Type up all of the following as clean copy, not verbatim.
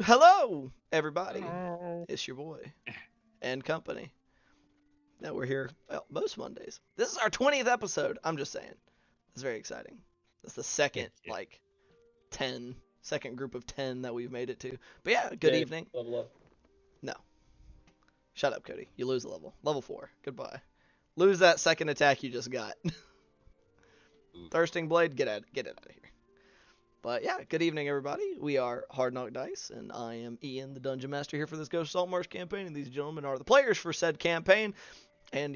Hello, everybody. Oh. It's your boy and company. Now we're here most Mondays. This is our 20th episode. I'm just saying. It's very exciting. That's the second, Yeah. 10, second group of 10 that we've made it to. But yeah, good Yay, evening. level up. No. Shut up, Cody. You lose a level. Level 4. Goodbye. Lose that second attack you just got. Thirsting Blade, get it out of here. But yeah, good evening, everybody. We are Hard Knock Dice, and I am Ian, the Dungeon Master, here for this Ghost Saltmarsh campaign, and these gentlemen are the players for said campaign, and,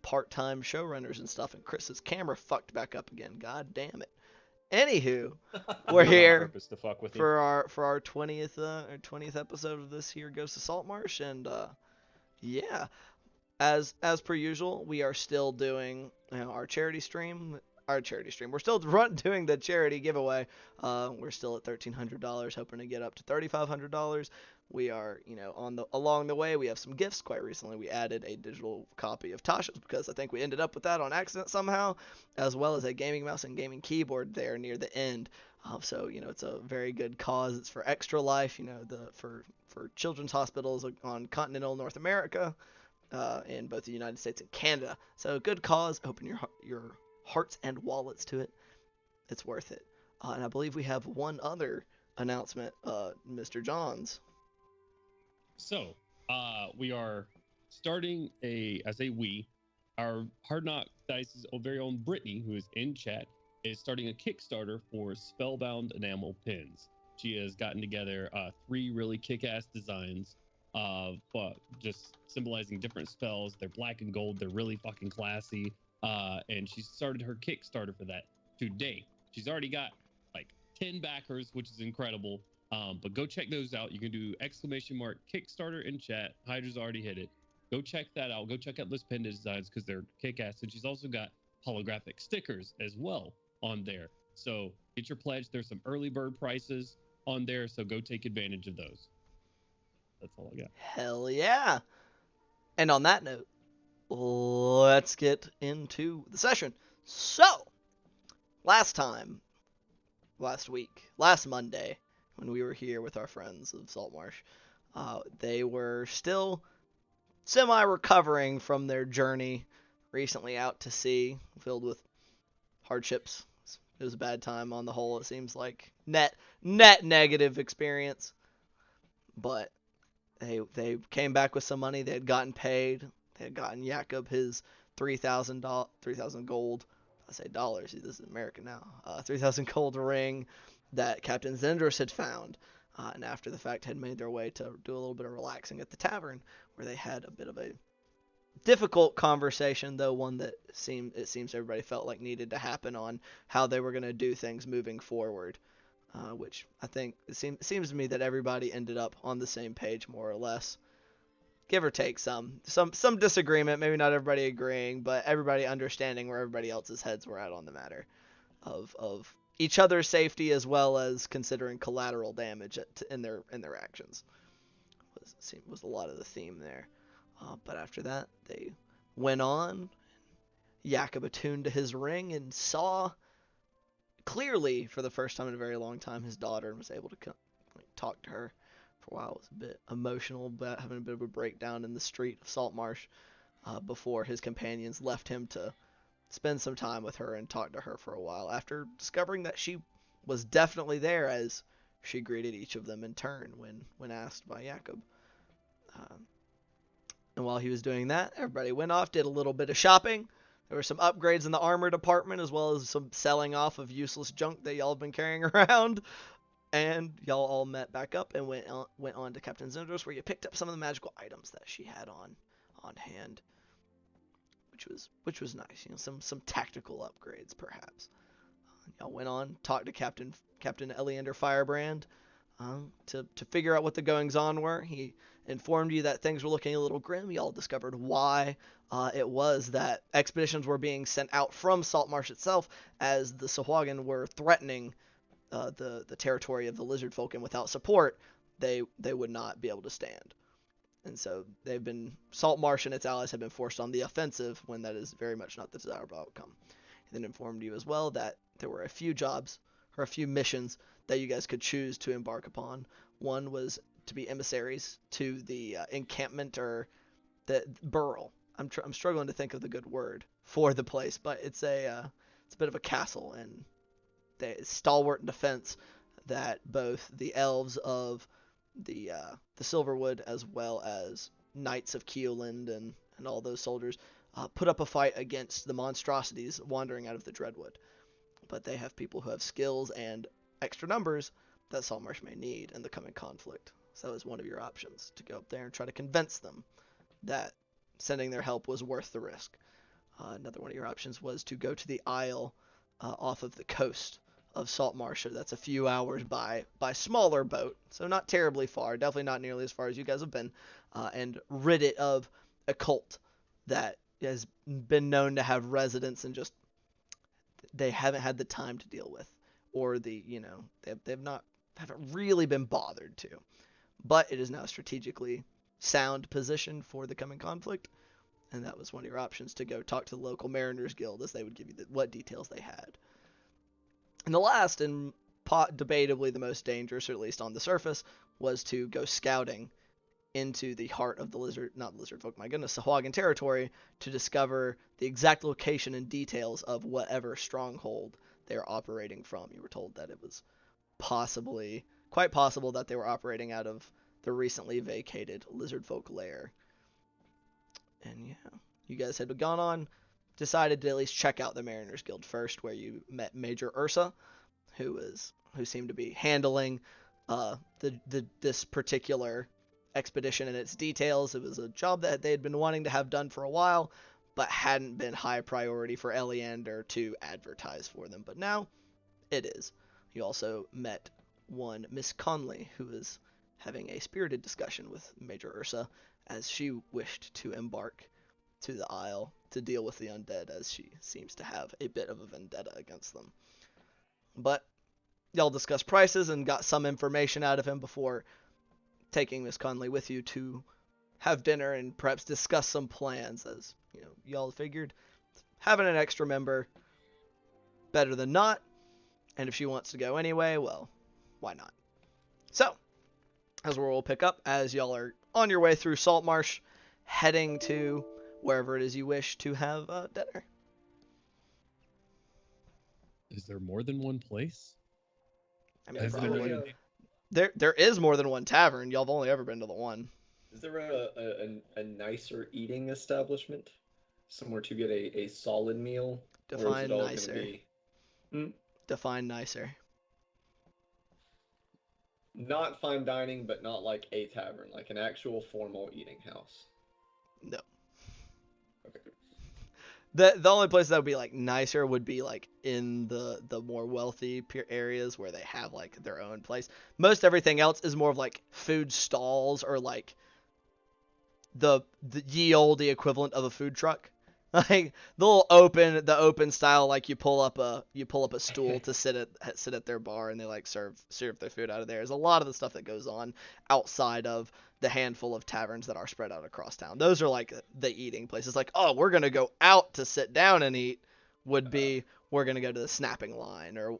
part-time showrunners and stuff, and Chris's camera fucked back up again. God damn it. Anywho, we're here On purpose to fuck with for our 20th episode of this here Ghost of Saltmarsh, and yeah, as per usual, we are still doing our charity stream. We're still doing the charity giveaway. We're still at $1,300, hoping to get up to $3,500. We are, along the way, we have some gifts. Quite recently, we added a digital copy of Tasha's because I think we ended up with that on accident somehow, as well as a gaming mouse and gaming keyboard there near the end. So, it's a very good cause. It's for Extra Life, for children's hospitals on continental North America. In both the United States and Canada. So good cause. Open your hearts and wallets to it. It's worth it. And I believe we have one other announcement, Mr. Johns. So, we are starting our Hard Knock Dice's very own Brittany, who is in chat, is starting a Kickstarter for Spellbound Enamel Pins. She has gotten together 3 really kick-ass designs but just symbolizing different spells. They're black and gold. They're really fucking classy. And she started her Kickstarter for that today. She's already got 10 backers, which is incredible. But go check those out. You can do !Kickstarter in chat. Hydra's already hit it. Go check that out. Go check out those pin designs because they're kick-ass. And she's also got holographic stickers as well on there. So get your pledge. There's some early bird prices on there, so go take advantage of those. That's all I got. Hell yeah. And on that note, let's get into the session. So, last Monday, when we were here with our friends of Saltmarsh, they were still semi-recovering from their journey recently out to sea, filled with hardships. It was a bad time on the whole, it seems like. Net negative experience. But they came back with some money. They had gotten paid. They had gotten Jakob his 3,000 gold. I say dollars. This is American now. 3,000 gold ring that Captain Zendros had found, and after the fact had made their way to do a little bit of relaxing at the tavern, where they had a bit of a difficult conversation, though one that it seems everybody felt like needed to happen on how they were going to do things moving forward. Which I think it seems to me that everybody ended up on the same page, more or less. Give or take some disagreement, maybe not everybody agreeing, but everybody understanding where everybody else's heads were at on the matter of each other's safety, as well as considering collateral damage in their actions. Was a lot of the theme there. But after that, they went on. Jakob attuned to his ring and saw clearly, for the first time in a very long time, his daughter, and was able to talk to her for a while. It was a bit emotional, but having a bit of a breakdown in the street of Saltmarsh before his companions left him to spend some time with her and talk to her for a while, after discovering that she was definitely there, as she greeted each of them in turn when asked by Jakob. And while he was doing that, everybody went off, did a little bit of shopping. There were some upgrades in the armor department, as well as some selling off of useless junk that y'all have been carrying around. And y'all all met back up and went on to Captain Zendros, where you picked up some of the magical items that she had on hand, which was nice. Some tactical upgrades, perhaps. Y'all went on, talked to Captain Eleander Firebrand to figure out what the goings on were. He informed you that things were looking a little grim. Y'all discovered why it was that expeditions were being sent out from Saltmarsh itself, as the Sahuagin were threatening the territory of the lizard folk, and without support, they would not be able to stand. And so Saltmarsh and its allies have been forced on the offensive, when that is very much not the desirable outcome. He then informed you as well that there were a few jobs, or a few missions, that you guys could choose to embark upon. One was to be emissaries to the encampment or the burrow. I'm struggling to think of the good word for the place, but it's a bit of a castle and the stalwart defense that both the elves of the Silverwood as well as knights of Keoland and all those soldiers put up a fight against the monstrosities wandering out of the Dreadwood. But they have people who have skills and extra numbers that Saltmarsh may need in the coming conflict. So that was one of your options, to go up there and try to convince them that sending their help was worth the risk. Another one of your options was to go to the Isle off of the coast of Saltmarsh. That's a few hours by smaller boat, so not terribly far, definitely not nearly as far as you guys have been, and rid it of a cult that has been known to have residents and just they haven't had the time to deal with, or haven't really been bothered to. But it is now a strategically sound position for the coming conflict, and that was one of your options, to go talk to the local Mariners Guild, as they would give you what details they had. And the last, and debatably the most dangerous, or at least on the surface, was to go scouting into the heart of the Sahuagin territory to discover the exact location and details of whatever stronghold they're operating from. You were told that it was quite possible that they were operating out of the recently vacated Lizardfolk lair. And yeah, you guys had gone on, decided to at least check out the Mariners Guild first, where you met Major Ursa, who seemed to be handling this particular expedition and its details. It was a job that they had been wanting to have done for a while, but hadn't been high priority for Eleander to advertise for them. But now it is. You also met one Miss Conley, who was having a spirited discussion with Major Ursa, as she wished to embark to the Isle to deal with the undead, as she seems to have a bit of a vendetta against them. But y'all discussed prices and got some information out of him before taking Miss Conley with you to have dinner and perhaps discuss some plans, as y'all figured having an extra member better than not, and if she wants to go anyway, well, why not? So, as we'll pick up as y'all are on your way through Saltmarsh, heading to wherever it is you wish to have dinner. Is there more than one place? I mean, there is more than one tavern. Y'all have only ever been to the one. Is there a nicer eating establishment? Somewhere to get a solid meal? Define nicer. Define nicer. Not fine dining, but not like a tavern, like an actual formal eating house. No. Okay. The only place that would be like nicer would be like in the more wealthy areas where they have like their own place. Most everything else is more of like food stalls, or like the ye olde equivalent of a food truck. Like the open style, like you pull up a stool to sit at their bar, and they like serve their food out of there. There's a lot of the stuff that goes on outside of the handful of taverns that are spread out across town. Those are like the eating places. Like, oh, we're gonna go out to sit down and eat, would be we're gonna go to the Snapping Line or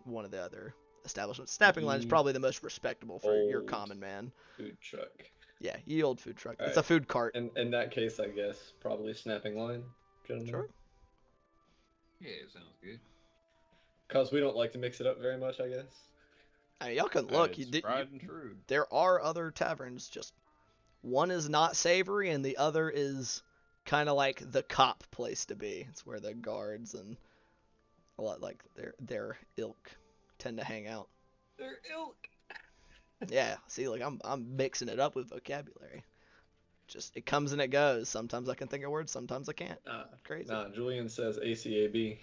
one of the other establishments. Snapping Line is probably the most respectable for your common man. Food truck. Yeah, ye old food truck. All it's right. a food cart. In that case, I guess probably Snapping Line, gentlemen. Sure. Yeah, it sounds good. Cause we don't like to mix it up very much, I guess. I mean, y'all can look. Tried and true. There are other taverns. Just one is not savory, and the other is kind of like the cop place to be. It's where the guards and a lot like their ilk tend to hang out. Their ilk. Yeah, see, like I'm mixing it up with vocabulary. Just it comes and it goes. Sometimes I can think of words, sometimes I can't. Crazy. Nah, Julian says ACAB.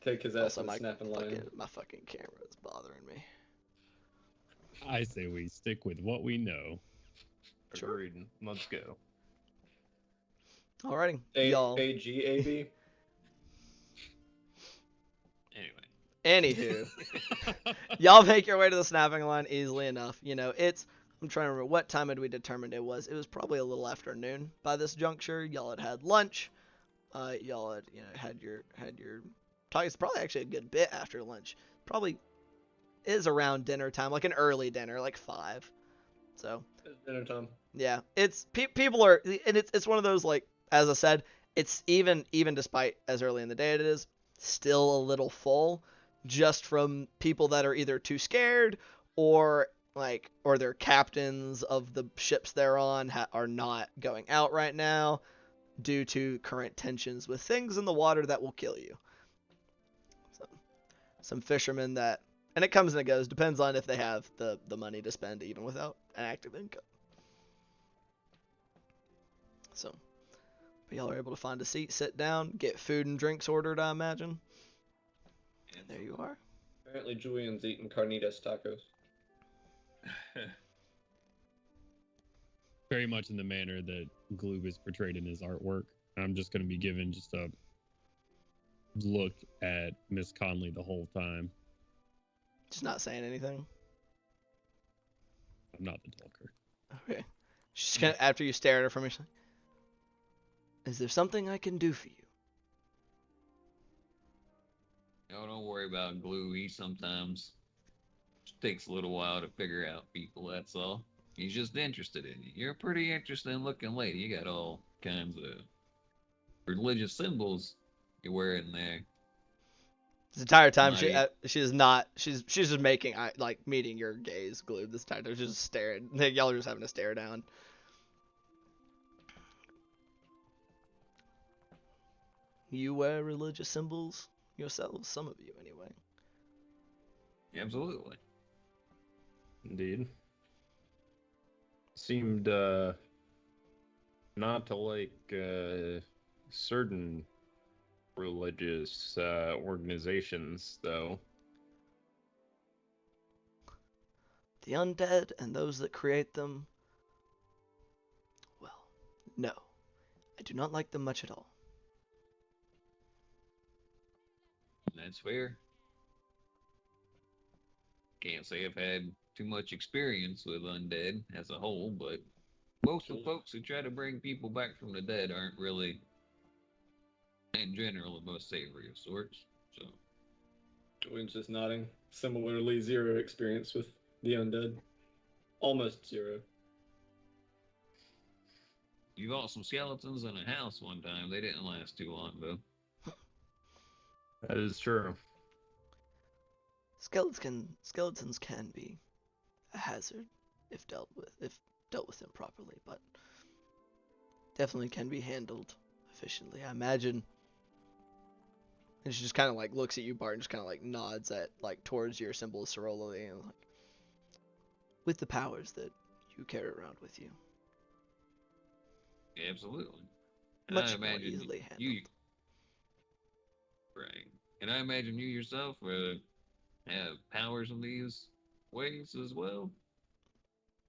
Take his ass to the Snapping Line. My fucking camera is bothering me. I say we stick with what we know. Sure. Agreed. Let's go. Alrighty, y'all. AGAB. Anywho, y'all make your way to the Snapping Line easily enough. I'm trying to remember what time had we determined it was. It was probably a little after noon by this juncture. Y'all had lunch. Y'all had had your talk. It's probably actually a good bit after lunch. Probably is around dinner time, like an early dinner, like 5. So It's dinner time. yeah, it's people are, and it's one of those, like, as I said, it's even despite as early in the day it is, still a little full, just from people that are either too scared or their captains of the ships they're on are not going out right now due to current tensions with things in the water that will kill you. So, some fishermen that, and it comes and it goes, depends on if they have the money to spend even without an active income. So, but y'all are able to find a seat, sit down, get food and drinks ordered, I imagine. And there you are. Apparently Julian's eating carnitas tacos. Very much in the manner that Gloob is portrayed in his artwork. I'm just going to be given just a look at Miss Conley the whole time. Just not saying anything. I'm not the talker. Okay. She's gonna, after you stare at her for me, she's like, is there something I can do for you? No, don't worry about Glue. He sometimes takes a little while to figure out people, that's all. He's just interested in you. You're a pretty interesting looking lady. You got all kinds of religious symbols you're wearing there. This entire time Like- she is not, she's just making like meeting your gaze, Glue. This time they're just staring. Y'all are just having to stare down. You wear religious symbols yourselves, some of you anyway. Absolutely. Indeed. Seemed not to like certain religious organizations, though. The undead and those that create them, well, no. I do not like them much at all. That's fair. Can't say I've had too much experience with undead as a whole, but most of the folks who try to bring people back from the dead aren't really, in general, the most savory of sorts. So, Julian's just nodding. Similarly, 0 experience with the undead. Almost 0. you got some skeletons in a house one time. They didn't last too long, though. That is true. Skeletons can be a hazard if dealt with improperly, but definitely can be handled efficiently. I imagine. And she just kind of like looks at you, Bart, and just kind of like nods at like towards your symbol of sorority, and like, with the powers that you carry around with you, Absolutely. And much I more imagine easily handled. you, right? And I imagine you yourself have powers in these ways as well.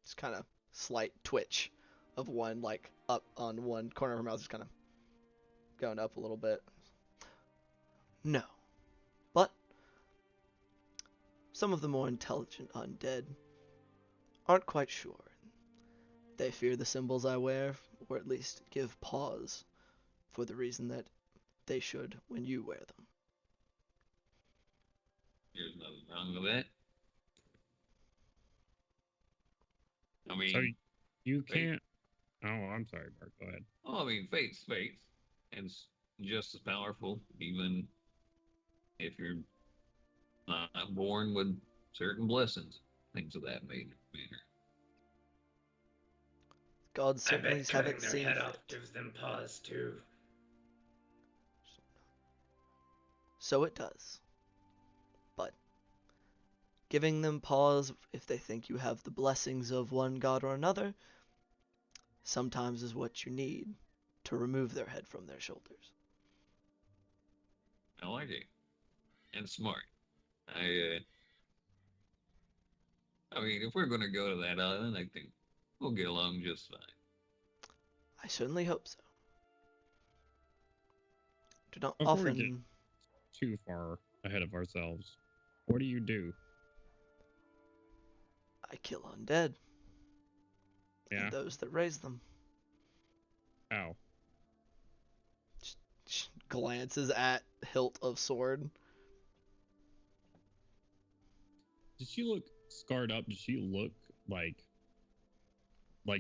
Just kind of slight twitch of one, like up on one corner of her mouth, just kind of going up a little bit. No, but some of the more intelligent undead aren't quite sure. They fear the symbols I wear, or at least give pause for the reason that they should when you wear them. There's nothing wrong with that. I mean, So you Fate. can't. Oh, I'm sorry, Bart. Go ahead. well, I mean, fate's fate, and it's just as powerful, even if you're not born with certain blessings, things of that manner. God certainly haven't seen fit. gives them pause too. So it does. But giving them pause if they think you have the blessings of one god or another sometimes is what you need to remove their head from their shoulders. I like it, and smart. I mean, if we're gonna go to that island, I think we'll get along just fine. I certainly hope so. Do not Before we often. get too far ahead of ourselves, what do you do? I kill undead. Yeah. And those that raise them. How? Glances at hilt of sword. Does she look scarred up? Does she look like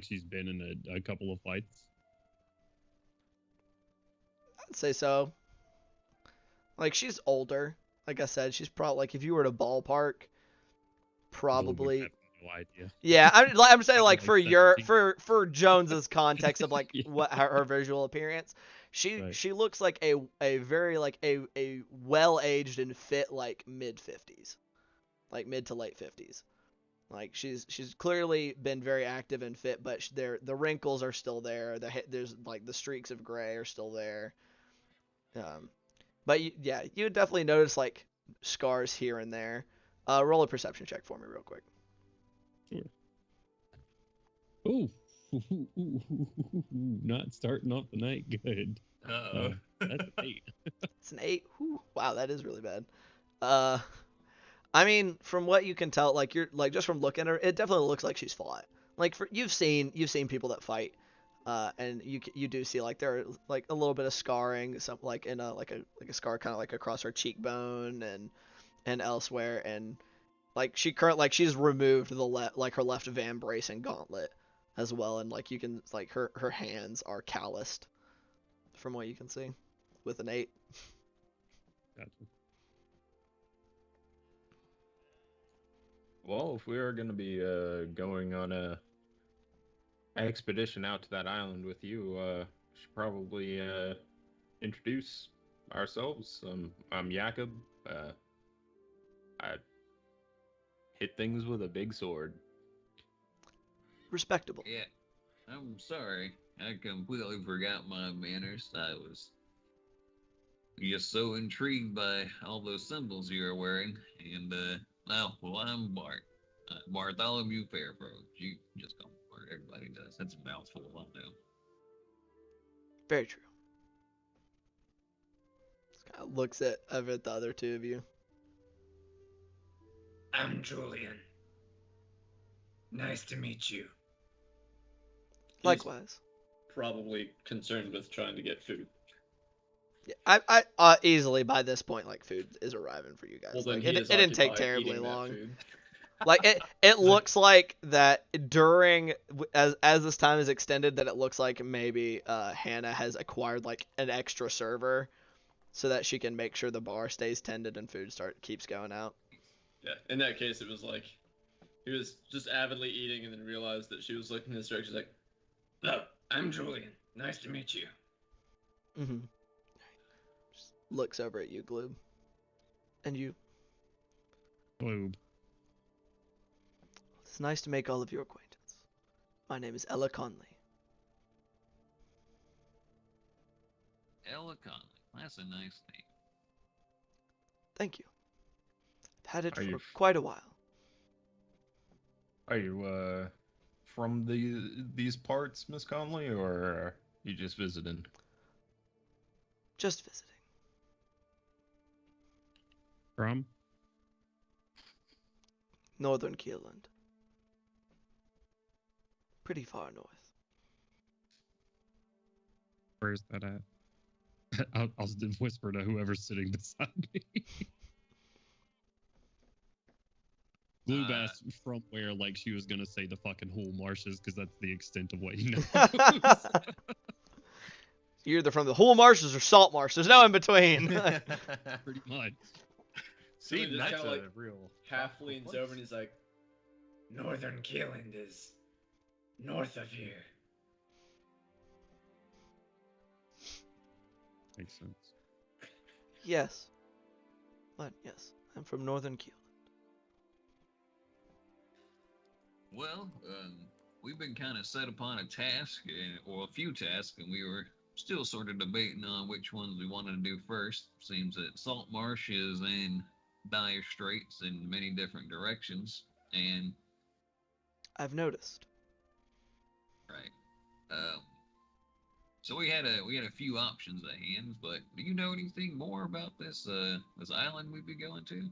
she's been in a couple of fights? I'd say so. Like, she's older. Like I said, she's probably, like, if you were to ballpark, probably. I have no idea. Yeah, I'm saying, like, Like for your 17. for Jones's context of, like, Yeah. what her visual appearance, Right. she looks like a very, like, a well-aged and fit, like, mid-50s. Like, mid to late 50s. Like, she's clearly been very active and fit, but the wrinkles are still there. There's, like, the streaks of gray are still there. But yeah, you would definitely notice, like, scars here and there. Roll a perception check for me real quick. Sure. Ooh. Not starting off the night good. Uh-oh. That's an 8. It's an 8. Whew, wow, that is really bad. I mean, from what you can tell, like, you're like, just from looking at her, it definitely looks like she's fought. Like, you've seen people that fight, and you do see, like, there are, like, a little bit of scarring, some, like, in a scar kind of like across her cheekbone and elsewhere, and like she's removed her left van brace and gauntlet as well, and like you can, like, her hands are calloused from what you can see with an 8. Gotcha. Well, if we are going to be going on a expedition out to that island with you, we should probably introduce ourselves. I'm Jakob. I hit things with a big sword. Respectable. Yeah, I'm sorry. I completely forgot my manners. I was just so intrigued by all those symbols you were wearing. And, well, I'm Bart. Bartholomew Fairford. You just call me Bart. Everybody does. That's a mouthful, I know. Very true. Just kind of looks at the other two of you. I'm Julian. Nice to meet you. Likewise. Probably concerned with trying to get food. Yeah, I easily by this point, like, food is arriving for you guys. Well, then Like, he it is didn't take occupied terribly eating that long. food. Like, it looks like that during as this time is extended, that it looks like maybe Hannah has acquired, like, an extra server so that she can make sure the bar stays tended and food keeps going out. Yeah, in that case, it was like he was just avidly eating and then realized that she was looking in his direction. He's like, Hello, I'm Julian. Nice to meet you. Mm-hmm. Just looks over at you, Gloob. And you. Gloob. It's nice to make all of your acquaintance. My name is Ella Conley. Ella Conley. That's a nice name. Thank you. I've had it Are for you quite a while. Are you from these parts, Miss Conley, or are you just visiting? Just visiting. From? Northern Keeland. Pretty far north. Where's that at? I'll whisper to whoever's sitting beside me. Gloob asked from where, like she was gonna say the fucking whole marshes, because that's the extent of what he knows. You're either from the Hull Marshes or Saltmarsh. There's no in between. Pretty much. So he See, just that's kinda, a like, real half leans over and he's like, Northern Keeland is north of here. Makes sense. Yes. What? Yes. I'm from Northern Keeland. Well, we've been kind of set upon a task, or a few tasks, and we were still sort of debating on which ones we wanted to do first. Seems that Saltmarsh is in dire straits in many different directions, and I've noticed. right. So we had a few options at hand, but do you know anything more about this island we'd be going to?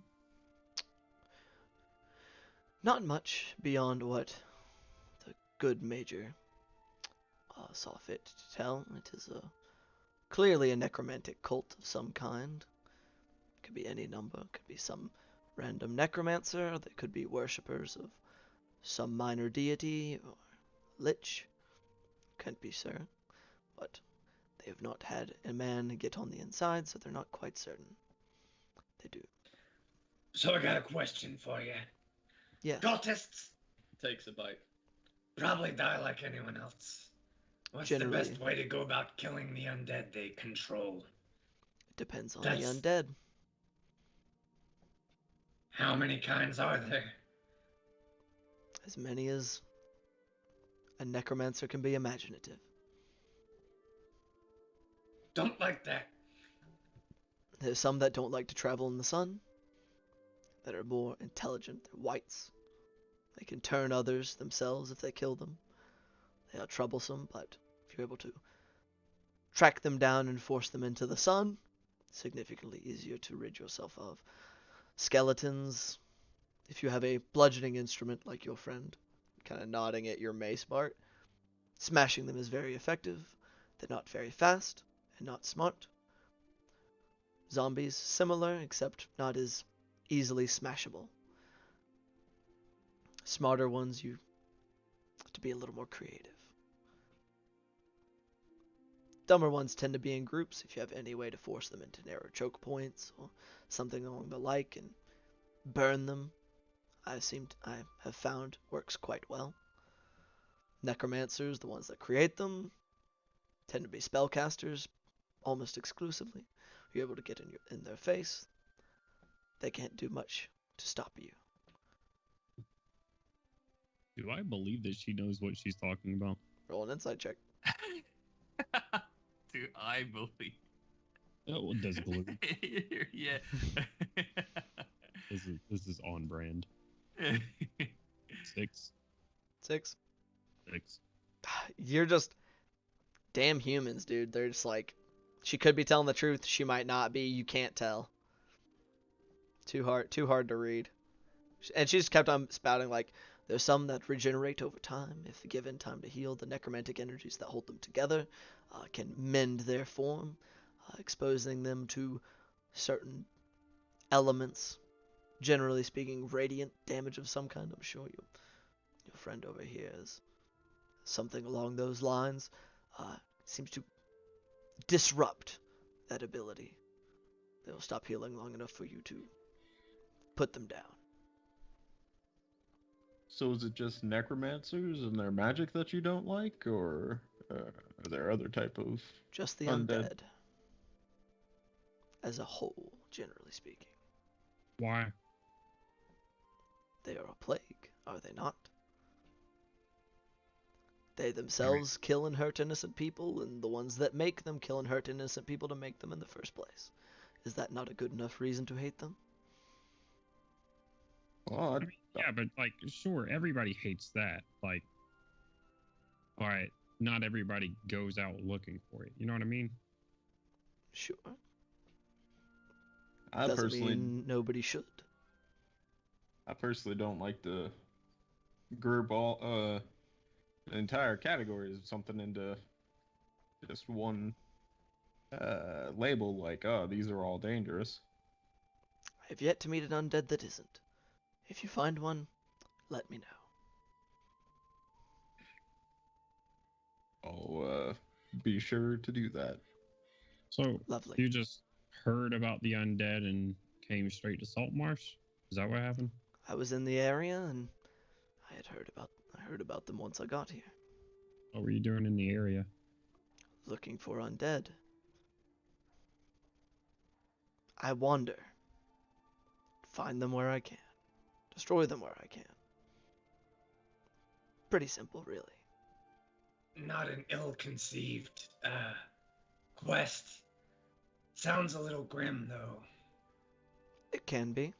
Not much beyond what the good major saw fit to tell. It is clearly a necromantic cult of some kind. Could be any number. Could be some random necromancer. They could be worshippers of some minor deity or lich. Can't be certain, but they have not had a man get on the inside, so they're not quite certain. They do. So I got a question for you. Yes. Cultists Takes a bite. probably die like anyone else. What's Generally. the best way to go about killing the undead they control? It depends on That's- the undead. How many kinds are there? As many as a necromancer can be imaginative. Don't like that. There's some that don't like to travel in the sun, that are more intelligent. They're whites. They can turn others themselves if they kill them. They are troublesome, but if you're able to track them down and force them into the sun, significantly easier to rid yourself of. Skeletons, if you have a bludgeoning instrument like your friend, kind of nodding at your mace, Bart, smashing them is very effective. They're not very fast and not smart. Zombies, similar, except not as easily smashable. Smarter ones, you have to be a little more creative. Dumber ones tend to be in groups if you have any way to force them into narrow choke points or something along the like and burn them. I have found works quite well. Necromancers, the ones that create them, tend to be spellcasters almost exclusively. You're able to get in their face. They can't do much to stop you. Do I believe that she knows what she's talking about? Roll an insight check. Do I believe? Oh, it does glue. Yeah. This is on brand. 6. 6. 6. You're just damn humans, dude. They're just like, she could be telling the truth. She might not be. You can't tell. Too hard to read. And she just kept on spouting like, there's some that regenerate over time if given time to heal. The necromantic energies that hold them together can mend their form, exposing them to certain elements. Generally speaking, radiant damage of some kind. I'm sure your friend over here is something along those lines. Seems to disrupt that ability. They'll stop healing long enough for you to put them down. So is it just necromancers and their magic that you don't like, or are there other type of Just the undead? undead. As a whole, generally speaking. Why? They are a plague, are they not? They themselves kill and hurt innocent people, and the ones that make them kill and hurt innocent people to make them in the first place. Is that not a good enough reason to hate them? Well, I mean, yeah, but like, sure, everybody hates that. Like, but not everybody goes out looking for it. You know what I mean? Sure. I Doesn't personally, mean nobody should. I personally don't like to group all entire categories of something into just one label. Like, oh, these are all dangerous. I have yet to meet an undead that isn't. If you find one, let me know. I'll be sure to do that. So Lovely. you just heard about the undead and came straight to Saltmarsh? Is that what happened? I was in the area and I heard about them once I got here. What were you doing in the area? Looking for undead. I wander. Find them where I can. Destroy them where I can. Pretty simple, really. Not an ill-conceived quest. Sounds a little grim, though. It can be.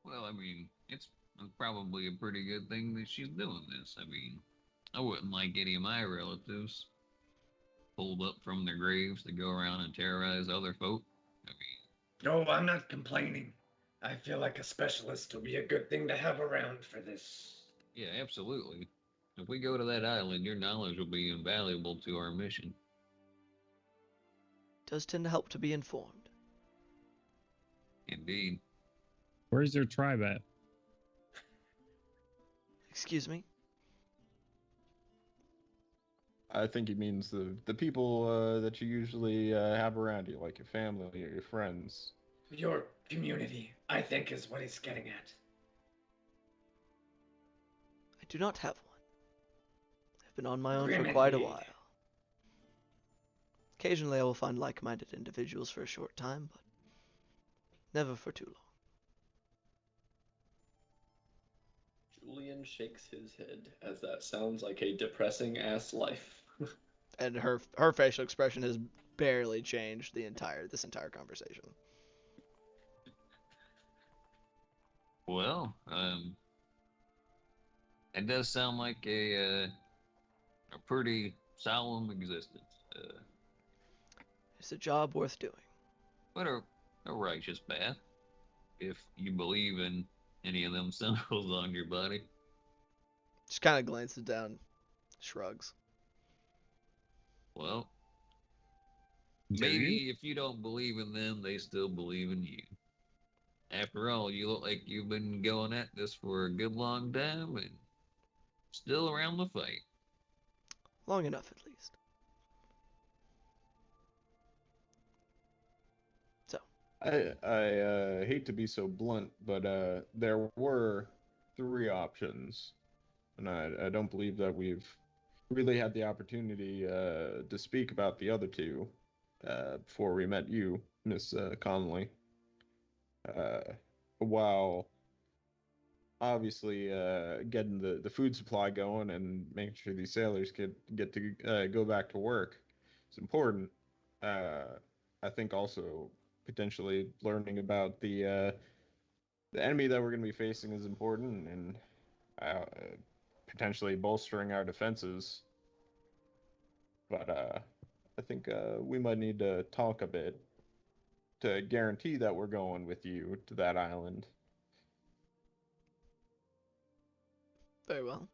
Well, I mean, it's probably a pretty good thing that she's doing this. I mean, I wouldn't like any of my relatives pulled up from their graves to go around and terrorize other folk. I mean, Oh, I'm not complaining. I feel like a specialist will be a good thing to have around for this. yeah, absolutely. If we go to that island, your knowledge will be invaluable to our mission. Does tend to help to be informed. Indeed. Where's their tribe at? Excuse me? I think he means the people that you usually have around you, like your family or your friends. Your community, I think, is what he's getting at. I do not have one. I've been on my own Grim for quite a indeed. while. Occasionally I will find like-minded individuals for a short time, but never for too long. Julian shakes his head as that sounds like a depressing ass life. And her facial expression has barely changed this entire conversation. Well, it does sound like a pretty solemn existence. It's a job worth doing. But a righteous path, if you believe in any of them symbols on your body. Just kind of glances down, shrugs. Well, Do maybe you? if you don't believe in them, they still believe in you. After all, you look like you've been going at this for a good long time and still around the fight. Long enough, at least. So, I hate to be so blunt, but there were 3 options, and I don't believe that we've really had the opportunity to speak about the other 2 before we met you, Miss Connolly. While obviously getting the food supply going and making sure these sailors get to go back to work is important. I think also potentially learning about the enemy that we're going to be facing is important, and potentially bolstering our defenses. But I think we might need to talk a bit to guarantee that we're going with you to that island. very well.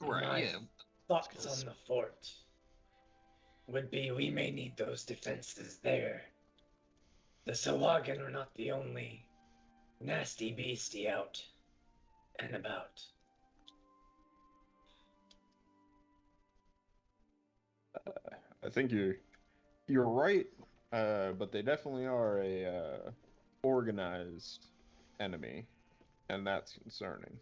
Right, My yeah. thoughts on the fort would be we may need those defenses there. The Sawagan are not the only nasty beastie out and about. I think you're right, but they definitely are a organized enemy, and that's concerning.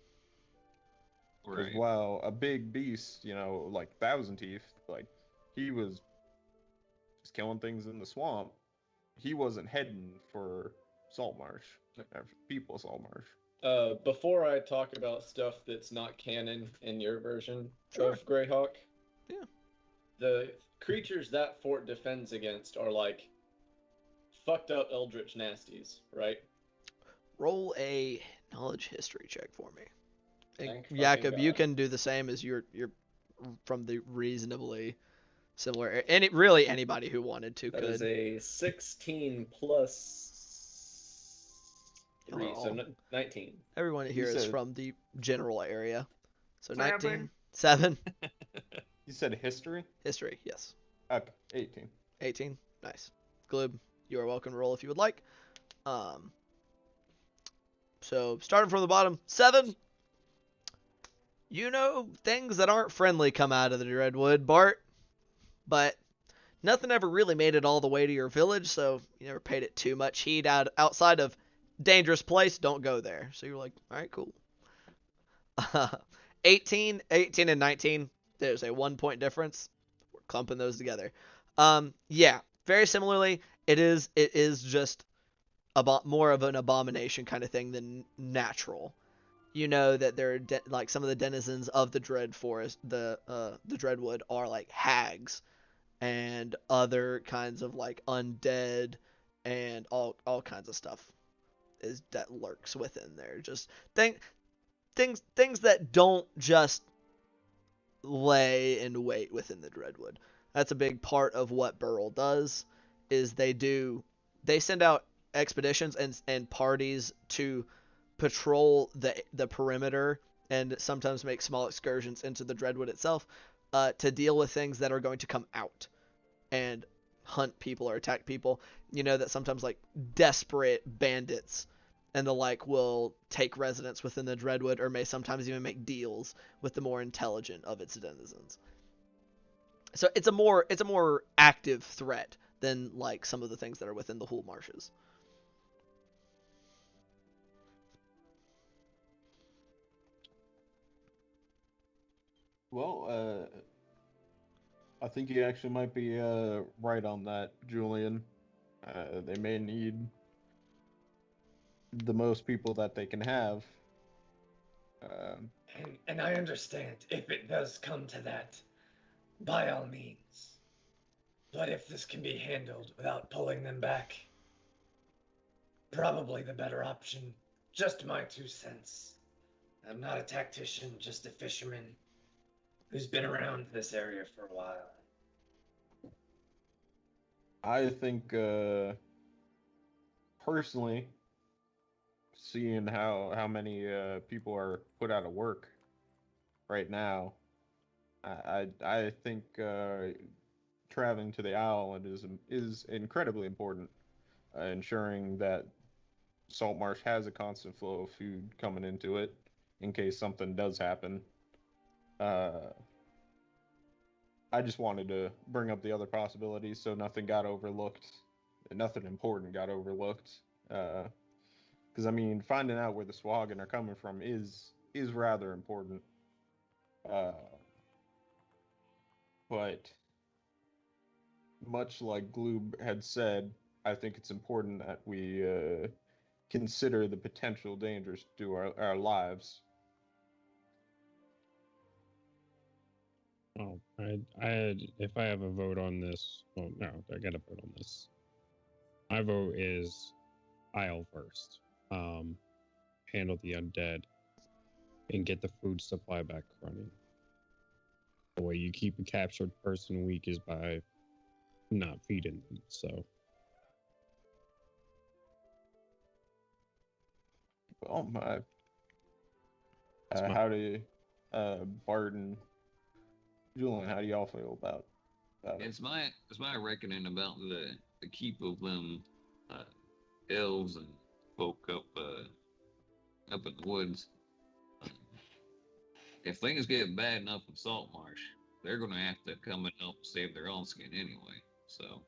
Because Right. while a big beast, like Thousand Teeth, like he was just killing things in the swamp, he wasn't heading for Saltmarsh, or people of Saltmarsh. Before I talk about stuff that's not canon in your version Sure. of Greyhawk, Yeah. the creatures that fort defends against are like fucked up eldritch nasties, right? Roll a knowledge history check for me. And Thank fucking Jakob, you God. can do the same as you're from the reasonably similar. Anybody who wanted to That could. is a 16 plus 3, so Oh. 19. Everyone here is said- from the general area. So 19, Seven. 7, You said history? history, yes. Okay, 18. 18, nice. Glib, you are welcome to roll if you would like. So starting from the bottom, 7. You know things that aren't friendly come out of the Dreadwood, Bart, but nothing ever really made it all the way to your village, so you never paid it too much heed. Outside of dangerous place, don't go there. So you're like, all right, cool. 18 and 19, there's a 1 point difference. We're clumping those together. Yeah, very similarly, it is just more of an abomination kind of thing than natural. You know that there are like some of the denizens of the Dread Forest, the Dreadwood, are like hags and other kinds of like undead and all kinds of stuff that lurks within there. Just things that don't just lay in wait within the Dreadwood. That's a big part of what Burl does. Is they send out expeditions and parties to patrol the perimeter and sometimes make small excursions into the Dreadwood itself to deal with things that are going to come out. And hunt people or attack people, you know that sometimes like desperate bandits and the like will take residence within the Dreadwood, or may sometimes even make deals with the more intelligent of its denizens. So it's a more active threat than like some of the things that are within the Hool Marshes. Well, I think you actually might be right on that, Julian. They may need the most people that they can have. And I understand if it does come to that, by all means. But if this can be handled without pulling them back, probably the better option. Just my 2 cents. I'm not a tactician, just a fisherman who's been around this area for a while. I think, personally, seeing how many people are put out of work right now, I think traveling to the island is incredibly important, ensuring that Saltmarsh has a constant flow of food coming into it in case something does happen. Uh, I just wanted to bring up the other possibilities so nothing got overlooked, nothing important got overlooked. Because I mean, finding out where the Swagan are coming from is rather important. Uh, but much like Gloob had said, I think it's important that we consider the potential dangers to our lives. Oh, if I have a vote on this, well, no, I got to vote on this. My vote is Isle first. Handle the undead and get the food supply back running. The way you keep a captured person weak is by not feeding them. So, Well, It's my- how do you, Barton, Julian, how do y'all feel about it? It's my reckoning about the keep of them elves and folk up in the woods. If things get bad enough in Saltmarsh, they're gonna have to come and help save their own skin anyway. So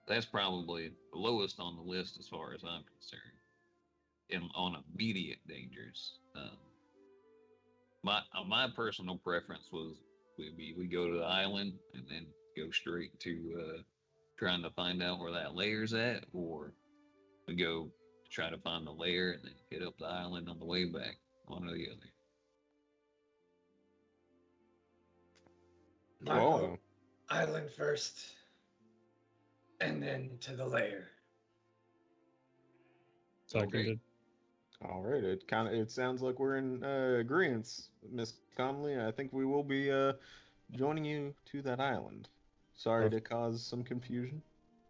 that's probably the lowest on the list as far as I'm concerned. On immediate dangers, my personal preference was we go to the island and then go straight to trying to find out where that layer's at, or we go try to find the layer and then hit up the island on the way back. One or the other. My Well, vote, island first, and then to the lair. seconded. all right. It sounds like we're in agreement, Miss Conley. I think we will be joining you to that island. Sorry to cause some confusion.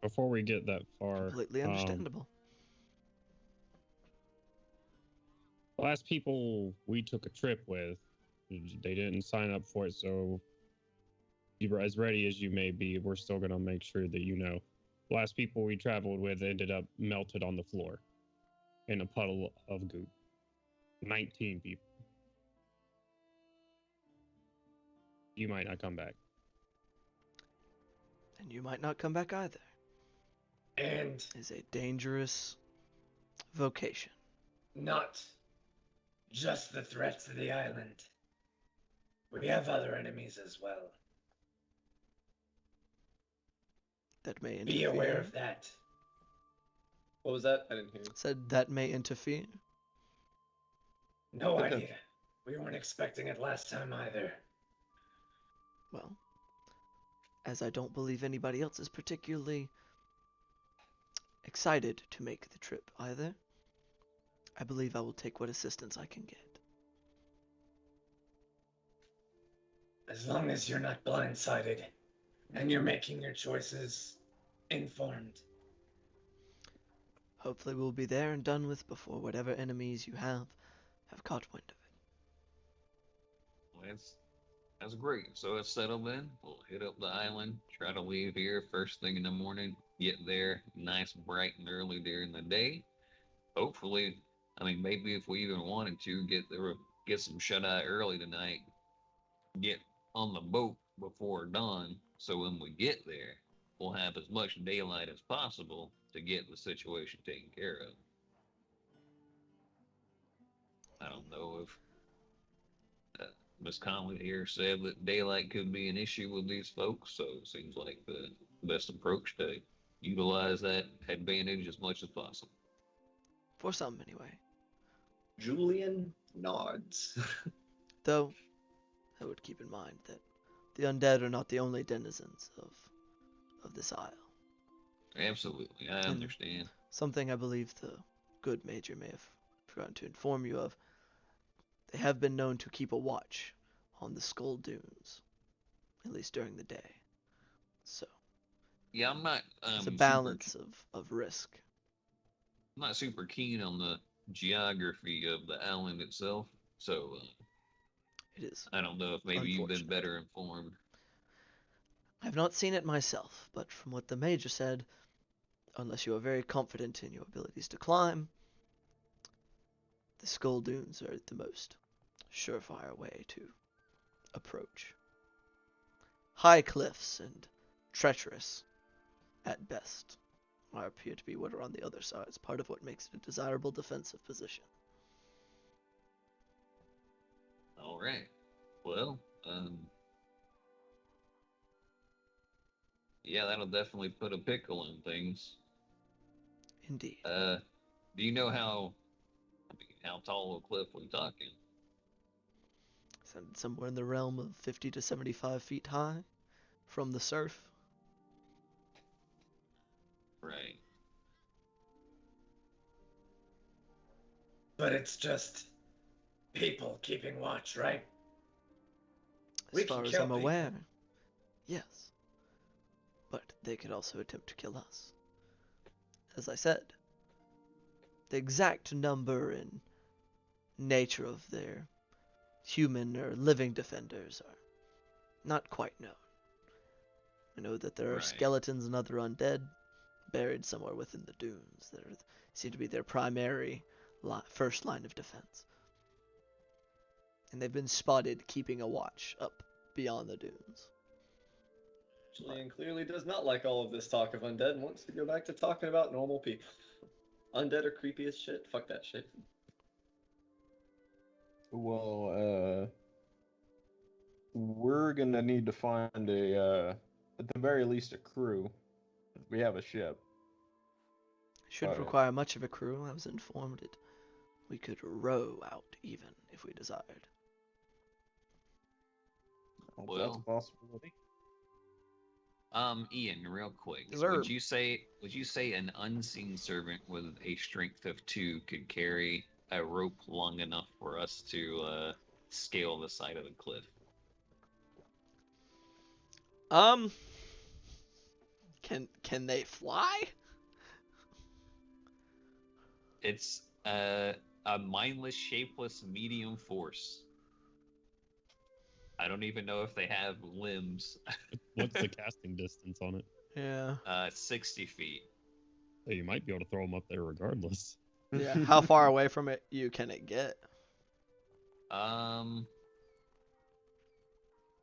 Before we get that far, Completely understandable. last people we took a trip with, they didn't sign up for it, so you're as ready as you may be. We're still going to make sure that you know. Last people we traveled with ended up melted on the floor in a puddle of goop. 19 people. You might not come back. And you might not come back either. And It's a dangerous vocation. not just the threats to the island. We have other enemies as well. That may Be interfere. aware of that. What was that? I didn't hear. Said that may interfere. No idea. We weren't expecting it last time either. Well, as I don't believe anybody else is particularly excited to make the trip either, I believe I will take what assistance I can get. As long as you're not blindsided and you're making your choices informed. Hopefully we'll be there and done with before whatever enemies you have caught wind of it. Well, That's great. So it's settled in. We'll hit up the island, try to leave here first thing in the morning, get there nice, bright, and early during the day. Hopefully, I mean, maybe if we even wanted to get there, get some shut eye early tonight, get on the boat before dawn, so when we get there, we'll have as much daylight as possible to get the situation taken care of. I don't know if Miss Conley here said that daylight could be an issue with these folks, so it seems like the best approach to utilize that advantage as much as possible. For some, anyway. Julian nods. Though, I would keep in mind that the undead are not the only denizens of this isle. Absolutely, I understand. Something I believe the good major may have forgotten to inform you of. They have been known to keep a watch on the Skull Dunes, at least during the day. So, Yeah, I'm not. it's a balance of risk. I'm not super keen on the geography of the island itself, so It is. I don't know if maybe you've been Unfortunate. better informed. I've not seen it myself, but from what the major said, unless you are very confident in your abilities to climb, the Skull Dunes are the most surefire way to approach. High cliffs and treacherous at best appear to be what are on the other side. It's part of what makes it a desirable defensive position. All right. Well, yeah, that'll definitely put a pickle in things. Indeed. Do you know how tall a cliff we talking? Somewhere in the realm of 50 to 75 feet high from the surf. Right. But it's just people keeping watch, right? As We can far as kill I'm people. aware, yes. But they could also attempt to kill us. As I said, the exact number and nature of their human or living defenders are not quite known. I know that there are Right. skeletons and other undead buried somewhere within the dunes that seem to be their primary first line of defense. And they've been spotted keeping a watch up beyond the dunes. Julian clearly does not like all of this talk of undead and wants to go back to talking about normal people. Undead are creepy as shit. Fuck that shit. Well, we're gonna need to find at the very least, a crew. We have a ship. Shouldn't Right. require much of a crew. I was informed that we could row out even if we desired. That's Well, a possibility. Ian, real quick, Sir. would you say an unseen servant with a strength of 2 could carry a rope long enough for us to scale the side of the cliff? Can they fly? It's a mindless, shapeless medium force. I don't even know if they have limbs. What's the casting distance on it? Yeah. 60 feet. So you might be able to throw them up there regardless. Yeah. How far away from it can it get?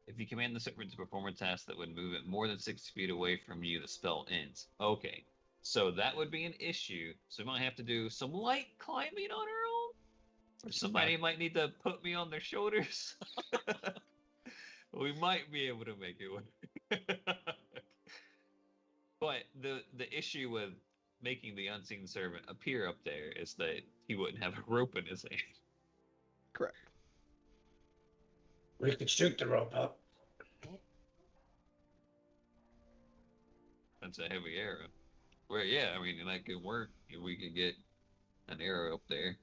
If you command the servant to perform a task that would move it more than 60 feet away from you, the spell ends. Okay. So that would be an issue. So we might have to do some light climbing on our own. Or somebody might need to put me on their shoulders. We might be able to make it work. But the issue with making the unseen servant appear up there is that he wouldn't have a rope in his hand. Correct. We could shoot the rope up. That's a heavy arrow. Well, yeah, I mean, that could work if we could get an arrow up there.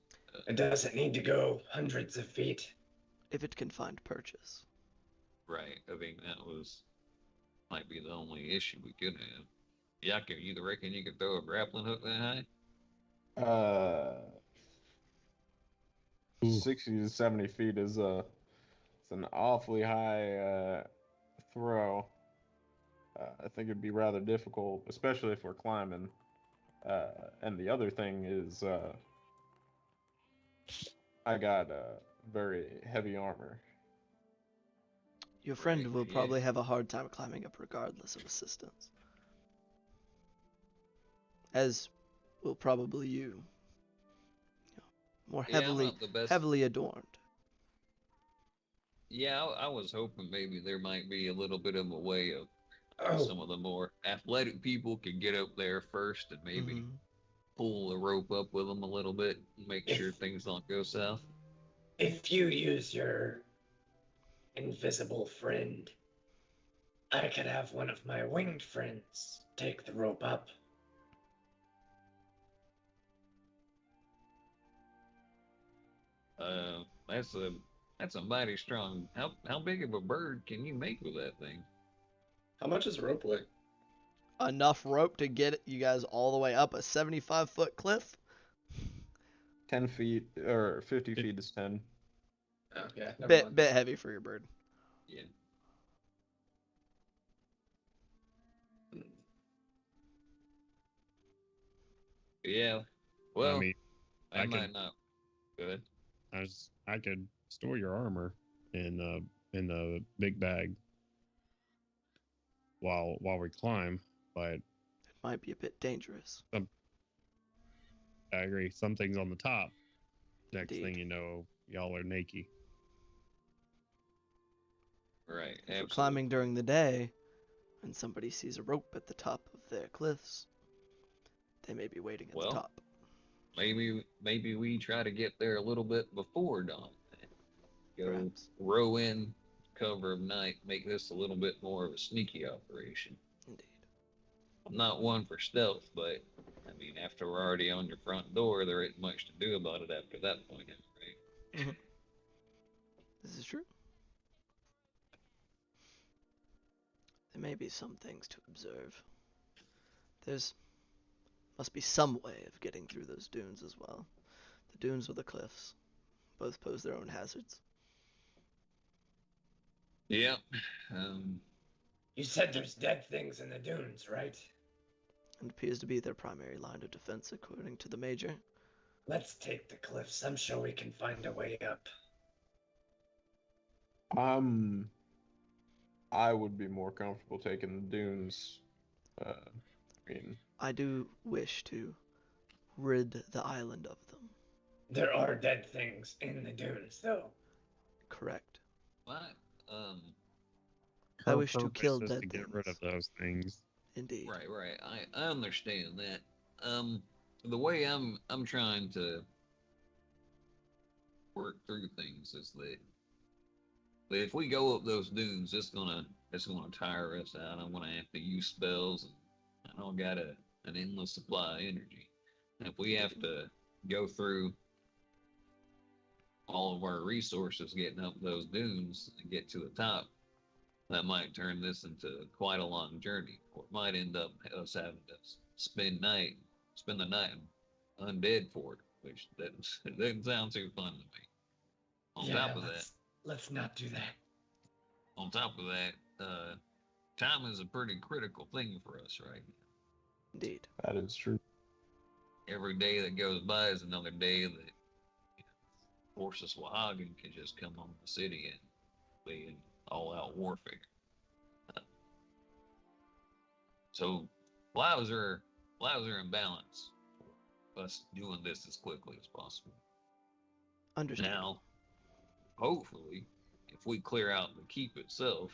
It doesn't need to go hundreds of feet. If it can find purchase. Right. I think that might be the only issue we could have. Yeah, you reckon you could throw a grappling hook that high? 60 to 70 feet is It's an awfully high throw. I think it'd be rather difficult, especially if we're climbing. And the other thing is, I got very heavy armor. Your friend Right, will yeah. probably have a hard time climbing up regardless of assistance. As will probably you. More Yeah, I'm heavily not the best. heavily adorned. Yeah, I was hoping maybe there might be a little bit of a way of Oh, some of the more athletic people could get up there first and maybe Mhm. pull the rope up with them a little bit and make sure If- things don't go south. if you use your invisible friend, I could have one of my winged friends take the rope up. That's a mighty strong. How big of a bird can you make with that thing? How much is rope weigh? Enough rope to get you guys all the way up a 75-foot cliff? 10 feet or 50 feet is 10. Oh, yeah, never Bit mind. bit heavy for your bird. Yeah. Yeah. Well, I mean, I I might could, not. Good. I could store your armor in the big bag while we climb, but It might be a bit dangerous. I agree. Something's on the top. Next Indeed. thing you know, y'all are naked. Right. If we're Absolutely. climbing during the day and somebody sees a rope at the top of their cliffs, they may be waiting at Well, the top. Maybe we try to get there a little bit before dawn. Go Perhaps. row in, cover of night, make this a little bit more of a sneaky operation. Indeed. I'm not one for stealth, but I mean, after we're already on your front door, there ain't much to do about it after that point, right? This is true. There may be some things to observe. There's must be some way of getting through those dunes as well. The dunes or the cliffs both pose their own hazards. Yep. Um, You said there's dead things in the dunes, right? And appears to be their primary line of defense, according to the Major. Let's take the cliffs. I'm sure we can find a way up. I would be more comfortable taking the dunes. I mean, I do wish to rid the island of them. There are dead things in the dunes, though. Correct. what? I Our wish to purpose kill is dead to get rid of things. those things. Indeed. Right. I understand that. The way I'm trying to work through things is that if we go up those dunes, it's gonna tire us out. I'm gonna have to use spells, and I don't got an endless supply of energy. And if we have to go through all of our resources getting up those dunes and get to the top, that might turn this into quite a long journey, or it might end up us having to spend the night in Undead Fort, which doesn't sound too fun to me. On top of that, let's not do that. on top of that, time is a pretty critical thing for us right now. Indeed. that is true. Every day that goes by is another day that Forces Wahagan can just come on the city and be in all-out warfare. So lives are in balance. Us doing this as quickly as possible. Understand. Now, hopefully, if we clear out the keep itself,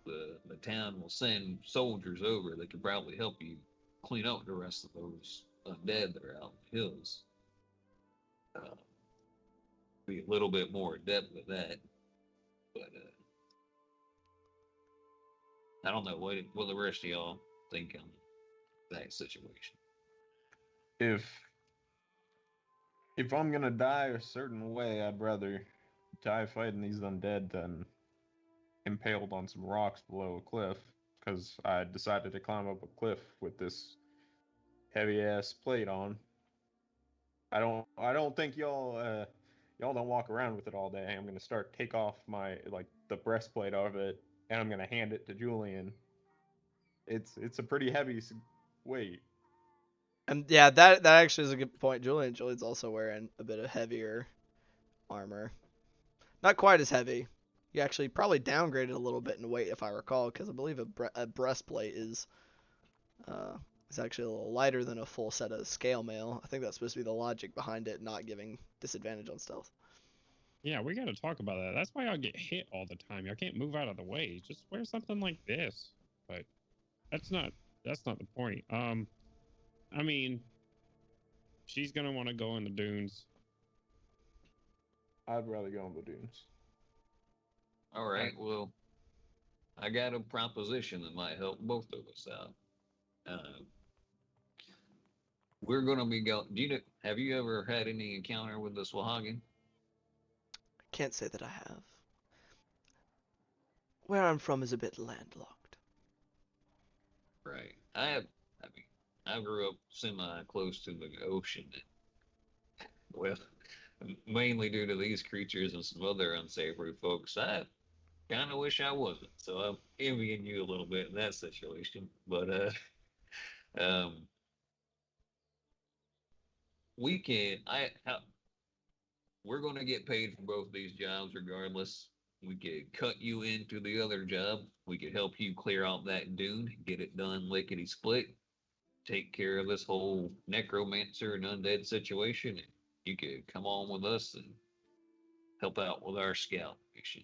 the town will send soldiers over that could probably help you clean up the rest of those undead that are out in the hills. Be a little bit more adept with that, but I don't know what the rest of y'all think on that situation. If I'm gonna die a certain way, I'd rather die fighting these undead than impaled on some rocks below a cliff. Because I decided to climb up a cliff with this heavy ass plate on. I don't think y'all y'all don't walk around with it all day. I'm gonna take off my the breastplate of it, and I'm gonna hand it to Julian. It's a pretty heavy weight. And yeah, that actually is a good point. Julian's also wearing a bit of heavier armor. Not quite as heavy. You actually probably downgraded a little bit in weight, if I recall, because I believe a breastplate is actually a little lighter than a full set of scale mail. I think that's supposed to be the logic behind it, not giving disadvantage on stealth. Yeah, we got to talk about that. That's why y'all get hit all the time. Y'all can't move out of the way. Just wear something like this. But that's not the point. I mean, she's gonna want to go in the dunes. I'd rather go on the dunes. All right, well, I got a proposition that might help both of us out. We're gonna be going. Have you ever had any encounter with the Swahagan? Can't say that I have. Where I'm from is a bit landlocked. Right. I mean, I grew up semi close to the ocean. Well, mainly due to these creatures and some other unsavory folks. I kind of wish I wasn't. So I'm envying you a little bit in that situation. But um, we can. We're going to get paid for both these jobs regardless. We could cut you into the other job. We could help you clear out that dune, get it done lickety split, take care of this whole necromancer and undead situation. You could come on with us and help out with our scout mission.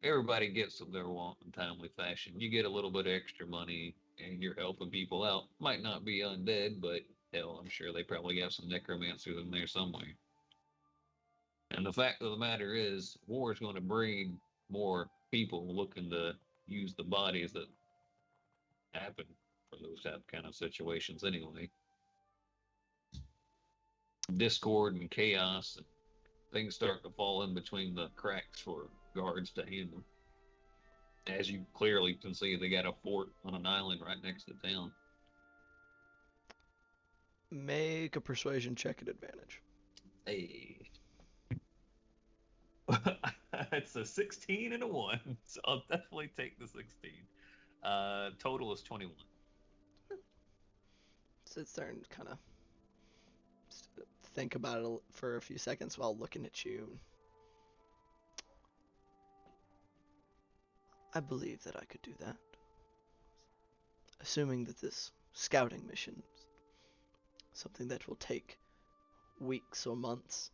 Everybody gets what they want in timely fashion. You get a little bit of extra money and you're helping people out. Might not be undead, but hell, I'm sure they probably have some necromancers in there somewhere. And the fact of the matter is, war is going to breed more people looking to use the bodies that happen for those kind of situations anyway. Discord and chaos, and things start to fall in between the cracks for guards to handle. As you clearly can see, they got a fort on an island right next to town. Make a persuasion check at advantage. Hey. It's a 16 and a 1, so I'll definitely take the 16. Total is 21. Sits there and kind of think about it for a few seconds while looking at you. I believe that I could do that. Assuming that this scouting mission is something that will take weeks or months.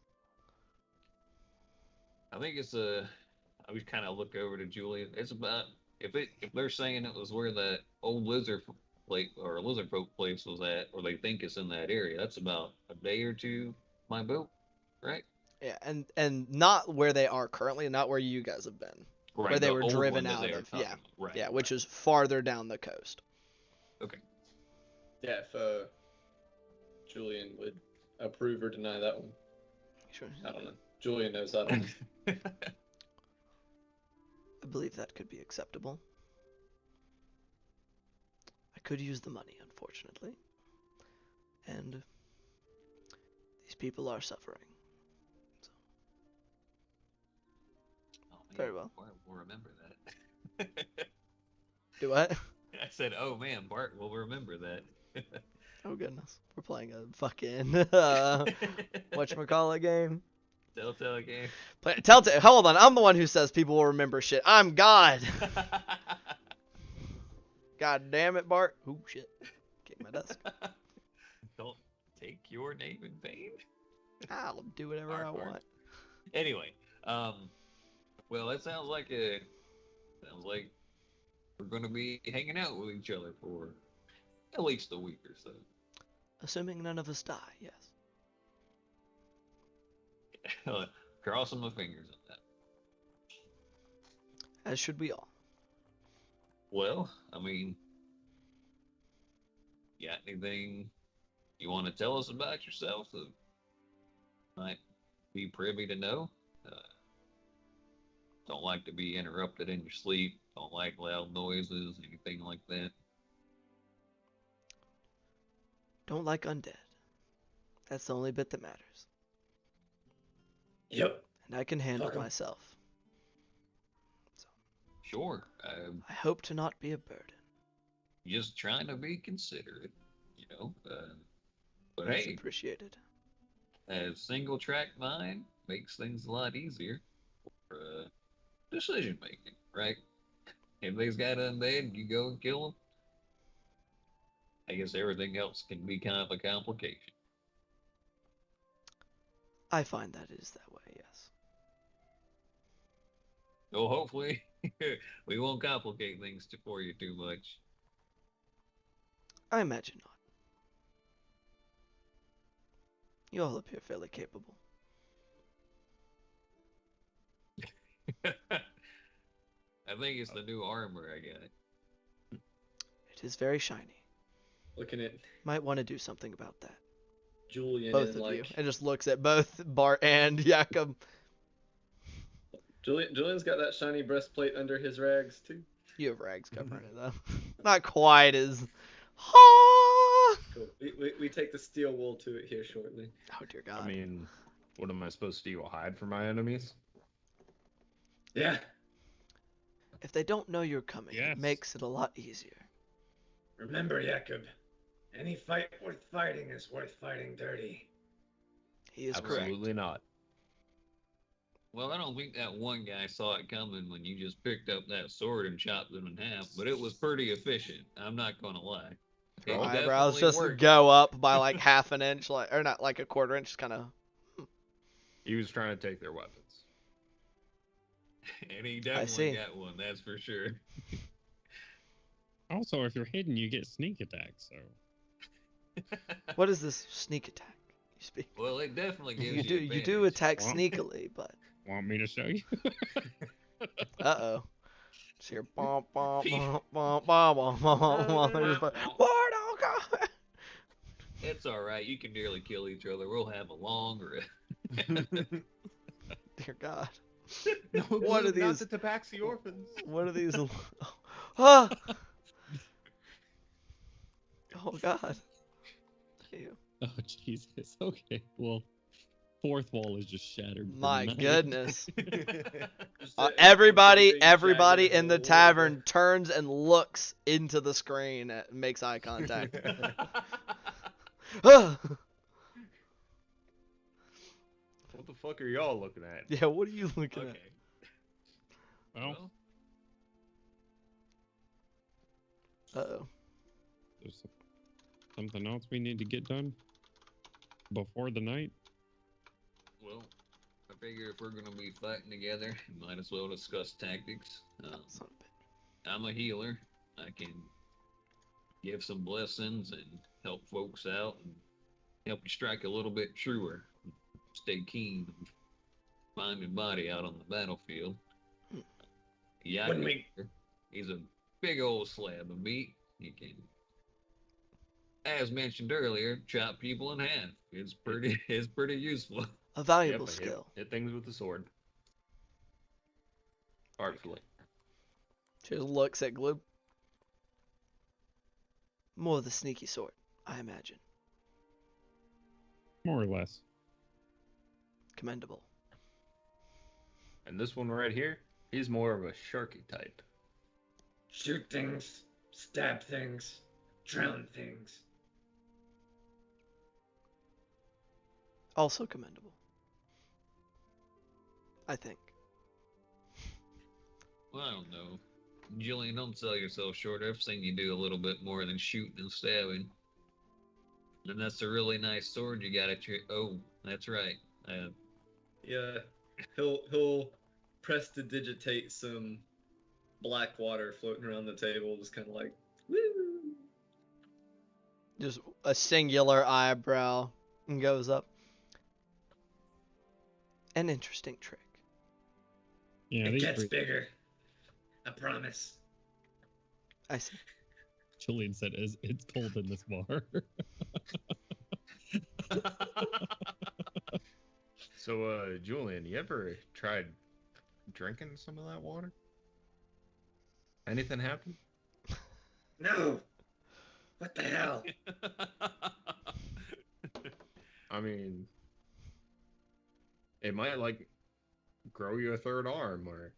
I think it's I would kind of look over to Julian. It's about if they're saying it was where that old lizard place or lizard folk place was at, or they think it's in that area. That's about a day or two by boat, right? Yeah, and not where they are currently, not where you guys have been. Right. Where they the were old driven one that out they were of. talking Yeah. about. Right. Yeah, which right. is farther down the coast. Okay. Yeah, if Julian would approve or deny that one. Sure. I don't know. Julian knows that one. I believe that could be acceptable. I could use the money, unfortunately. And these people are suffering. So. Oh, man, Very well. Bart will remember that. Do what? I said, "Oh man, Bart will remember that." Oh goodness, we're playing a fucking whatchamacallit game. Telltale game. Telltale. Hold on, I'm the one who says people will remember shit. I'm God. God damn it, Bart. Oh shit. Kick my desk. Don't take your name in vain. I'll do whatever I want. Anyway, well, that sounds like we're gonna be hanging out with each other for at least a week or so. Assuming none of us die, yes. Crossing my fingers on that. As should we all. Well, I mean, you got anything you want to tell us about yourself that might be privy to know? Don't like to be interrupted in your sleep. Don't like loud noises, anything like that. Don't like undead. That's the only bit that matters. Yep. and I can handle Fuck 'em. myself. Sure. I hope to not be a burden. Just trying to be considerate, you know. But That's hey, appreciated. a single track mind makes things a lot easier for decision making, right? If they's got undead, you go and kill them. I guess everything else can be kind of a complication. I find that it is that way, yes. So hopefully, we won't complicate things for you too much. I imagine not. You all appear fairly capable. I think it's the new armor I got. It is very shiny. Looking at Might want to do something about that. Julian Both and of like you. And just looks at both Bart and Jakob. Julian's got that shiny breastplate under his rags too. You have rags covering it, though. Not quite as... Oh, Cool. We take the steel wool to it here shortly. dear God. I mean, what am I supposed to do? Hide from my enemies? Yeah. If they don't know you're coming, Yes. it makes it a lot easier. Remember, Jakob, any fight worth fighting is worth fighting dirty. He is correct. Absolutely not. Well, I don't think that one guy saw it coming when you just picked up that sword and chopped it in half, but it was pretty efficient. I'm not gonna lie. It Her eyebrows definitely just worked. go up by like half an inch, like, or not like a quarter inch, kind of. He was trying to take their weapons. And he see. definitely got one, that's for sure. Also, if you're hidden, you get sneak attack. So What is this sneak attack you speak? Well, it definitely gives You do attack Well- sneakily, but want me to show you? uh-oh. Just hear bom bom bom bom bom bom bom bom. Just like, Ward, oh God! It's alright, you can nearly kill each other. We'll have a long rest. Dear God. No, What are Glue, not these- the Tabaxi orphans. What are these? Ah! Oh God. Ew. Oh Jesus. Okay. Well, fourth wall is just shattered. for My night. goodness. Just a Everybody big everybody jagged in the hole tavern turns and looks into the screen and makes eye contact. Ah! What the fuck are y'all looking at? Yeah, what are you looking Okay. at? Well, Uh-oh. there's something else we need to get done before the night. Well, I figure if we're gonna be fighting together, might as well discuss tactics. Son of a bitch. I'm a healer. I can give some blessings and help folks out and help you strike a little bit truer. Stay keen of mind and body out on the battlefield. Yeah, When we- he's a big old slab of meat. He can, as mentioned earlier, chop people in half. It's pretty useful. A valuable Yep, skill. hit things with the sword. Artfully. She just looks at Glue. More of the sneaky sort, I imagine. More or less. Commendable. And this one right here, he's more of a sharky type. Shoot things, stab things, drown things. Also commendable. I think. Well, I don't know. Jillian, don't sell yourself short. I've seen you do a little bit more than shooting and stabbing. And that's a really nice sword you got at your... Oh, that's right. Yeah, he'll prestidigitate some black water floating around the table, just kind of like, woo. Just a singular eyebrow goes up. An interesting trick. Yeah, It these gets three. bigger. I promise. I see. Julian said it's cold in this bar. So, Julian, you ever tried drinking some of that water? Anything happen? No. What the hell? I mean, It might like grow you a third arm or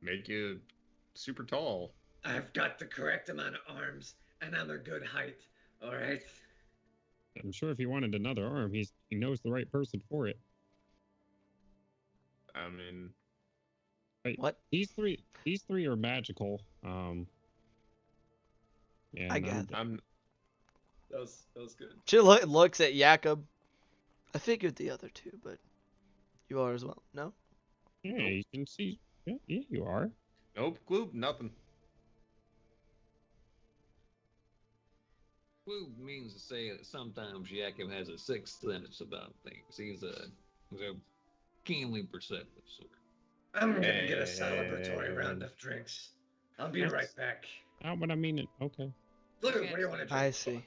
make you super tall. I've got the correct amount of arms, and I'm a good height. All right. I'm sure if he wanted another arm, he knows the right person for it. I mean, Wait, What? These three are magical. Yeah, I get I'm That was good. She looks at Jakob. I figured the other two, but you are as well. No? Yeah, you can see. Yeah, you are. nope, gloop, nothing. Blue means to say that sometimes Jacob has a sixth sense about things. He's a keenly perceptive sort. I'm gonna get a celebratory round of drinks. I'll be right back. Oh, but I mean it. Okay. Look, what do you want to drink? I see.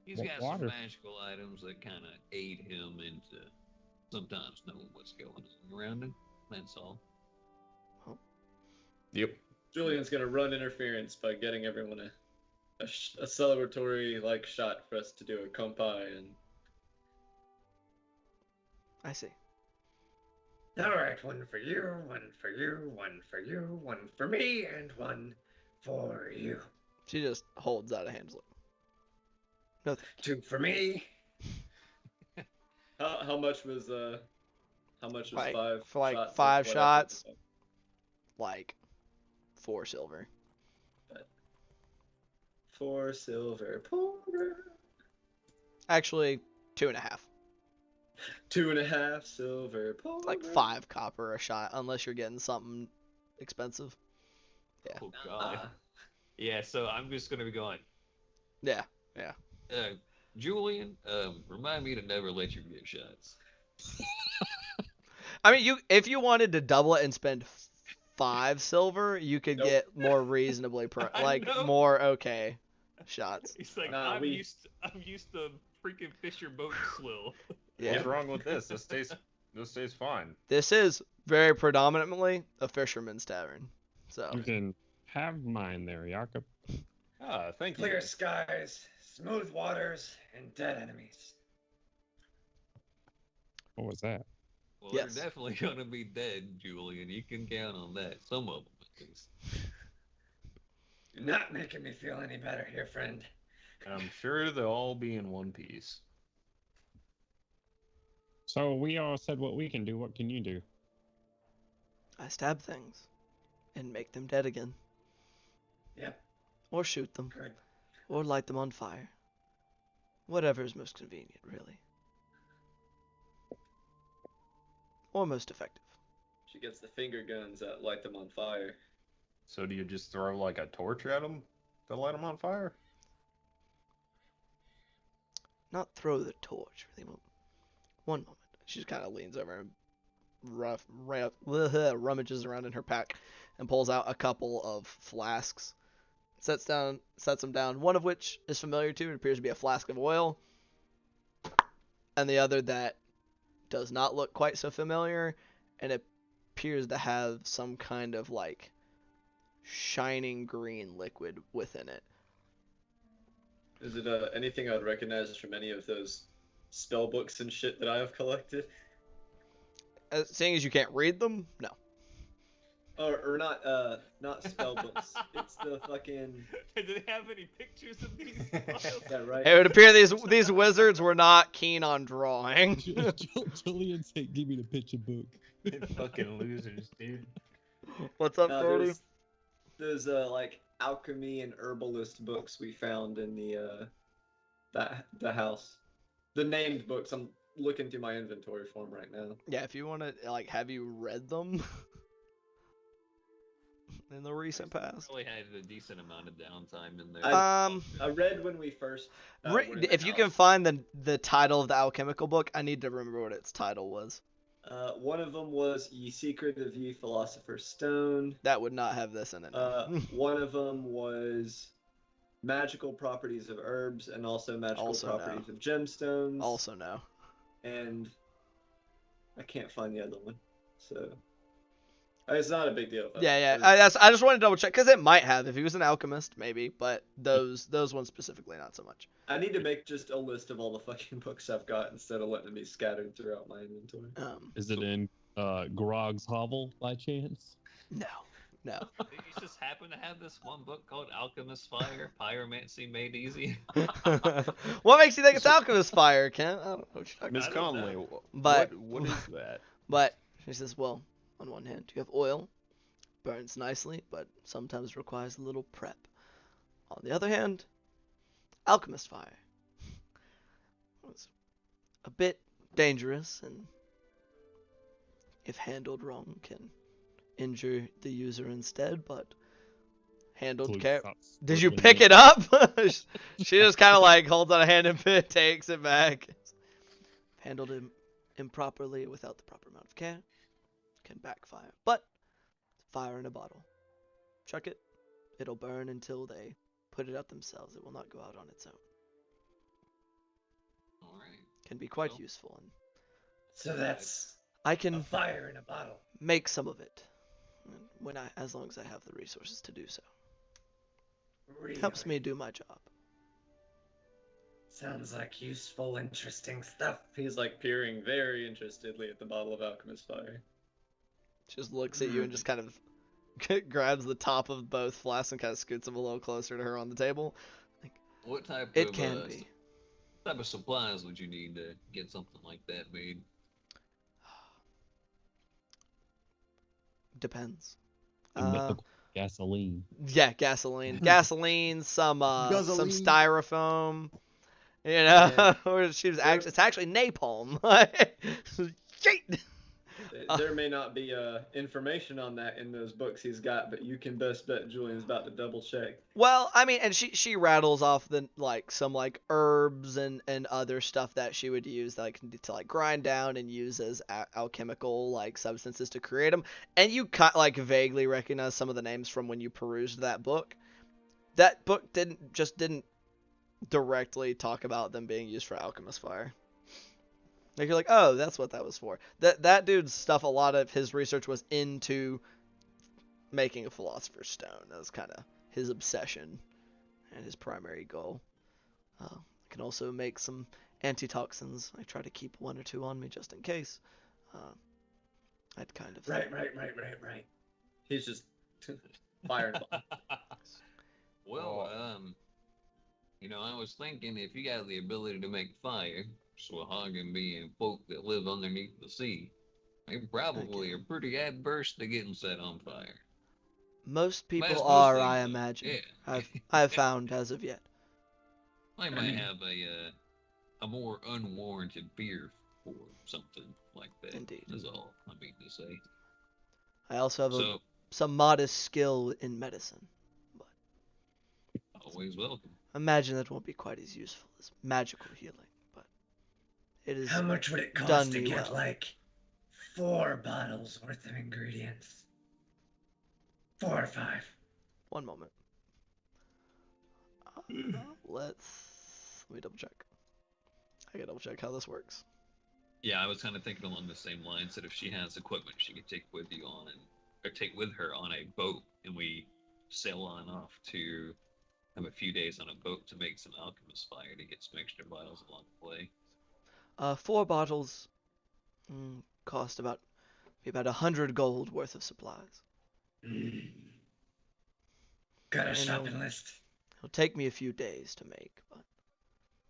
He's What got water? some magical items that kind of aid him into sometimes knowing what's going on around him. That's all. Yep. Julian's gonna run interference by getting everyone a celebratory like shot for us to do a kompai and I see. All right, one for you, one for you, one for you, one for me, and one for you. She just holds out a hand. Like, no, Two for me. how much was Like, five for, like, shots? 5 of whatever? shots? like 4 silver. 4 silver porter. Actually, 2.5. 2.5 silver porter. Like 5 copper a shot, unless you're getting something expensive. Yeah. Oh God. Ah. Yeah. So I'm just gonna be going. Yeah. Julian, remind me to never let you get shots. I mean, if you wanted to double it and spend 5 silver, you could Nope. get more reasonably I know. more okay shots. He's like, Nah, I'm used to freaking Fisher boat swill. Yeah. What's wrong with this? This tastes fine. This is very predominantly a fisherman's tavern. So, You can have mine there, Jakob. Ah, thank you. Clear skies, smooth waters, and dead enemies. What was that? Well, Yes. they're definitely gonna be dead, Julian. You can count on that. Some of them, at least. You're not making me feel any better here, friend. I'm sure they'll all be in one piece. So we all said what we can do. What can you do? I stab things and make them dead again. Yep, Or shoot them. good. Or light them on fire. Whatever is most convenient, really. Or most effective. She gets the finger guns that light them on fire. So do you just throw like a torch at them to light them on fire? Not throw the torch. Really. One moment. She just kind of leans over and rummages around in her pack and pulls out a couple of flasks. Sets them down. One of which is familiar to. It appears to be a flask of oil. And the other that does not look quite so familiar. And it appears to have some kind of like shining green liquid within it. Is it anything I'd recognize from any of those spell books and shit that I have collected? Seeing as you can't read them, no. Or not spell books. It's the fucking Do they have any pictures of these files? yeah, right. It would appear these wizards were not keen on drawing. Julian said, "Give me the picture book." Fucking losers, dude. What's up, No, Cody? there's like alchemy and herbalist books we found in the the house. The named books. I'm looking through my inventory for them right now. Yeah, if you want to, like, have you read them in the recent past? Probably had a decent amount of downtime in there. I read when we first. were in the If you can house. find the title of the alchemical book, I need to remember what its title was. One of them was Ye Secret of Ye Philosopher's Stone. That would not have this in it. One of them was Magical Properties of Herbs and also Magical Also no. Properties of Gemstones. Also, no. And I can't find the other one. So It's not a big deal. Though. Yeah. It's- I just wanted to double check because it might have if he was an alchemist, maybe, but those ones specifically not so much. I need to make just a list of all the fucking books I've got instead of letting them be scattered throughout my inventory. Is it in Grog's hovel by chance? No. Did you just happen to have this one book called Alchemist Fire, Pyromancy Made Easy? What makes you think it's alchemist fire, Kent? I don't know what you're talking Miss I don't Conley, But- what is that? But she says, well, on one hand, you have oil, burns nicely, but sometimes requires a little prep. On the other hand, alchemist fire. It's a bit dangerous and, if handled wrong, can injure the user instead, but handled care. Did you pick it up? She just kind of like holds out a hand and takes it back. Handled improperly without the proper amount of care can backfire. But fire in a bottle. Chuck it. It'll burn until they put it out themselves. It will not go out on its own. All right. Can be quite Well. useful, and So that's I a can fire in a bottle. make some of it as long as I have the resources to do so. Really? Helps me do my job. Sounds like useful, interesting stuff. He's like peering very interestedly at the bottle of alchemist fire. She just looks at you and just kind of grabs the top of both flasks and kind of scoots them a little closer to her on the table. What type It of can be. type of supplies would you need to get something like that made? Depends. The mythical gasoline. Yeah, gasoline. Gasoline, some Gasoline. styrofoam. You know, Yeah. or it's actually napalm. Shit. There may not be information on that in those books he's got, but you can best bet Julian's about to double check. Well, I mean, and she rattles off some herbs and other stuff that she would use to grind down and use as alchemical substances to create them. And you vaguely recognize some of the names from when you perused that book. That book didn't directly talk about them being used for alchemist fire. Like you're like, oh, that's what that was for. That dude's stuff, a lot of his research was into making a philosopher's stone. That was kind of his obsession and his primary goal. I can also make some antitoxins. I try to keep one or two on me just in case. I'd kind of Right. He's just firing. Well, I was thinking if you got the ability to make fire, Swahagan being folk that live underneath the sea, they probably are pretty adverse to getting set on fire. Most people Most are, things, I though. imagine. Yeah. I've found as of yet. I might have a more unwarranted fear for something like that. Indeed. Is all I mean to say. I also have So some modest skill in medicine. always welcome. Imagine that won't be quite as useful as magical healing, but it is How much would it done cost to me get well. 4 bottles worth of ingredients? 4 or 5. One moment. Let me double check. I gotta double check how this works. Yeah, I was kind of thinking along the same lines that if she has equipment she could take with take with her on a boat, and we sail on off to have a few days on a boat to make some alchemist fire to get some extra bottles along the way. 4 bottles cost about 100 gold worth of supplies. Got a I shopping know. list. It'll take me a few days to make, but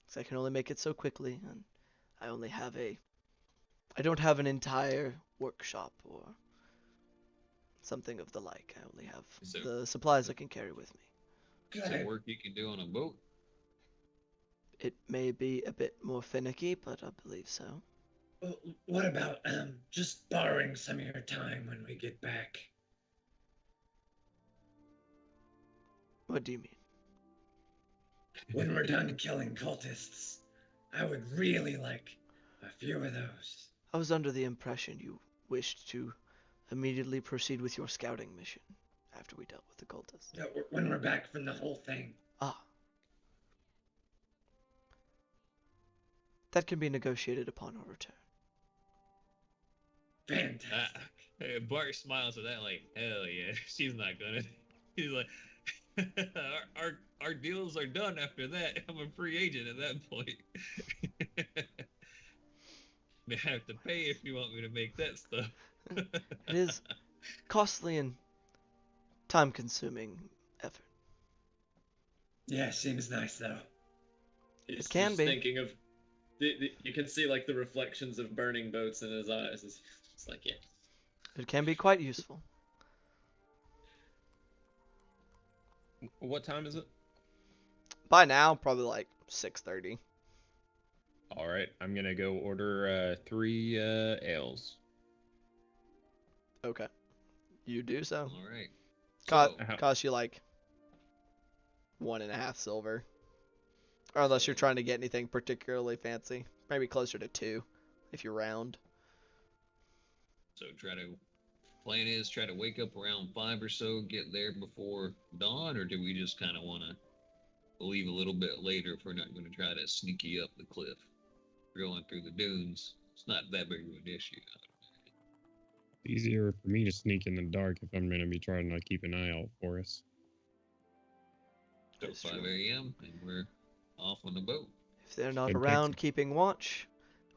'cause I can only make it so quickly, and I don't have an entire workshop or something of the like. I only have So- the supplies I can carry with me. Some work you can do on a boat. It may be a bit more finicky, but I believe so. Well, what about just borrowing some of your time when we get back? What do you mean? When we're done killing cultists, I would really like a few of those. I was under the impression you wished to immediately proceed with your scouting mission after we dealt with the cultists. No, when we're back from the whole thing. Ah. That can be negotiated upon our return. Fantastic. Bart smiles at that like, hell yeah, she's not gonna. He's like, our deals are done after that. I'm a free agent at that point. They have to pay if you want me to make that stuff. It is costly and time-consuming effort. Yeah, seems nice though. He's can just be. thinking of. You can see like the reflections of burning boats in his eyes. It's like, yeah. It can be quite useful. What time is it? By now, probably like 6:30. All right, I'm gonna go order 3 ales. Okay. You do so. All right. Cost you like 1.5 silver. Or unless you're trying to get anything particularly fancy. Maybe closer to 2, if you round. So plan is try to wake up around 5 or so, get there before dawn, or do we just kind of want to leave a little bit later if we're not going to try to sneaky up the cliff? We're going through the dunes. It's not that big of an issue. Easier for me to sneak in the dark if I'm going to be trying to keep an eye out for us. So That's 5 true. a.m. and we're off on the boat. If they're not And around Texas. keeping watch,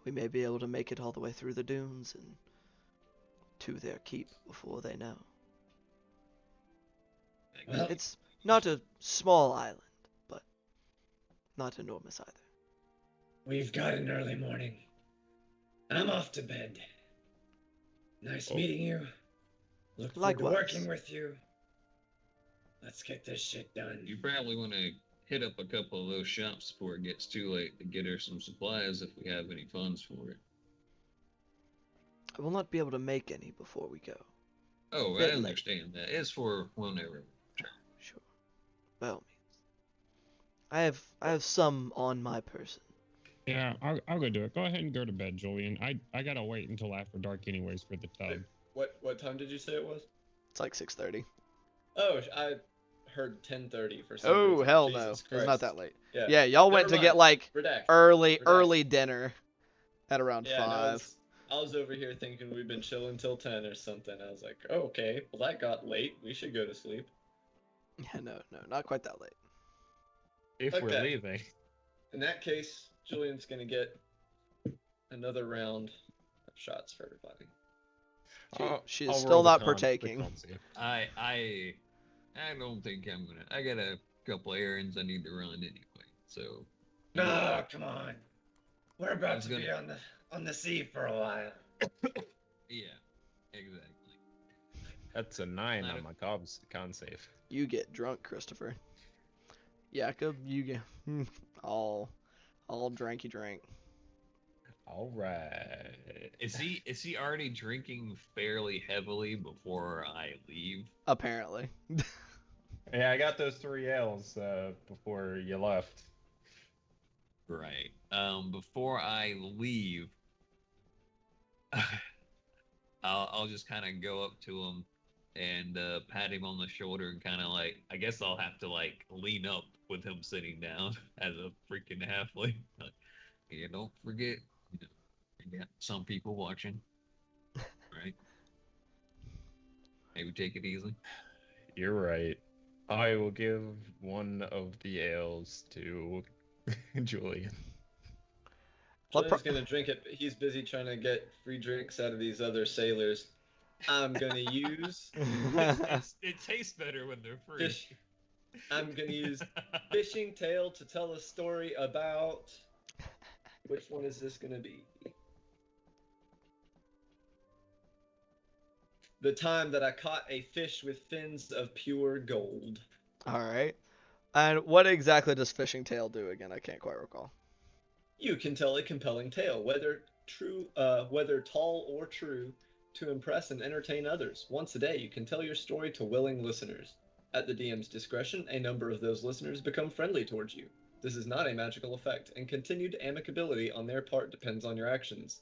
we may be able to make it all the way through the dunes and to their keep before they know. Well, It's not a small island, but not enormous either. we've got an early morning. I'm off to bed. Nice meeting you. Look forward to Likewise. working with you. Let's get this shit done. You probably want to hit up a couple of those shops before it gets too late to get her some supplies if we have any funds for it. I will not be able to make any before we go. Oh, I Bit late. understand that. It's for whenever. Sure. By all means. I have some on my person. Yeah, I'll go do it. Go ahead and go to bed, Julian. I gotta wait until after dark anyways for the tub. What time did you say it was? It's like 6:30. Oh, I heard 10:30 for some Oh, reason. hell Jesus no. It's Christ. not that late. Yeah. Yeah, y'all went Never to get mind. like Redact. early Redact. dinner at around Yeah, no, 5. I was over here thinking we've been chilling till 10 or something. I was like, oh, okay, well that got late. We should go to sleep. Yeah, no, not quite that late. If we're Okay. leaving. In that case, Julian's gonna get another round of shots for everybody. She is I'll still roll the not the partaking. con save. I don't think I'm gonna. I got a couple errands I need to run anyway. So. No, come on. We're about was to be on the sea for a while. Yeah, exactly. That's a 9 Not on a- my con save. You get drunk, Christopher. Jacob, you get all dranky drink. All right. Is he already drinking fairly heavily before I leave? Apparently. Yeah, I got those 3 ales before you left. Right. Before I leave, I'll just kind of go up to him and pat him on the shoulder and kind of like, I guess I'll have to like lean up with him sitting down as a freaking halfling. Like, yeah, don't forget, you got some people watching, right? Maybe take it easy. You're right. I will give one of the ales to Julian. Julian's gonna drink it, but he's busy trying to get free drinks out of these other sailors. I'm gonna use It tastes better when they're free. fish. I'm gonna use Fishing Tale to tell a story about. Which one is this gonna be? The time that I caught a fish with fins of pure gold. All right. And what exactly does Fishing Tail do again? I can't quite recall. You can tell a compelling tale, whether tall or true, to impress and entertain others. Once a day, you can tell your story to willing listeners. At the DM's discretion, a number of those listeners become friendly towards you. This is not a magical effect, and continued amicability on their part depends on your actions.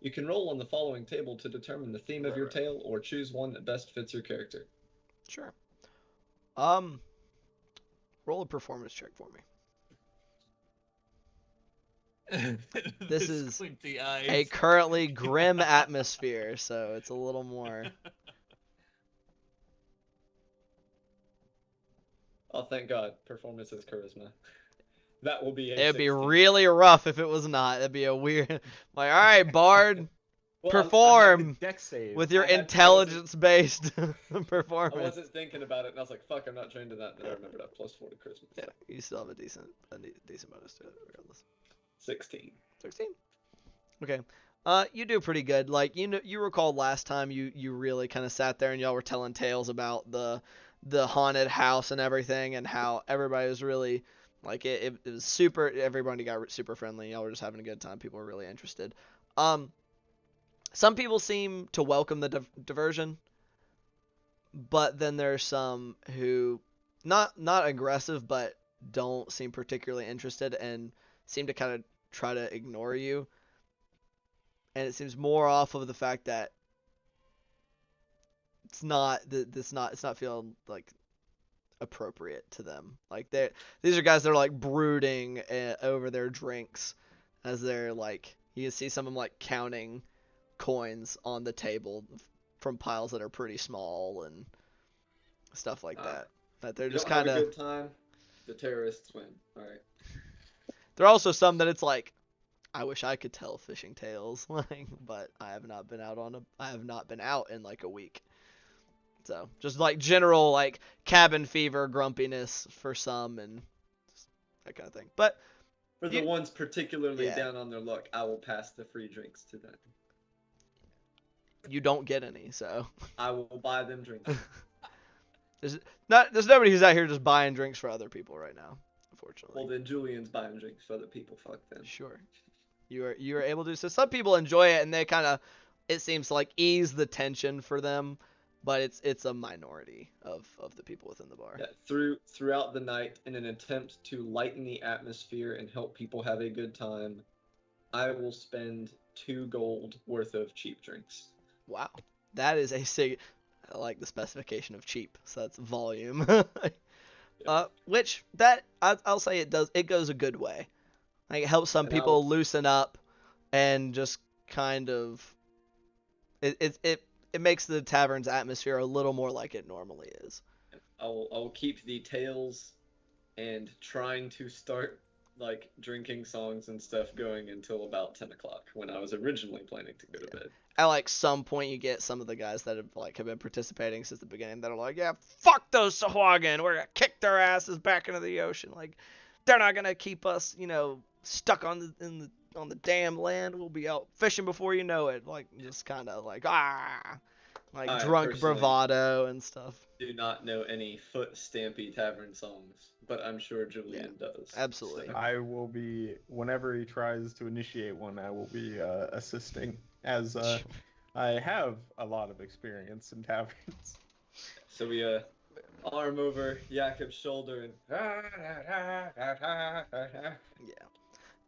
You can roll on the following table to determine the theme of your tale, or choose one that best fits your character. Sure. Roll a performance check for me. This is squinty a eyes. currently grim atmosphere, so it's a little more. Oh, thank God. Performance is charisma. That will be a It'd be 16. really rough if it was not. It'd be a weird. Like, all right, Bard, Well, I perform Deck save. with your I wasn't- intelligence-based I performance. wasn't thinking about it, and I was like, "Fuck, I'm not trained in that." Then I remembered I have +4 to charisma. Yeah, you still have a decent bonus to it, regardless. 16. 16. Okay. You do pretty good. Like, you recall last time you really kind of sat there and y'all were telling tales about the haunted house and everything, and how everybody was really like it was super. Everybody got super friendly. Y'all were just having a good time. People were really interested. Some people seem to welcome the diversion, but then there's some who not aggressive, but don't seem particularly interested and seem to kind of try to ignore you. And it seems more off of the fact that it's not feeling like appropriate to them. Like these are guys that are like brooding over their drinks as they're like, you can see some of them like counting coins on the table from piles that are pretty small and stuff like that. That they're You just don't have kind a of. good time. The terrorists win. All right. There are also some that it's like, I wish I could tell fishing tales, like, but I have not been out in like a week. So just like general like cabin fever, grumpiness for some, and that kind of thing. But For the You- ones particularly Yeah. down on their luck, I will pass the free drinks to them. you don't get any, so I will buy them drinks. there's nobody who's out here just buying drinks for other people right now, unfortunately. Well, then Julian's buying drinks for other people. Fuck them. Sure. You are able to. So some people enjoy it, and they kind of, it seems to like ease the tension for them, but it's a minority of the people within the bar. Yeah, throughout the night, in an attempt to lighten the atmosphere and help people have a good time, I will spend 2 gold worth of cheap drinks. Wow, that is a sig. I like the specification of cheap, so that's volume. Which that I'll say it goes a good way. Like it helps some And people loosen up, and just kind of it makes the tavern's atmosphere a little more like it normally is. I will keep the tales and trying to start like drinking songs and stuff going until about 10 o'clock when I was originally planning to go to bed. At like some point, you get some of the guys that have been participating since the beginning that are like, yeah, fuck those Sahuagin, we're gonna kick their asses back into the ocean. Like, they're not gonna keep us, stuck on the damn land. We'll be out fishing before you know it. Like, just kind of like I drunk personally bravado and stuff. Do not know any foot stampy tavern songs, but I'm sure Julian does. Absolutely. So- I will be, whenever he tries to initiate one, I will be assisting, as I have a lot of experience in taverns. So we arm over Jakob's shoulder and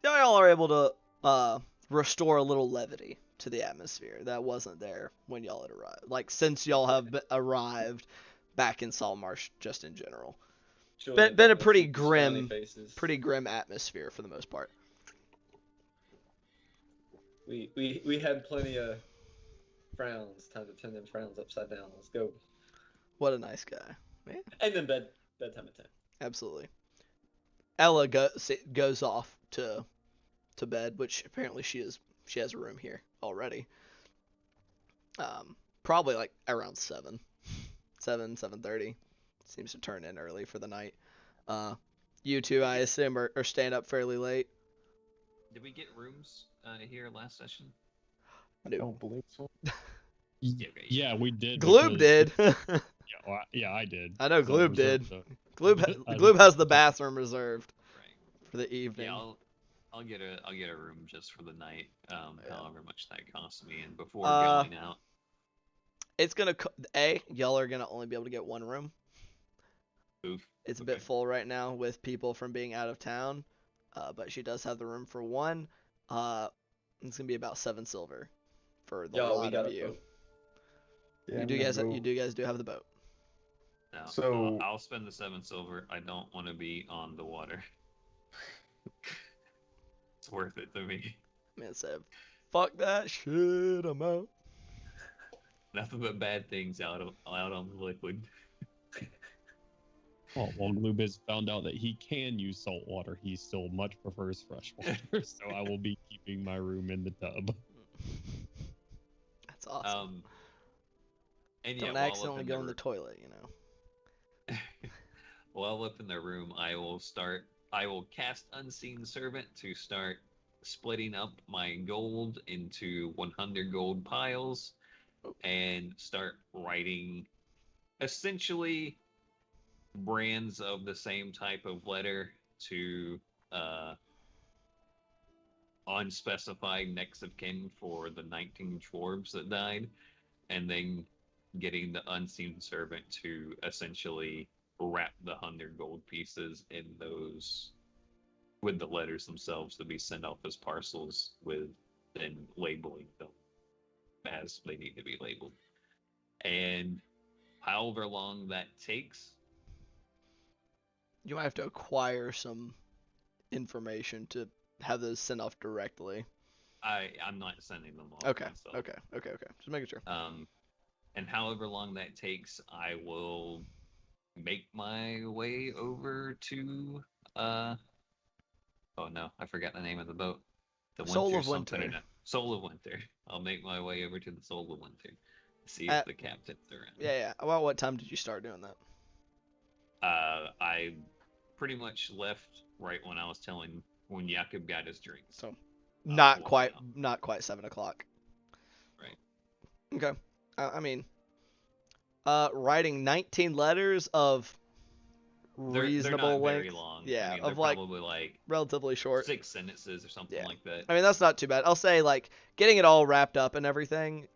Y'all are able to restore a little levity to the atmosphere that wasn't there when y'all had arrived. Like, since y'all have arrived back in Saltmarsh, just in general. Julian Been a got pretty those smiley grim, faces. pretty grim atmosphere for the most part. We had plenty of frowns. Time to turn them frowns upside down. Let's go. What a nice guy. Yeah, And then bedtime at 10. absolutely. Ella goes off to bed, which apparently she has a room here already. Probably like around 7:30. Seems to turn in early for the night. You two, I assume, are staying up fairly late. Did we get rooms here last session? I don't believe so. Yeah, we did. Gloob because- did. Yeah, I did. I know So Gloob reserved did. the- I Gloob has the reserved- bathroom reserved Right. for the evening. Yeah, I'll get a room just for the night. Yeah. However much that costs me, and before Uh, going out. It's gonna y'all are gonna only be able to get one room. Oof. It's a Okay. bit full right now with people from being out of town, but she does have the room for one. It's gonna be about 7 silver for the Yo, we lot got of a you. boat. Yeah, You I'm do gonna guys go- you guys do have the boat. No, So- I'll spend the 7 silver. I don't want to be on the water. It's worth it to me. Man said, "Fuck that shit, I'm out." Nothing but bad things out on the liquid. Well, while Gloobiz found out that he can use salt water, he still much prefers fresh water. So I will be keeping my room in the tub. That's awesome. And Don't while up accidentally in go the in the toilet, you know. while up in the room, I will cast Unseen Servant to start splitting up my gold into 100 gold piles and start writing essentially brands of the same type of letter to unspecified next of kin for the 19 dwarves that died, and then getting the Unseen Servant to essentially wrap the 100 gold pieces in those with the letters themselves to be sent off as parcels, with then labeling them as they need to be labeled. And however long that takes, You might have to acquire some information to have those sent off directly. I'm not sending them off Okay. myself. Okay. Just making sure. And however long that takes, I will make my way over to oh no, I forgot the name of the boat. The Soul of something Winter. in it. Soul of Winter. I'll make my way over to the Soul of Winter. See if At- the captain's around. Yeah. About what time did you start doing that? I pretty much left right when I was when Jakob got his drinks. So, not walking quite 7 o'clock. Right. Okay. I mean, writing 19 letters of reasonable they're not length. very long. Yeah, I mean, of they're like probably like relatively short. 6 sentences or something Yeah. like that. I mean, that's not too bad. I'll say like getting it all wrapped up and everything.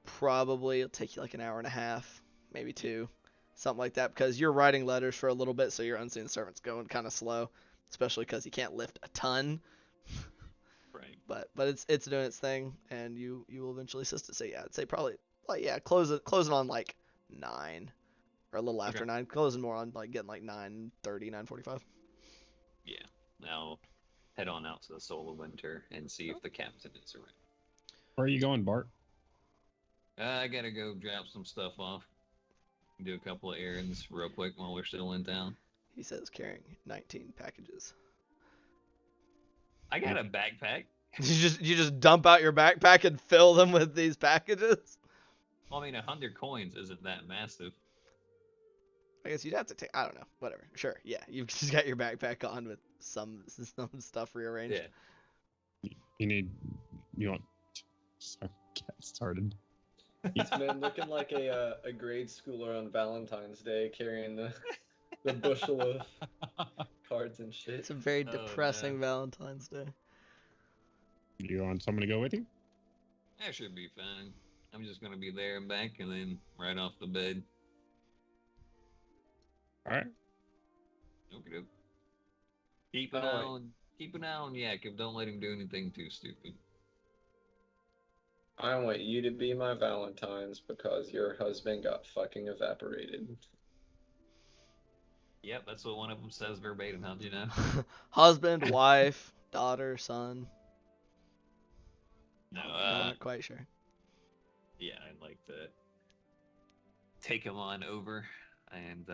Probably it'll take you like an hour and a half, maybe 2, something like that, because you're writing letters for a little bit, so your unseen servant's going kind of slow, especially because you can't lift a ton. Right. But it's doing its thing, and you will eventually assist it. So yeah, I'd say probably like closing on like 9 or a little after Okay. 9, closing more on like getting like 9:30, 9:45. Yeah. Now head on out to the Soul of Winter and see if the captain is around. Where are you going, Bart? I gotta go drop some stuff off. Do a couple of errands real quick while we're still in town. He says carrying 19 packages. I got a backpack. You just dump out your backpack and fill them with these packages? Well, I mean, 100 coins isn't that massive. I guess you'd have to take. I don't know. Whatever. Sure. Yeah. You've just got your backpack on with some stuff rearranged. Yeah. You want? Sorry, get started. He's been looking like a grade schooler on Valentine's Day, carrying the bushel of cards and shit. It's a very Oh, depressing man. Valentine's Day. You want someone to go with you? That should be fine. I'm just gonna be there and back, and then right off the bed. All right. Okay. Keep an eye on Jakob. Don't let him do anything too stupid. I want you to be my Valentine's because your husband got fucking evaporated. Yep, that's what one of them says verbatim. How'd you know? Husband, wife, daughter, son. No, I'm not quite sure. yeah, I'd like to take him on over, and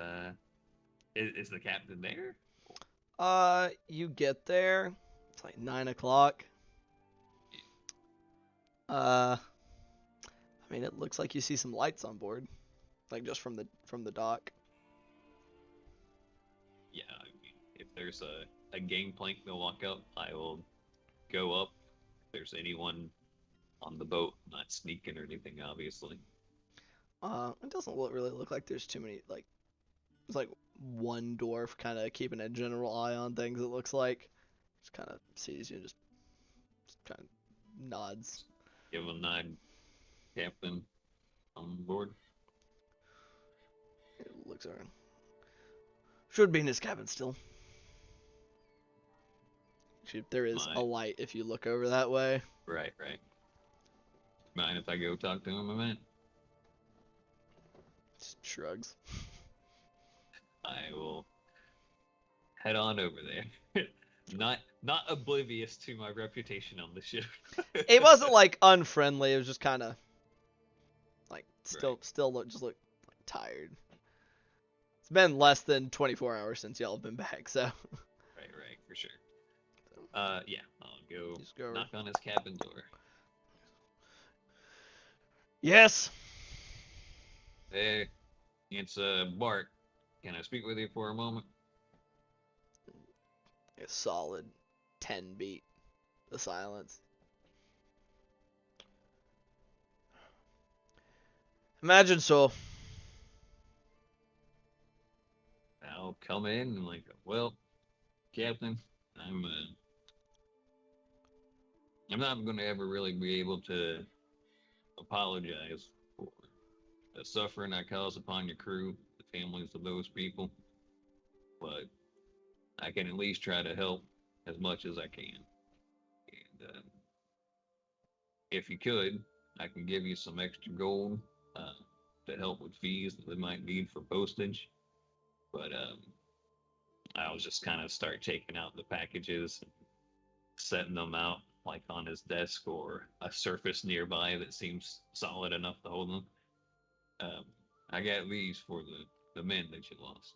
is the captain there? You get there. It's like 9 o'clock. I mean, it looks like you see some lights on board, like just from the dock. Yeah, I mean, if there's a gangplank to walk up, I will go up. If there's anyone on the boat, not sneaking or anything, obviously. It doesn't really look like there's too many, like, there's like one dwarf kind of keeping a general eye on things, it looks like. Just kind of sees you and just kind of nods. Give him a nod, Captain, on board. He looks around. Should be in his cabin still. There is a light if you look over that way. Right. Mind if I go talk to him a minute? Just shrugs. I will head on over there. Not oblivious to my reputation on the ship. It wasn't like unfriendly. It was just kind of like Right. still just look like tired. It's been less than 24 hours since y'all have been back, so Right, for sure. Yeah, I'll go just go. knock on his cabin door. Yes. Hey, it's Bart. Can I speak with you for a moment? A solid 10 beat of silence. Imagine so. I'll come in and like, well, Captain, I'm not going to ever really be able to apologize for the suffering I cause upon your crew, the families of those people, but I can at least try to help as much as I can. And if you could, I can give you some extra gold uh, to help with fees that they might need for postage. But I'll just kind of start taking out the packages and setting them out like on his desk or a surface nearby that seems solid enough to hold them. I got these for the men that you lost.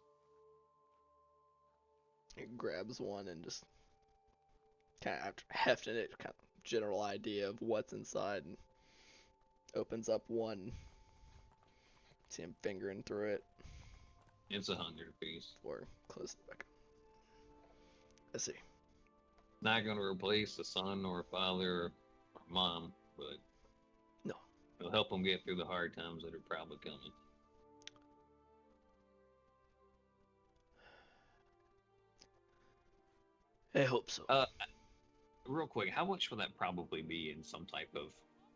He grabs one and just kind of after hefting it, kind of general idea of what's inside, and opens up one. See him fingering through it It's 100 apiece. or close it back up. I see. Not going to replace a son or a father or mom, but No. it'll help them get through the hard times that are probably coming. I hope so. Real quick, how much would that probably be in some type of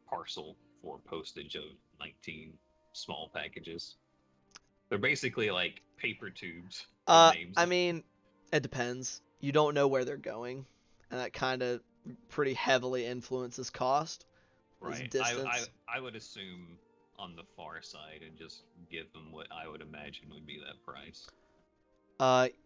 parcel for postage of 19 small packages? They're basically like paper tubes with names. I mean, it depends. You don't know where they're going, and that kind of pretty heavily influences cost. Right. Distance. I would assume on the far side and just give them what I would imagine would be that price.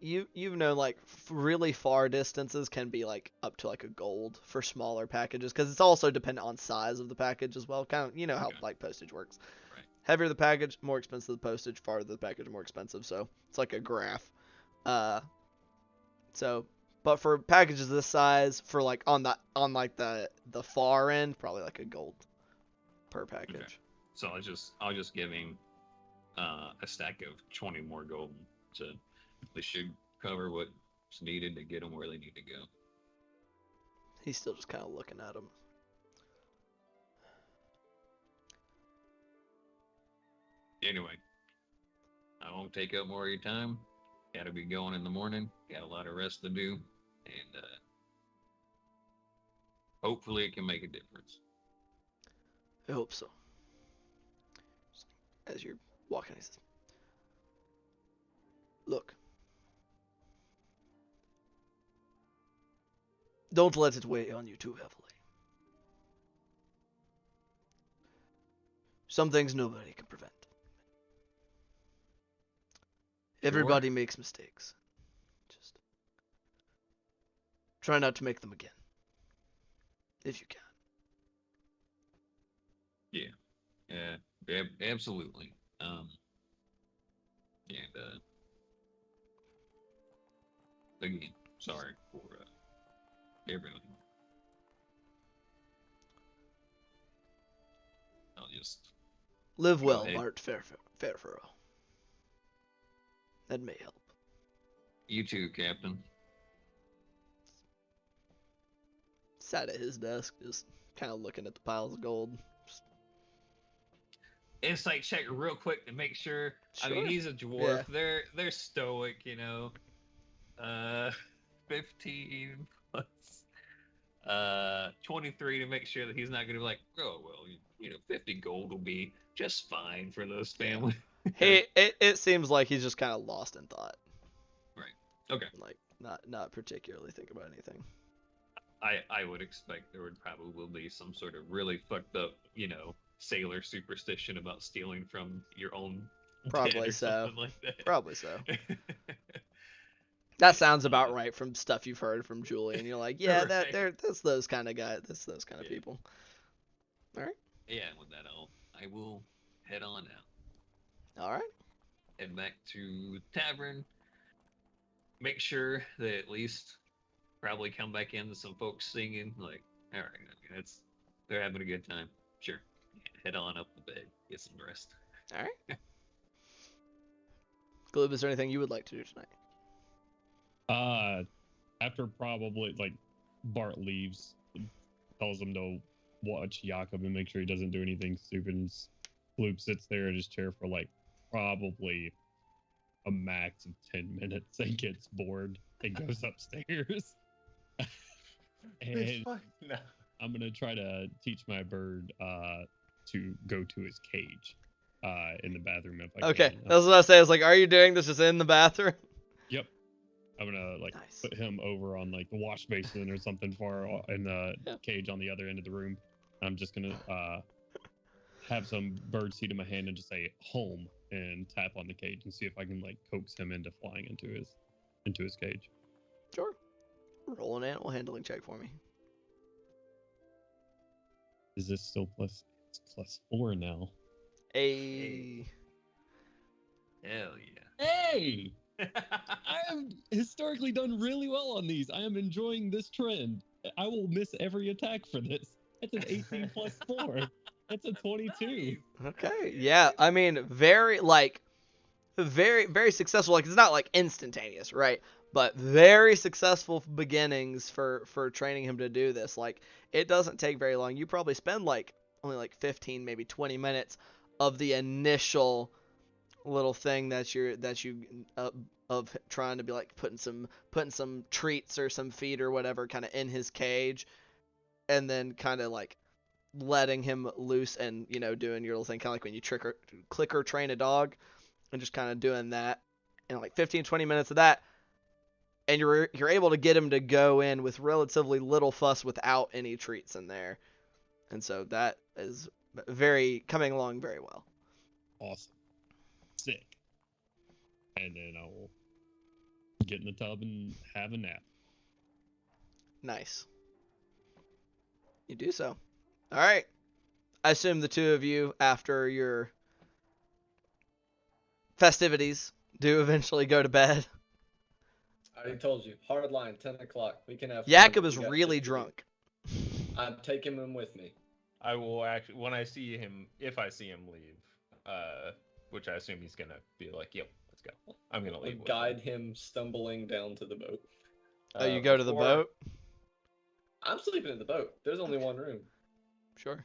You've known like really far distances can be like up to like a gold for smaller packages because it's also dependent on size of the package as well. Kind of, you know how Okay. like postage works. Right. Heavier the package, more expensive the postage. Farther the package, more expensive. So it's like a graph. So, but for packages this size, for like on like the far end, probably like a gold per package. Okay. So I'll just give him a stack of 20 more gold to this should cover what's needed to get them where they need to go. He's still just kind of looking at him. Anyway, I won't take up more of your time. Gotta be going in the morning. Got a lot of rest to do, and hopefully it can make a difference. I hope so. As you're walking, he says, "Look, don't let it weigh on you too heavily. Some things nobody can prevent. Everybody makes mistakes. Just try not to make them again, if you can." Yeah, absolutely. And again, sorry for everything. I'll just Live Go well, ahead. Bart Fairfurrow. That may help. You too, Captain. Sat at his desk, just kind of looking at the piles of gold. Insight check real quick to make sure. I mean, Sure. he's a dwarf. Yeah. They're stoic, you know. 15 plus 23 to make sure that he's not gonna be like, oh well, 50 gold will be just fine for those families. It seems like he's just kind of lost in thought. Right. Okay. Like not particularly think about anything. I would expect there would probably be some sort of really fucked up, sailor superstition about stealing from your own dead Probably or so. something like that. Probably so. That sounds about right from stuff you've heard from Julie, and you're like, yeah, Right. that's those kind of guys, that's those kind of Yeah. people. All right, Yeah, with that, I will head on out. all right. Head back to Tavern. Make sure that at least probably come back into some folks singing. Like, all right, okay, they're having a good time. Sure. Head on up to bed. Get some rest. All right. Gloob, is there anything you would like to do tonight? After probably like Bart leaves, tells him to watch Jakob and make sure he doesn't do anything stupid. And Gloop sits there in his chair for like probably a max of 10 minutes and gets bored and goes upstairs. And No. I'm gonna try to teach my bird to go to his cage in the bathroom if I Okay, can. that's what I say. I was like, are you doing this just in the bathroom? Yep. I'm gonna like Nice. put him over on like the wash basin or something far in the Yeah. cage on the other end of the room. I'm just gonna have some bird seed in my hand and just say home and tap on the cage and see if I can like coax him into flying into his cage. Sure. Roll an animal handling check for me. Is this still plus? It's +4 now. A. Hell yeah. Hey! I have historically done really well on these. I am enjoying this trend. I will miss every attack for this. That's an 18 + 4. That's a 22. Okay. Yeah. I mean, very very successful. Like, it's not like instantaneous, right? But very successful beginnings for training him to do this. Like, it doesn't take very long. You probably spend only 15, maybe 20 minutes of the initial little thing that you of trying to be like putting some treats or some feed or whatever kind of in his cage, and then kind of like letting him loose and doing your little thing, kind of like when you clicker train a dog, and just kind of doing that, and like 15-20 minutes of that, and you're able to get him to go in with relatively little fuss without any treats in there, and so that is coming along very well. Awesome. Sick. And then I will get in the tub and have a nap. Nice. You do so. All right. I assume the two of you, after your festivities, do eventually go to bed. I already told you. Hard line, 10 o'clock. We can have fun. Jakob is We got really shit to do. drunk. I'm taking him with me. I will actually, when I see him, if I see him leave, which I assume he's gonna be like, "Yep, let's go." I'm gonna We leave. with guide him stumbling down to the boat. Oh, you go to the before- boat? I'm sleeping in the boat. There's only one room. Sure.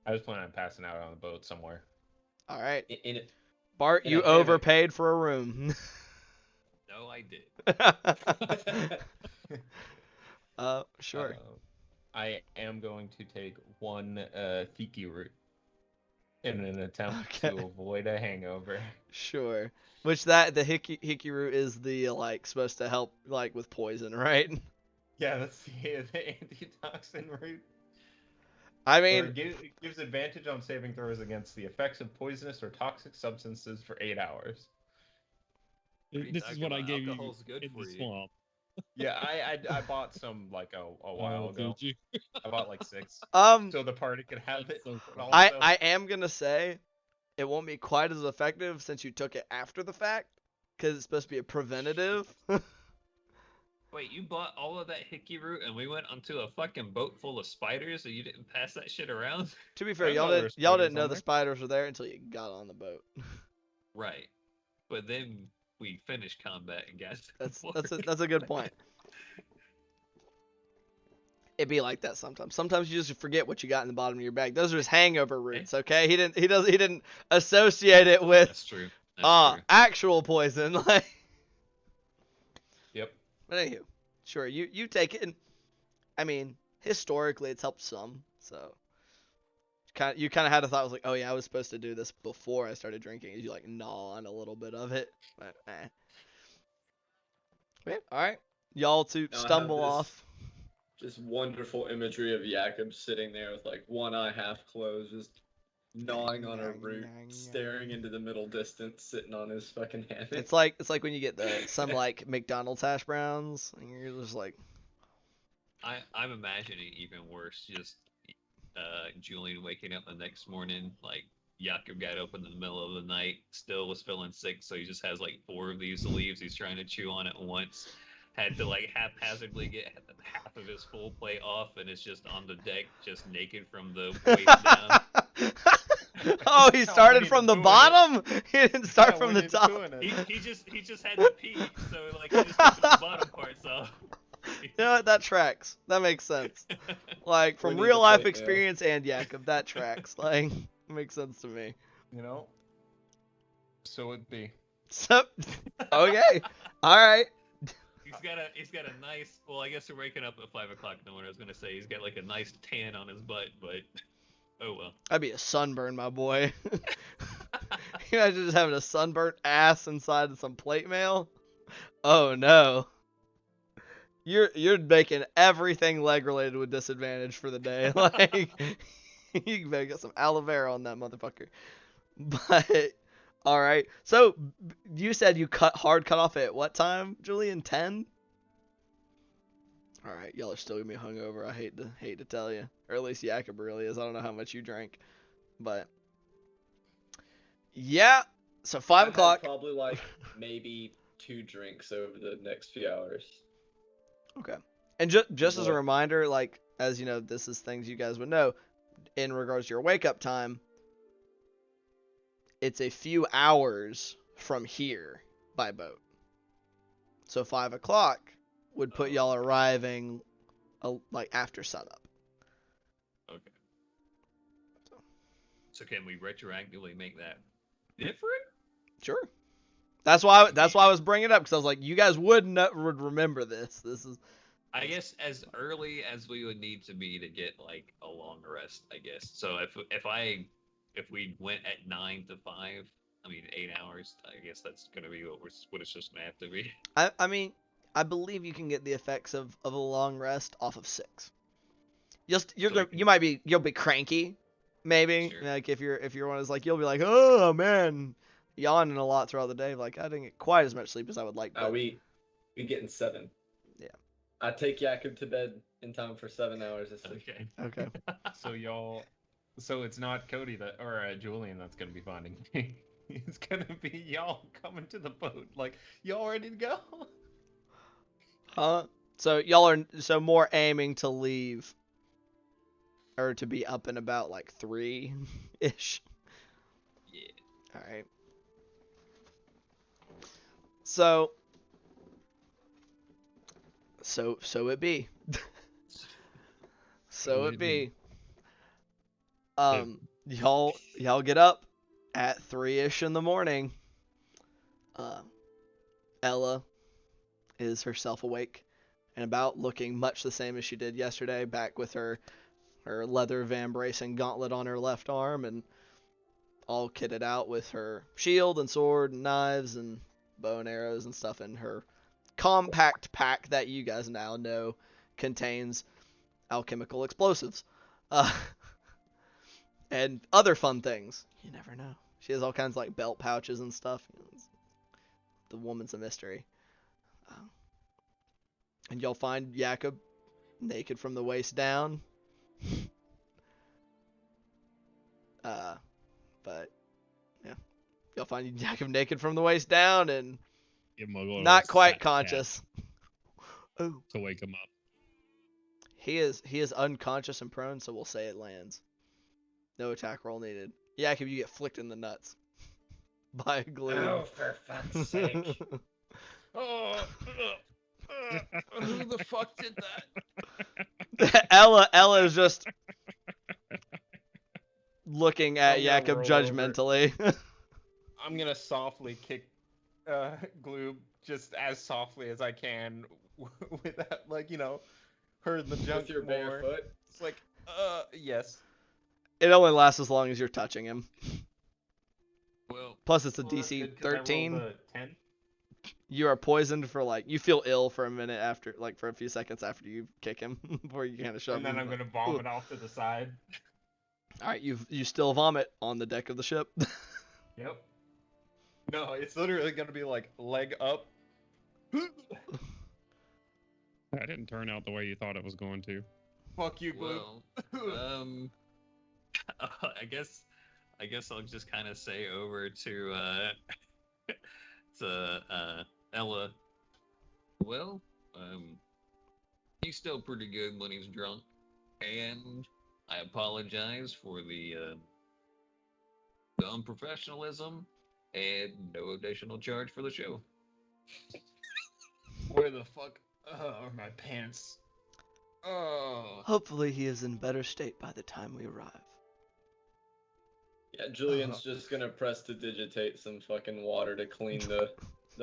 I was planning on passing out on the boat somewhere. All right. In it. Bart, In you a hammock. overpaid for a room. No, I did. Sure. I am going to take one tiki root in an attempt Okay. to avoid a hangover. Sure. Which the hickey root is the supposed to help with poison, right? Yeah, that's the antitoxin root. I It mean, gives advantage on saving throws against the effects of poisonous or toxic substances for 8 hours. What are you This is talking what I about? gave you Alcohol's good in for the you. swamp. Yeah, I bought some like a while ago. Did you? I bought like 6, um, so the party could have it. That's so but funny. also- I am gonna say it won't be quite as effective since you took it after the fact, because it's supposed to be a preventative. Wait, you bought all of that hickey root and we went onto a fucking boat full of spiders and you didn't pass that shit around? To be fair, I y'all know there didn't were y'all spiders didn't know on the there. spiders were there until you got on the boat. Right. But then we finished combat and got to That's a good point. It'd be like that sometimes. Sometimes you just forget what you got in the bottom of your bag. Those are his hangover roots, okay? He didn't associate it with That's true. That's true. actual poison. Like, Yep. but anywho, sure, you take it. And, I mean, historically, it's helped some. So, you kind of had a thought, was like, oh yeah, I was supposed to do this before I started drinking. As you gnaw on a little bit of it. But, yeah, all right, y'all two Now I have stumble this- off. Just wonderful imagery of Jakob sitting there with one eye half closed, just gnawing on a root, staring into the middle distance, sitting on his fucking hammock. It's like when you get some like McDonald's hash browns, and you're just like, I'm imagining even worse. Just Julian waking up the next morning, like Jakob got up in the middle of the night, still was feeling sick, so he just has like 4 of these leaves he's trying to chew on at once. Had to like haphazardly get half of his full plate off, and it's just on the deck, just naked from the waist down. oh, he started from the bottom. He didn't start from the he's top. doing it. He just had to pee, so like he just took the bottom parts off. You know what? That tracks. That makes sense. Like from We need real to life play experience and Jakob, that tracks. Like makes sense to me. You know? So it be. So, okay, all right. He's got a nice. Well, I guess we're waking up at 5 o'clock in the morning. I was gonna say he's got like a nice tan on his butt, but oh well. That'd be a sunburn, my boy. You imagine just having a sunburnt ass inside of some plate mail? Oh no. You're making everything leg related with disadvantage for the day. Like you better get some aloe vera on that motherfucker. But all right. So you said you cut off at what time, Julian? 10? All right, y'all are still gonna be hungover. I hate to tell you, or at least Jakob really is. I don't know how much you drank, but yeah. So 5 I've had o'clock. Probably like maybe 2 drinks over the next few hours. Okay. And just as a reminder, like as you know, this is things you guys would know in regards to your wake up time. It's a few hours from here by boat. So 5 o'clock would put y'all arriving like after sunup. Okay. So can we retroactively make that different? Sure. That's why I was bringing it up, because I was like, you guys would remember this. This is. I guess as early as we would need to be to get like a long rest. I guess. So if we went at 9 to 5, I mean 8 hours. I guess that's gonna be what it's just gonna have to be. I mean, I believe you can get the effects of a long rest off of 6. You'll be cranky, maybe. Sure. Like if you're one is like you'll be like, oh man, yawning a lot throughout the day. Like I didn't get quite as much sleep as I would like. But... We getting 7. Yeah. I take Jakob to bed in time for 7 hours of sleep. Okay. So it's not Cody or Julian that's gonna be finding me. It's gonna be y'all coming to the boat. Like, y'all ready to go? Huh? So y'all are more aiming to leave, or to be up and about like 3-ish. Yeah. All right. So it be. So it be. Y'all get up at 3-ish in the morning. Ella is herself awake and about, looking much the same as she did yesterday, back with her leather vambracing gauntlet on her left arm and all kitted out with her shield and sword and knives and bow and arrows and stuff in her compact pack that you guys now know contains alchemical explosives. And other fun things. You never know. She has all kinds of like belt pouches and stuff. The woman's a mystery. And you'll find Jakob naked from the waist down. But yeah, you'll find Jakob naked from the waist down and not quite conscious. Oh, to wake him up. He is unconscious and prone, so we'll say it lands. No attack roll needed. Jakob, you get flicked in the nuts by glue. Oh, for fuck's sake. Who the fuck did that? Ella is just looking at I'm gonna Jakob roll judgmentally. I'm gonna softly kick Gloob just as softly as I can without, like, hurting the junk With your more. bare foot. It's like, yes. It only lasts as long as you're touching him. Well, Plus, it's a Well, that's DC good 'cause I rolled 13. a 10. You are poisoned for you feel ill for a minute after, for a few seconds after you kick him before you kind of shove And him. then I'm gonna vomit off to the side. All right, you still vomit on the deck of the ship. Yep. No, it's literally gonna be like leg up. That didn't turn out the way you thought it was going to. Fuck you, Glue. Well, I guess I'll just kind of say over to Ella. Well, he's still pretty good when he's drunk, and I apologize for the unprofessionalism and no additional charge for the show. Where the fuck are my pants? Oh. Hopefully he is in better state by the time we arrive. Yeah, Julian's just gonna press to digitate some fucking water to clean the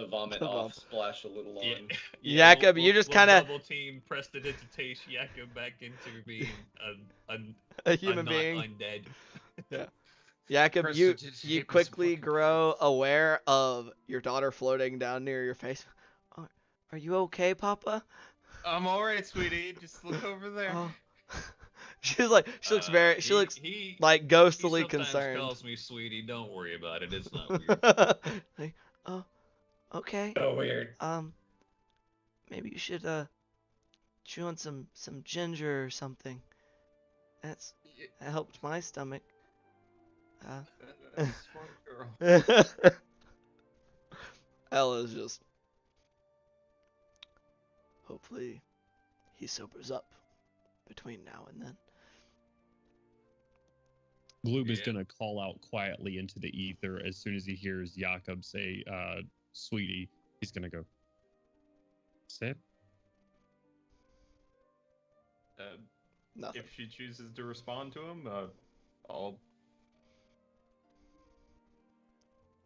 vomit The off, vom- splash a little on. Jakob, you just kinda- double team prestidigitation Jakob back into being A human not being. undead. Jakob, you Prestidigitate you with some quickly fucking grow aware of your daughter floating down near your face. Oh, are you okay, Papa? I'm alright, sweetie. Just look over there. Oh. She looks very, she looks he like he ghostly sometimes concerned. calls me sweetie. Don't worry about it. It's not weird. Like, oh, okay. So weird. Maybe you should chew on some ginger or something. That helped my stomach. Smart girl. Ella's just. Hopefully, he sobers up between now and then. Gloob is Yeah. gonna call out quietly into the ether as soon as he hears Jakob say, "Sweetie." He's gonna go. Sit. Nothing. If she chooses to respond to him, I'll.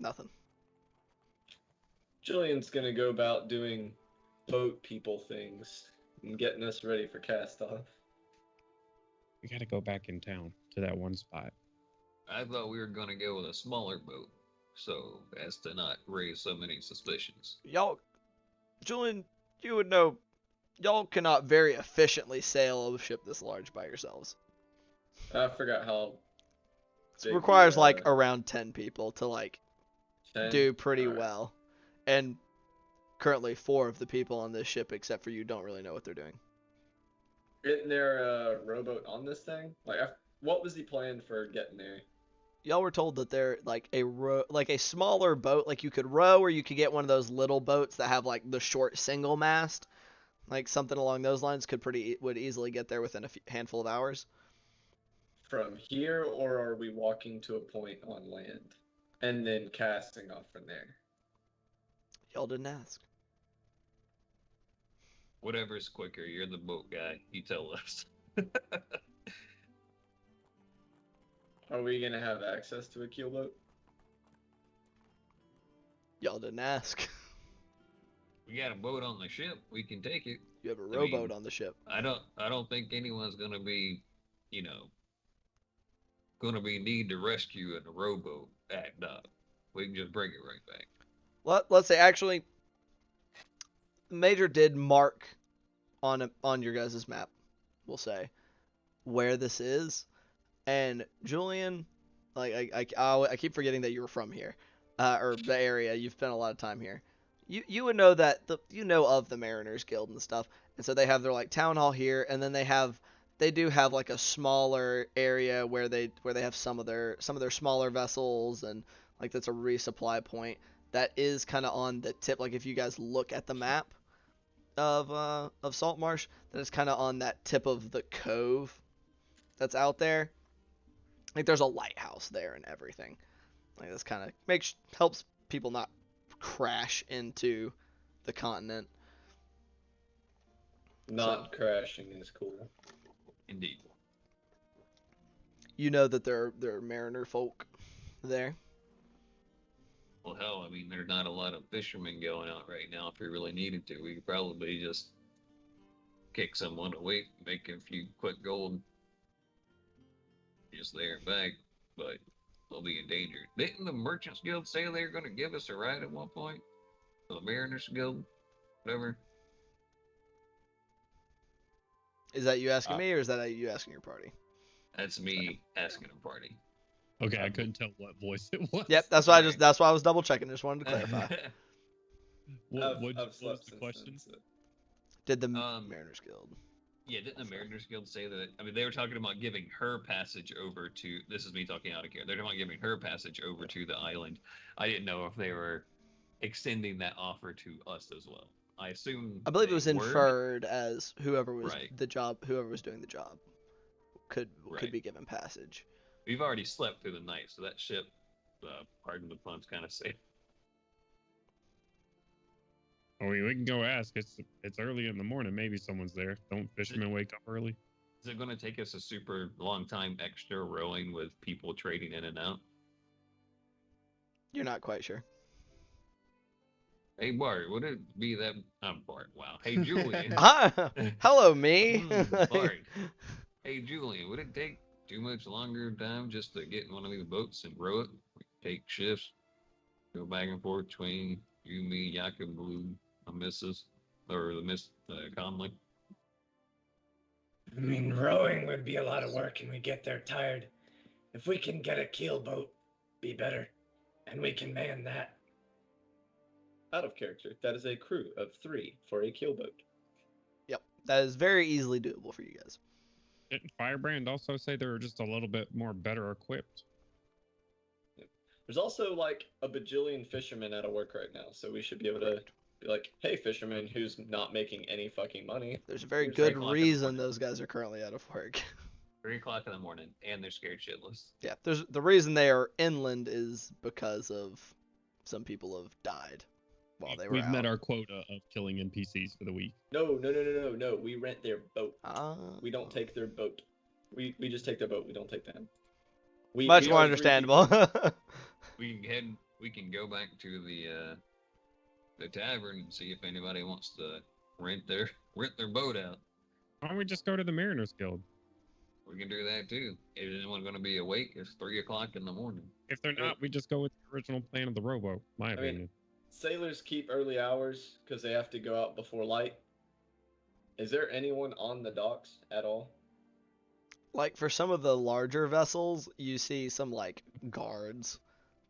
Nothing. Julian's gonna go about doing boat people things and getting us ready for cast off. We gotta go back in town to that one spot. I thought we were gonna go with a smaller boat, so as to not raise so many suspicions. Y'all, Julian, you would know, y'all cannot very efficiently sail a ship this large by yourselves. I forgot how. It big requires the, like around 10 people to like 10? do pretty Alright. well. And currently 4 of the people on this ship, except for you, don't really know what they're doing. Isn't there a rowboat on this thing? Like, what was the plan for getting there? Y'all were told that they're like a smaller boat, like you could row, or you could get one of those little boats that have like the short single mast, like something along those lines would easily get there within a handful of hours. From here, or are we walking to a point on land and then casting off from there? Y'all didn't ask. Whatever's quicker, you're the boat guy. You tell us. Are we gonna have access to a keelboat? Y'all didn't ask. We got a boat on the ship. We can take it. You have a I rowboat mean, on the ship. I don't think anyone's gonna be, gonna be need to rescue in a rowboat at dock. We can just bring it right back. Let's say actually, Major did mark on your guys' map, we'll say, where this is, and Julian, like I keep forgetting that you were from here, or the area. You've spent a lot of time here. You would know that of the Mariners Guild and stuff, and so they have their like town hall here, and then they do have like a smaller area where they have some of their smaller vessels, and like that's a resupply point that is kind of on the tip. Like if you guys look at the map of Saltmarsh, that is kind of on that tip of the cove that's out there. Like there's a lighthouse there and everything. Like this kind of helps people not crash into the continent. Not crashing is cool. Indeed. You know that there are mariner folk there. Well, hell, I mean, there's not a lot of fishermen going out right now. If we really needed to, we could probably just kick someone away, make a few quick gold, just there and back. But we'll be in danger. Didn't the Merchants Guild say they were going to give us a ride at one point? The Mariners Guild, whatever. Is that you asking me, or is that you asking your party? That's me asking a party. Okay, I couldn't tell what voice it was. Yep, that's why that's why I was double checking. Just wanted to clarify. What I've was slept the since question? then, so. Did the Um, Mariners Guild? Yeah, didn't the Mariners Guild say that? I mean, they were talking about giving her passage over to. This is me talking out of care. They're talking about giving her passage over to the island. I didn't know if they were extending that offer to us as well. I assume. I believe it they was were. inferred as whoever was Right. whoever was doing the job could Right. be given passage. We've already slept through the night, so that ship, pardon the pun's kind of safe. I mean, we can go ask. It's early in the morning. Maybe someone's there. Don't fishermen wake up early? Is it going to take us a super long time extra rowing with people trading in and out? You're not quite sure. Hey Bart, would it be that? I'm Bart. Wow. Hey Julian. Hi, hello, me. Bart. Hey Julian, would it take too much longer time just to get in one of these boats and row it? We take shifts, go back and forth between you, me, Jakob, Blue, the missus, or the Miss Conley. I mean, rowing would be a lot of work and we get there tired. If we can get a keel boat, be better. And we can man that. Out of character, that is a crew of 3 for a keelboat. Yep, that is very easily doable for you guys. Didn't Firebrand also say they were just a little bit more better equipped? There's also like a bajillion fishermen out of work right now, so we should be able to be like, hey, fisherman who's not making any fucking money. There's a very Here's good 3 o'clock in the reason morning. those guys are currently out of work. 3 o'clock in the morning, and they're scared shitless. Yeah, there's the reason they are inland is because of some people have died while they were We've met out. our quota of killing NPCs for the week. No. We rent their boat. We don't take their boat. We just take their boat. We don't take them. Much we more are 3 understandable. people. We can go back to the tavern and see if anybody wants to rent their boat out. Why don't we just go to the Mariners Guild? We can do that too. Is anyone going to be awake? It's 3 o'clock in the morning. If they're not, we just go with the original plan of the rowboat. My mean, opinion. Sailors keep early hours because they have to go out before light. Is there anyone on the docks at all? Like for some of the larger vessels, you see some like guards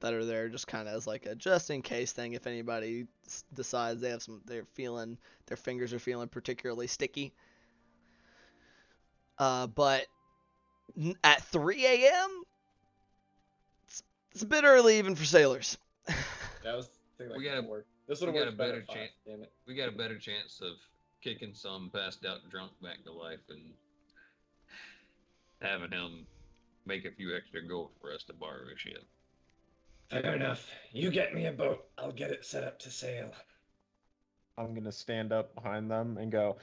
that are there just kind of as like a just in case thing if anybody decides they have their fingers are feeling particularly sticky. But at 3 a.m. it's a bit early even for sailors. That was like We got a- work. This would we have got worked a better better at 5, chance. damn it. We got a better chance of kicking some passed out drunk back to life and having him make a few extra gold for us to borrow his ship. Fair enough. You get me a boat. I'll get it set up to sail. I'm gonna stand up behind them and go,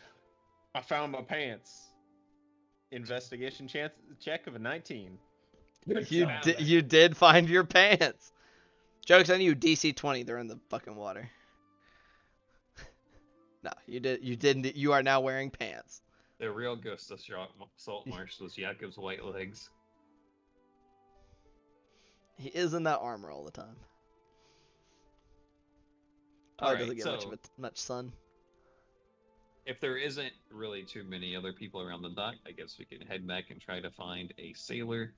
I found my pants. Investigation check of a 19. You did find your pants. Joke's on you, DC 20. They're in the fucking water. No, you didn't. You are now wearing pants. The real ghost of Saltmarsh was Jakob's white legs. He is in that armor all the time. Probably doesn't get much sun. If there isn't really too many other people around the dock, I guess we can head back and try to find a sailor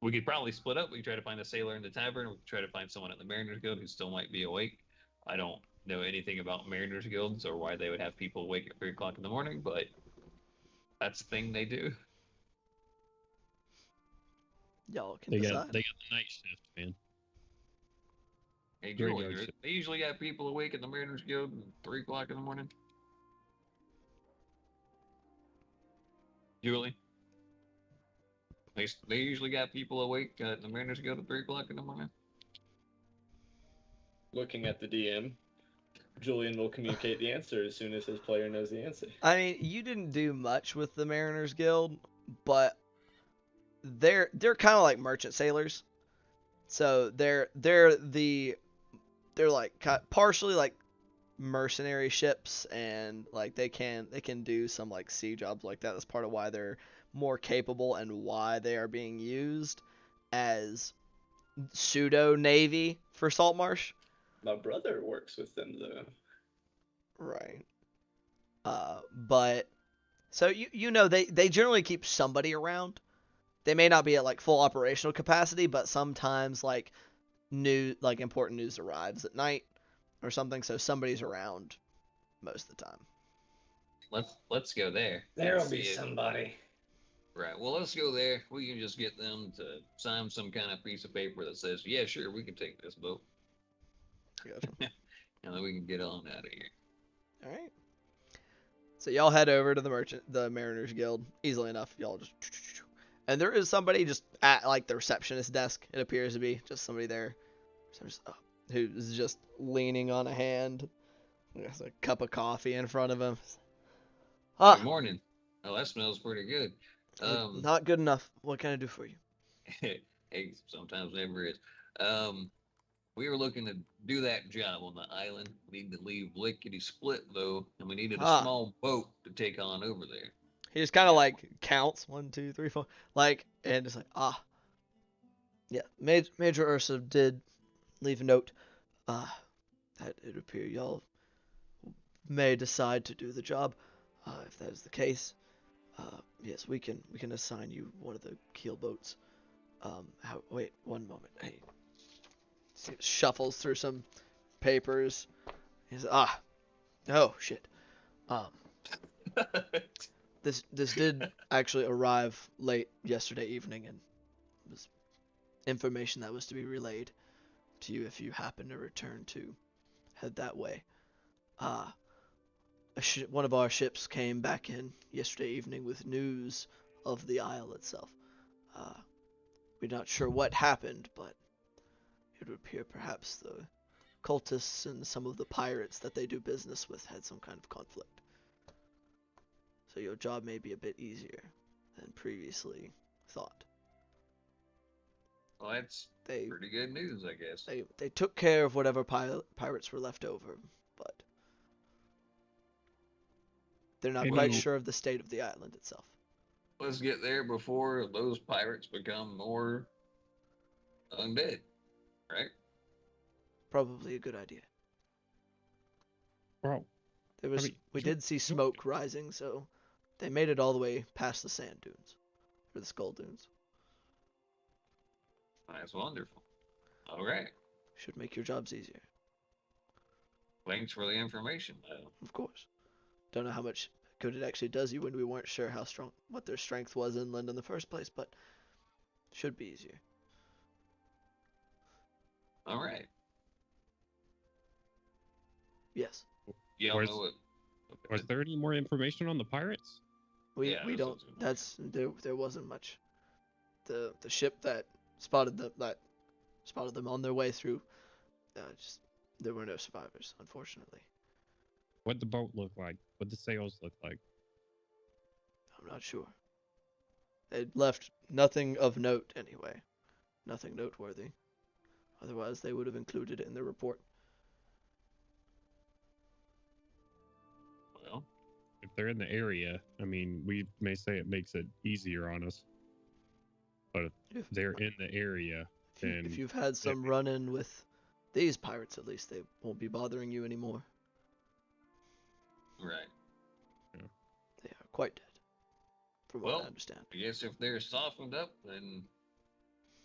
we could probably split up. We could try to find a sailor in the tavern. We could try to find someone at the Mariners Guild who still might be awake. I don't know anything about Mariners Guilds or why they would have people awake at 3 o'clock in the morning, but that's the thing they do. Y'all can They decide. got the night shift, man. Hey, Very Julie, good. they usually got people awake at the Mariners Guild at 3 o'clock in the morning. Julie? They usually got people awake at the Mariners Guild at 3 o'clock in the morning. Looking at the DM, Julian will communicate the answer as soon as his player knows the answer. I mean, you didn't do much with the Mariners Guild, but they're kind of like merchant sailors. So they're like partially like mercenary ships, and like they can do some like sea jobs like that. That's part of why they're more capable and why they are being used as pseudo navy for Saltmarsh. My brother works with them though. Right. But So you know they generally keep somebody around. They may not be at like full operational capacity, but sometimes like important news arrives at night or something, so somebody's around most of the time. Let's go there. There'll See be it. somebody. Right. Well, let's go there. We can just get them to sign some kind of piece of paper that says, "Yeah, sure, we can take this boat," Gotcha. and then we can get on out of here. All right. So y'all head over to the Mariners Guild easily enough. Y'all just, and there is somebody just at like the receptionist desk. It appears to be just somebody there, who's just leaning on a hand. There's a cup of coffee in front of him. Good morning. Oh, that smells pretty good. Not good enough. What can I do for you? Hey, sometimes never is. We were looking to do that job on the island. We need to leave Lickety Split though, and we needed a small boat to take on over there. He just kind of like counts 1, 2, 3, 4, like, and just like yeah. Major Ursa did leave a note. That it appear y'all may decide to do the job. If that is the case, yes, we can assign you one of the keel boats. Wait 1 moment. Hey, shuffles through some papers. He's oh shit. This did actually arrive late yesterday evening, and was information that was to be relayed to you if you happen to return to head that way. One of our ships came back in yesterday evening with news of the isle itself. We're not sure what happened, but it would appear perhaps the cultists and some of the pirates that they do business with had some kind of conflict. So your job may be a bit easier than previously thought. Well, that's pretty good news, I guess. They took care of whatever pirates were left over, but they're not quite sure of the state of the island itself. Let's get there before those pirates become more undead, right? Probably a good idea. Bro, we did see smoke rising, so they made it all the way past the sand dunes, or the skull dunes. That's wonderful. All right. Should make your jobs easier. Thanks for the information, though. Of course. Don't know how much good it actually does you when we weren't sure what their strength was inland in the first place, but should be easier. All right. Yes. Y'all know it. Was there any more information on the pirates? We don't. There wasn't much. The ship that spotted them on their way through. There were no survivors, unfortunately. What'd the boat look like? What'd the sails look like? I'm not sure. They left nothing of note anyway. Nothing noteworthy. Otherwise, they would have included it in their report. Well, if they're in the area, I mean, we may say it makes it easier on us. But if they're in the area, then if you've had some run-in with these pirates, at least they won't be bothering you anymore. Right. Yeah. They are quite dead, from what I understand. I guess if they're softened up, then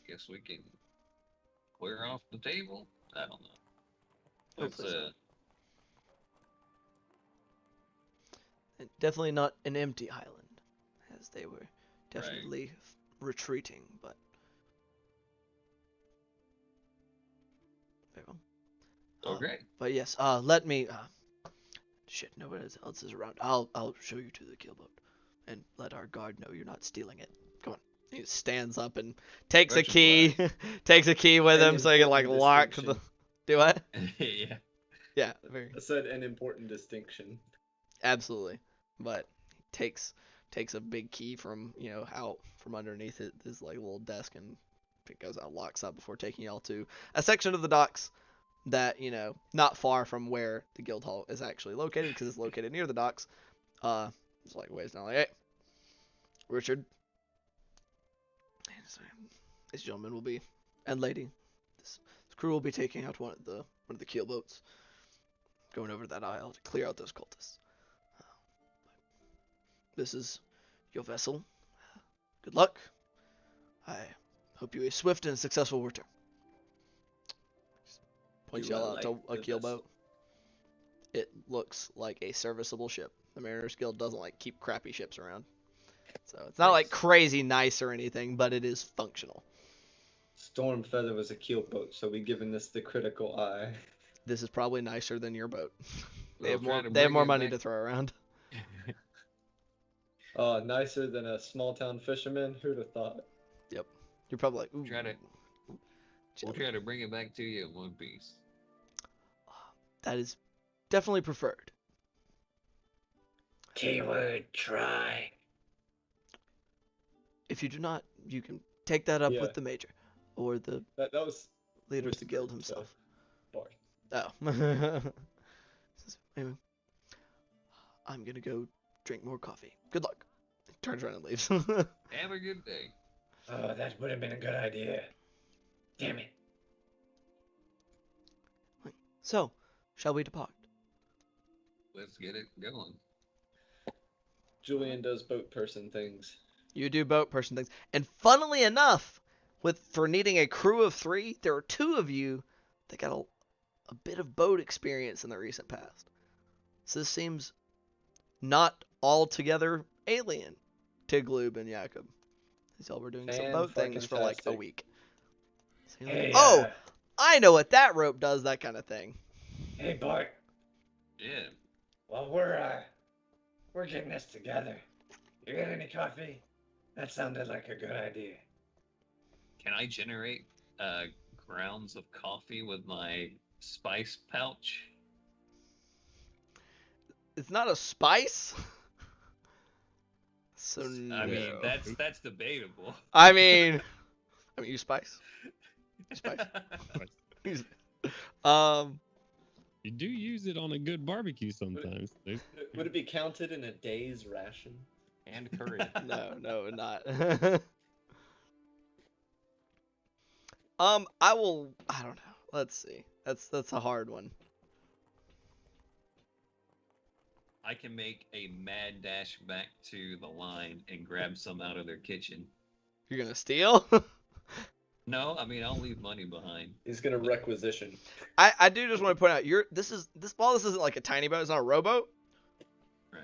I guess we can clear off the table. I don't know. Let's And definitely not an empty island, as they were definitely retreating, but very well. Okay. But yes, let me. Shit, nobody else is around. I'll show you to the keelboat, and let our guard know you're not stealing it. Come on. He stands up and takes a key, takes a key with him so he can like lock the. Do what? Yeah. Yeah. Very. I said an important distinction. Absolutely, but he takes a big key from out from underneath his like little desk, and it goes out, locks up before taking y'all to a section of the docks that not far from where the guild hall is actually located, because it's located near the docks. It's like ways down, like, hey, Richard, this gentleman will be, and lady, this crew will be taking out one of the keel boats, going over to that isle to clear out those cultists. this is your vessel. Good luck. I hope you a swift and successful return. Points You y'all are out to like a the keelboat. vessel. It looks like a serviceable ship. The Mariners Guild doesn't like keep crappy ships around. So it's not like Nice. crazy nice or anything, but it is functional. Stormfeather was a keelboat, so we given this the critical eye. This is probably nicer than your boat. They We'll have try more to they have bring more it money back- to throw around. Nicer than a small town fisherman. Who'd have thought? You're probably like, ooh. We'll jelly. try to bring it back to you in one piece. That is definitely preferred. Keyword try. If you do not, you can take that up Yeah. with the major or the That was leader of the guild whispered, so- himself. Bart. Oh. Anyway, I'm gonna go drink more coffee. Good luck. Turns around and leaves. Have a good day. Oh, that would have been a good idea. Damn it. So, shall we depart? Let's get it going. Julian does boat person things. You do boat person things. And funnily enough, for needing a crew of 3, there are 2 of you that got a bit of boat experience in the recent past. So this seems not altogether alien to Gloob and Jakob. These y'all were doing some boat things for like a Fan-fucking-tastic. week. So you're like, Hey, oh, I know what that rope does, that kind of thing. hey, Bart. Yeah. Well, we're getting this together. You got any coffee? That sounded like a good idea. Can I generate grounds of coffee with my spice pouch? It's not a spice. So I mean, no. that's debatable. I mean, you spice. Spice. You do use it on a good barbecue sometimes. Would it be counted in a day's ration? And curry. No, not. I don't know. Let's see. That's a hard one. I can make a mad dash back to the line and grab some out of their kitchen. You're gonna steal? No, I mean I'll leave money behind. He's gonna requisition. I do just want to point out this isn't like a tiny boat, it's not a rowboat. Right.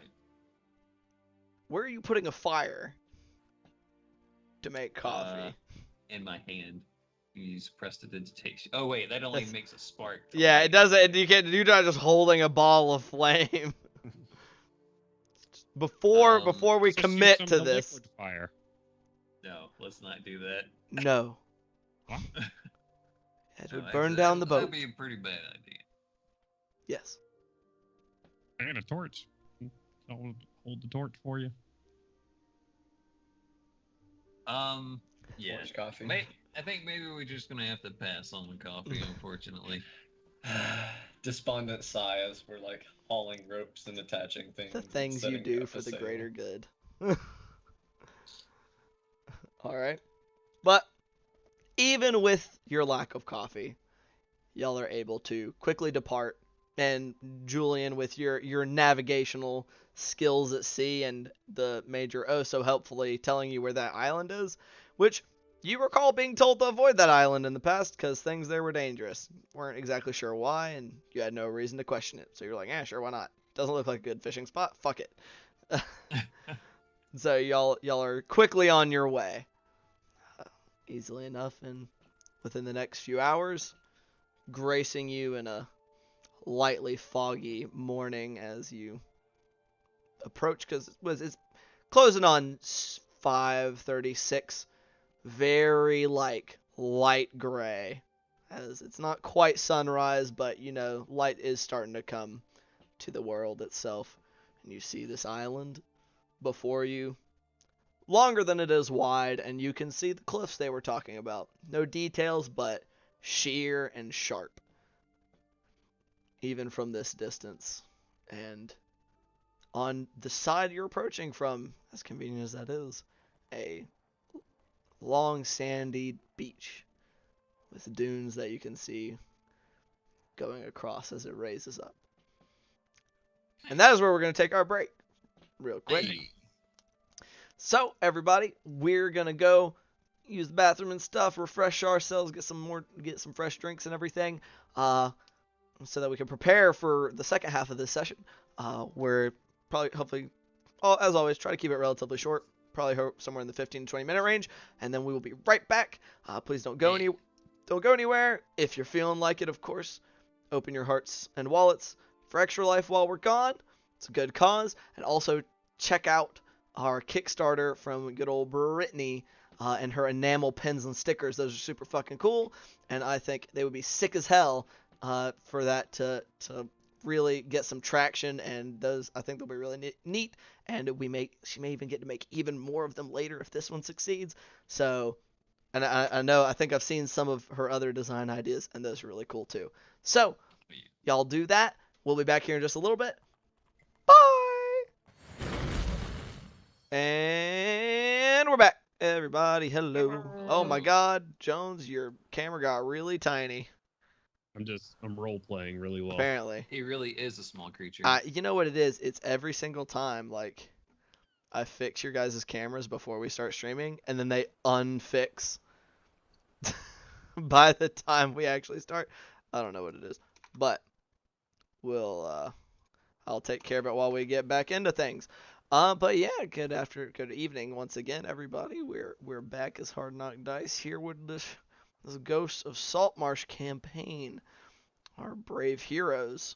Where are you putting a fire to make coffee? In my hand. Use prestidigitation. Oh wait, that only That's- makes a spark. to Yeah, light it doesn't. You're not just holding a ball of flame. Before we So shoot commit some to of the this, liquid fire. No, let's not do that. no. What? It No, would burn down the boat. That'd be a pretty bad idea. Yes. I got a torch. I'll hold the torch for you. Yeah. Orange coffee. I think maybe we're just gonna have to pass on the coffee, unfortunately. Despondent sigh as we're like hauling ropes and attaching things. The and things you setting do up for a the sail. greater good. All right. But even with your lack of coffee, y'all are able to quickly depart. And Julian, with your navigational skills at sea and the major so helpfully telling you where that island is, which you recall being told to avoid that island in the past because things there were dangerous. Weren't exactly sure why, and you had no reason to question it. So you're like, sure, why not? Doesn't look like a good fishing spot. Fuck it. So y'all are quickly on your way. Easily enough, and within the next few hours, gracing you in a lightly foggy morning as you approach, because it's closing on 5:36, very like light gray, as it's not quite sunrise, but light is starting to come to the world itself, and you see this island before you, longer than it is wide, and you can see the cliffs they were talking about. No details, but sheer and sharp, even from this distance. And on the side you're approaching from, as convenient as that is, a long sandy beach with dunes that you can see going across as it raises up. And that is where we're going to take our break real quick. Hey, So, everybody, we're going to go use the bathroom and stuff, refresh ourselves, get some fresh drinks and everything, so that we can prepare for the second half of this session. We're probably, hopefully, as always, try to keep it relatively short, probably somewhere in the 15 to 20 minute range, and then we will be right back. Please don't go anywhere. If you're feeling like it, of course, open your hearts and wallets for Extra Life while we're gone. It's a good cause. And also check out our Kickstarter from good old Brittany and her enamel pins and stickers. Those are super fucking cool, and I think they would be sick as hell for that to really get some traction, and those, I think, they'll be really neat, and she may even get to make even more of them later if this one succeeds. So, and I think I've seen some of her other design ideas, and those are really cool too. So, y'all do that. We'll be back here in just a little bit. Bye! And we're back. Everybody, hello. Oh my god, Jones, your camera got really tiny. I'm role playing really well. Apparently. He really is a small creature. You know what it is? It's every single time, like, I fix your guys' cameras before we start streaming, and then they unfix by the time we actually start. I don't know what it is, but I'll take care of it while we get back into things. But yeah, good evening once again, everybody. We're back as Hard Knock Dice here with this Ghosts of Saltmarsh campaign. Our brave heroes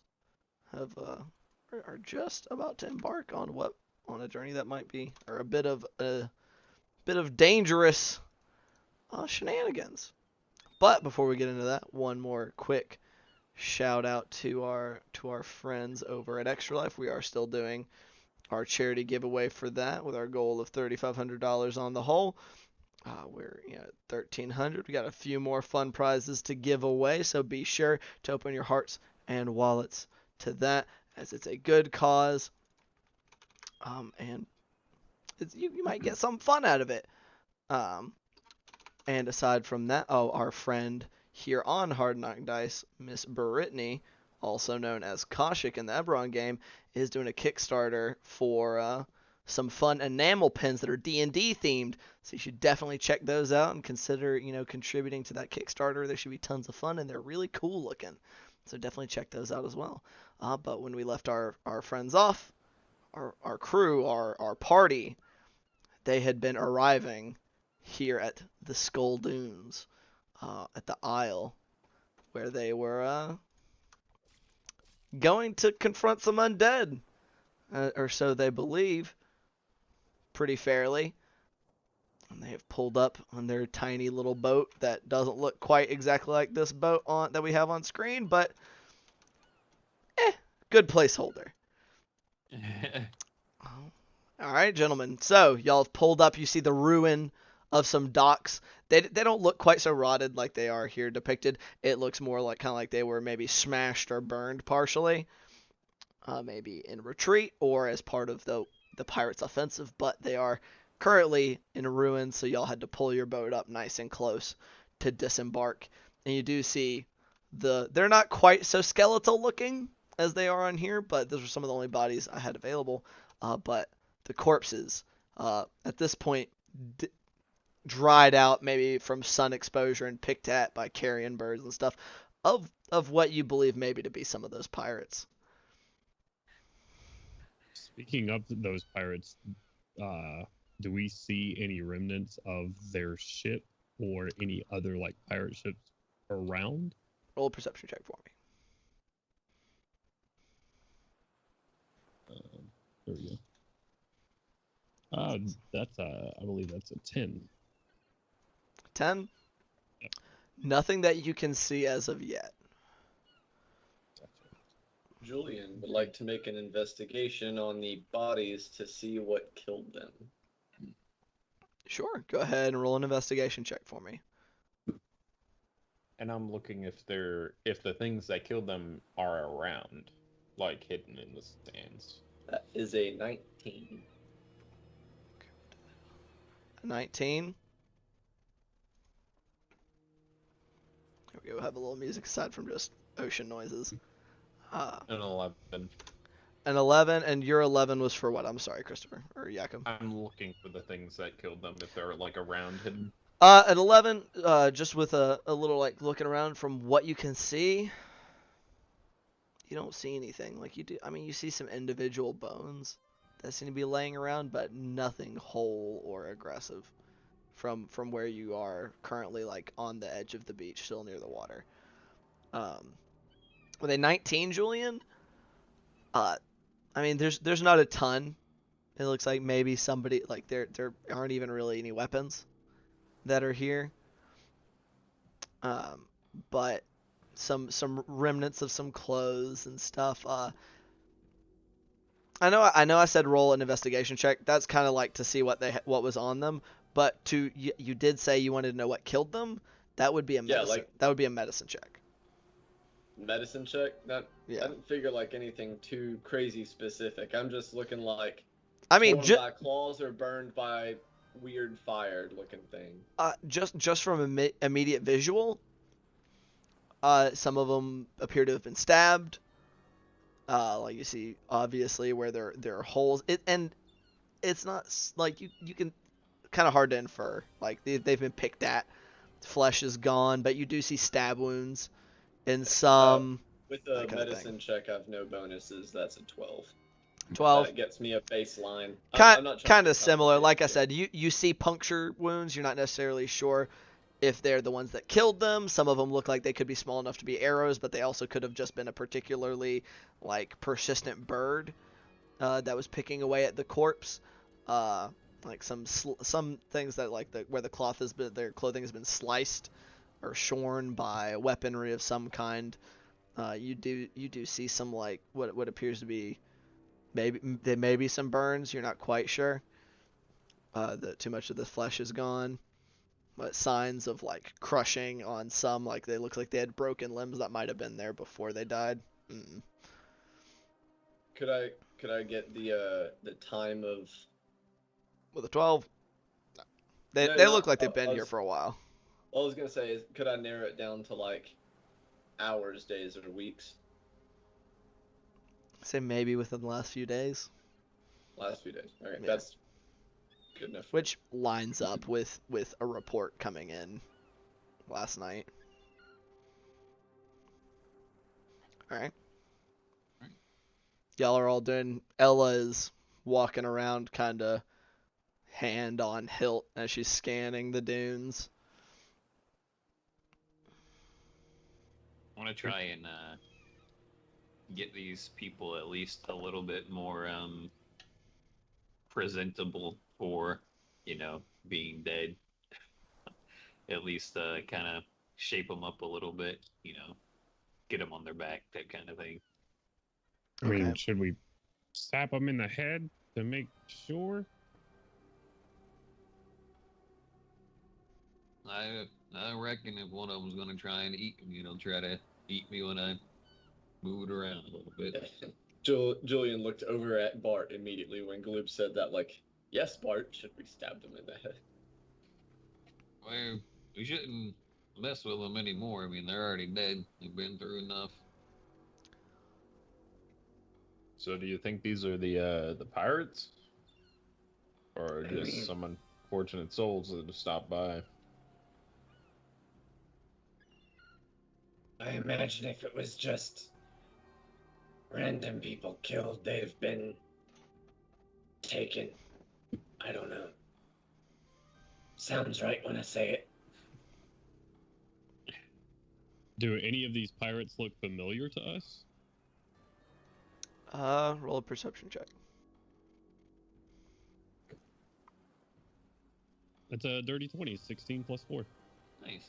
are just about to embark on a journey that might be, or a bit of dangerous shenanigans. But before we get into that, one more quick shout out to our friends over at Extra Life. We are still doing our charity giveaway for that, with our goal of $3,500 on the whole. We're at $1,300. We got a few more fun prizes to give away, so be sure to open your hearts and wallets to that, as it's a good cause, and you might get some fun out of it. And aside from that, our friend here on Hard Knock Dice, Miss Brittany, also known as Kaushik in the Eberron game, is doing a Kickstarter for some fun enamel pins that are D&D themed. So you should definitely check those out and consider, contributing to that Kickstarter. They should be tons of fun, and they're really cool looking. So definitely check those out as well. But when we left our friends off, our crew, our party, they had been arriving here at the Skull Dunes, at the Isle, where they were going to confront some undead, or so they believe, pretty fairly. And they have pulled up on their tiny little boat that doesn't look quite exactly like this boat that we have on screen, but good placeholder. All right, gentlemen. So y'all have pulled up. You see the ruin of some docks. They don't look quite so rotted like they are here depicted. It looks more like kind of like they were maybe smashed or burned partially, maybe in retreat or as part of the pirates' offensive. But they are currently in ruins, so y'all had to pull your boat up nice and close to disembark. And you do see they're not quite so skeletal looking as they are on here, but those are some of the only bodies I had available. But the corpses, at this point, dried out maybe from sun exposure and picked at by carrion birds and stuff, of what you believe maybe to be some of those pirates. Speaking of those pirates, do we see any remnants of their ship or any other like pirate ships around? Roll a perception check for me. There we go. That's I believe that's a 10. 10? Yep. Nothing that you can see as of yet. Julian would like to make an investigation on the bodies to see what killed them. Sure, go ahead and roll an investigation check for me. And I'm looking if the things that killed them are around, like hidden in the stands. That is a 19. 19. There we go. We'll have a little music aside from just ocean noises. An 11. An 11, and your 11 was for what? I'm sorry, Christopher or Jakob. I'm looking for the things that killed them if they're like around hidden. At 11, just with a little like looking around from what you can see, you don't see anything like you do. I mean, you see some individual bones that seem to be laying around, but nothing whole or aggressive from where you are currently, like on the edge of the beach, still near the water. With a 19, Julian, I mean, there's not a ton. It looks like maybe somebody like there aren't even really any weapons that are here. But some remnants of some clothes and stuff. I know I said roll an investigation check. That's kind of like to see what was on them. But you did say you wanted to know what killed them. That would be a medicine. That would be a medicine check. Medicine check? Yeah. I didn't figure like anything too crazy specific. I'm just looking like I mean, torn by claws or burned by weird fire looking thing. Just from immediate visual, some of them appear to have been stabbed. Like you see, obviously where there are holes. And it's not like you can kind of hard to infer. Like they've been picked at. Flesh is gone, but you do see stab wounds in some. With a medicine check, I have no bonuses. That's a 12. 12. That gets me a baseline. Kind of similar. Like I said, you see puncture wounds. You're not necessarily sure if they're the ones that killed them. Some of them look like they could be small enough to be arrows, but they also could have just been a particularly like persistent bird that was picking away at the corpse. Like some things that like where the cloth has been, their clothing has been sliced or shorn by weaponry of some kind. You do see some like what appears to be maybe some burns. You're not quite sure. That too much of the flesh is gone. But signs of like crushing on some, like they look like they had broken limbs that might have been there before they died. Mm-mm. Could I get the time of With a 12, they look like they've been here for a while. All I was gonna say is, could I narrow it down to like hours, days, or weeks? Say maybe within the last few days. Last few days. Okay, Yeah. That's good enough. Which lines up with a report coming in last night. All right. Y'all are all doing. Ella is walking around, kind of hand on hilt as she's scanning the dunes. I want to try and get these people at least a little bit more presentable for, being dead. At least kind of shape them up a little bit, get them on their back, that kind of thing. I mean, should we sap them in the head to make sure? I reckon if one of them's gonna try and eat me, he'll try to eat me when I move it around a little bit. Julian looked over at Bart immediately when Gloob said that, like, yes, Bart, should we stab them in the head? Well, we shouldn't mess with them anymore. I mean, they're already dead. They've been through enough. So do you think these are the pirates? Or just some unfortunate souls that have stopped by? I imagine if it was just random people killed, they'd have been taken. I don't know. Sounds right when I say it. Do any of these pirates look familiar to us? Roll a perception check. That's a dirty 20, 16 plus 4. Nice.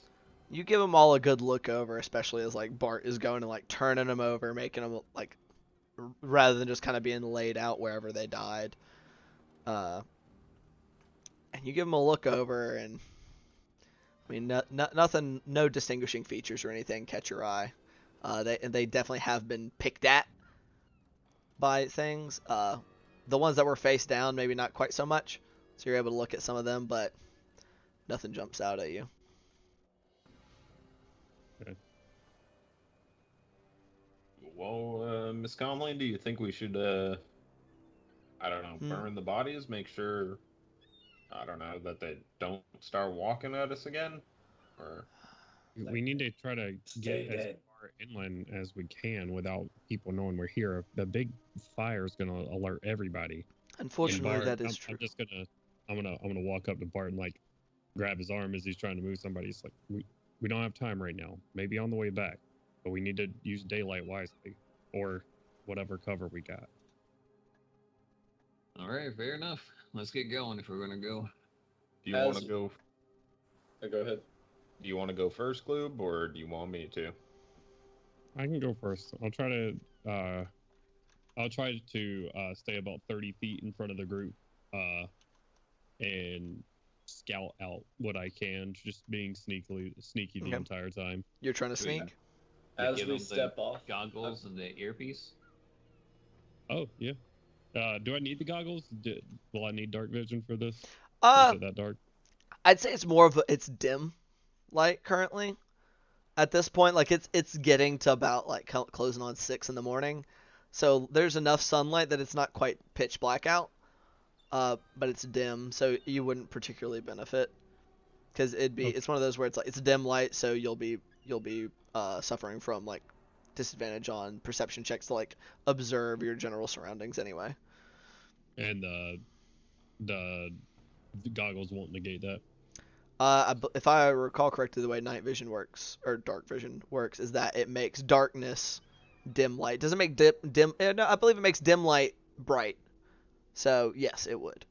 You give them all a good look over, especially as like Bart is going and like turning them over, making them like rather than just kind of being laid out wherever they died. And you give them a look over, and I mean, nothing, no distinguishing features or anything catch your eye. They definitely have been picked at by things. The ones that were face down, maybe not quite so much. So you're able to look at some of them, but nothing jumps out at you. Well, Miss Conley, do you think we should, I don't know, burn the bodies, make sure, I don't know, that they don't start walking at us again? Or We need to try to Stay get as dead. far inland as we can without people knowing we're here. The big fire is going to alert everybody. And Unfortunately, Bart, that is true. I'm gonna walk up to Bart and like grab his arm as he's trying to move somebody. It's like we don't have time right now. Maybe on the way back, but we need to use daylight wisely, or whatever cover we got. All right, fair enough. Let's get going if we're gonna go. do you want to go? Go ahead. Do you want to go first, Gloob, or do you want me to? I can go first. I'll try to stay about 30 feet in front of the group, and scout out what I can, just being sneaky the Okay. entire time. You're trying to Sweet. sneak? As Give we them the step off, goggles and the earpiece. Oh yeah. Do I need the goggles? Will I need dark vision for this? Is it that dark? I'd say it's more of it's dim light currently. At this point, like it's getting to about like closing on 6 in the morning, so there's enough sunlight that it's not quite pitch black out, but it's dim, so you wouldn't particularly benefit, because it's one of those where it's like it's dim light, so you'll be suffering from like disadvantage on perception checks to like observe your general surroundings anyway. And the goggles won't negate that. If I recall correctly, the way night vision works, or dark vision works, is that it makes darkness dim light. Doesn't make dim. No, I believe it makes dim light bright. So yes, it would.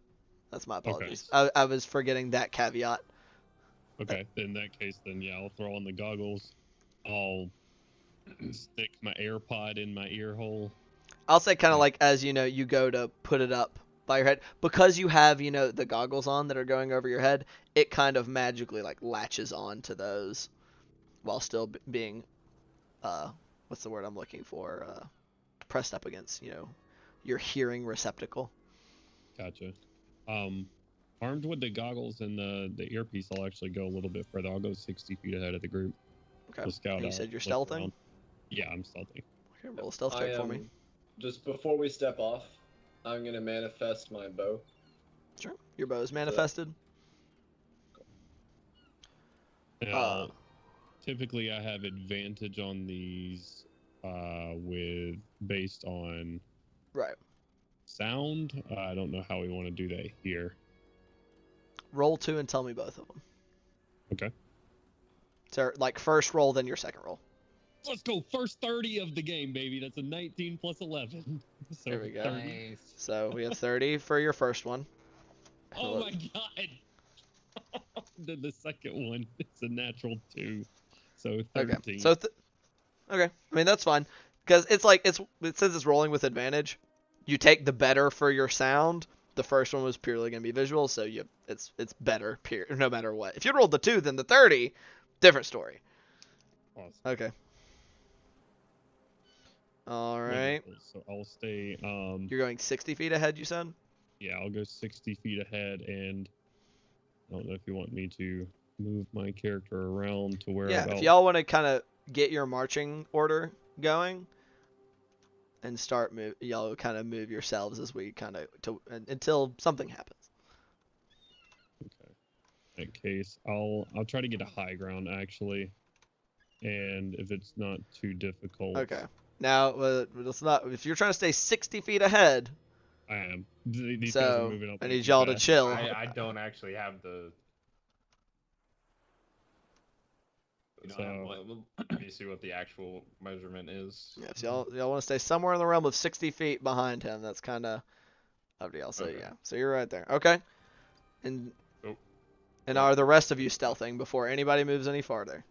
That's my apologies. Okay. I was forgetting that caveat. Okay, in that case, then yeah, I'll throw on the goggles. I'll stick my AirPod in my ear hole. I'll say kind of like as you go to put it up by your head, because you have the goggles on that are going over your head, it kind of magically like latches on to those while still being what's the word I'm looking for, pressed up against your hearing receptacle. Gotcha. Armed with the goggles and the earpiece, I'll actually go a little bit further. I'll go 60 feet ahead of the group. Okay. We'll scout And you out, said you're look stealthing? around. Yeah, I'm stealthing. Okay, roll a stealth check for me. Just before we step off, I'm gonna manifest my bow. Sure. Your bow is manifested. Now, typically I have advantage on these based on Right. sound. I don't know how we want to do that here. Roll 2 and tell me both of them. Okay. So like first roll, then your second roll. Let's go. First 30 of the game, baby. That's a 19 plus 11. So There we go. 30. Nice. So we have 30 for your first one. Oh my god. Then the second one, it's a natural 2. So 13. Okay. So okay. I mean that's fine, because it says it's rolling with advantage. You take the better for your sound. The first one was purely gonna be visual, so it's better no matter what. If you rolled the 2, then the 30, different story. Awesome. Okay. All right. Wonderful. So I'll stay. You're going 60 feet ahead, you said? Yeah, I'll go 60 feet ahead, and I don't know if you want me to move my character around to where. Yeah, about... if y'all want to kind of get your marching order going and start y'all kind of move yourselves as we kind of until something happens. Okay. In that case, I'll try to get a high ground actually, and if it's not too difficult. Okay. Now, it's not. If you're trying to stay 60 feet ahead. I am. These So, guys are moving up. I need y'all to fast. chill. I don't actually have the. You don't So- have what? Let me see what the actual measurement is. Yeah, so y'all want to stay somewhere in the realm of 60 feet behind him. That's kind of up to y'all. So Okay. yeah, so you're right there. Okay. And Oh. and are the rest of you stealthing before anybody moves any farther?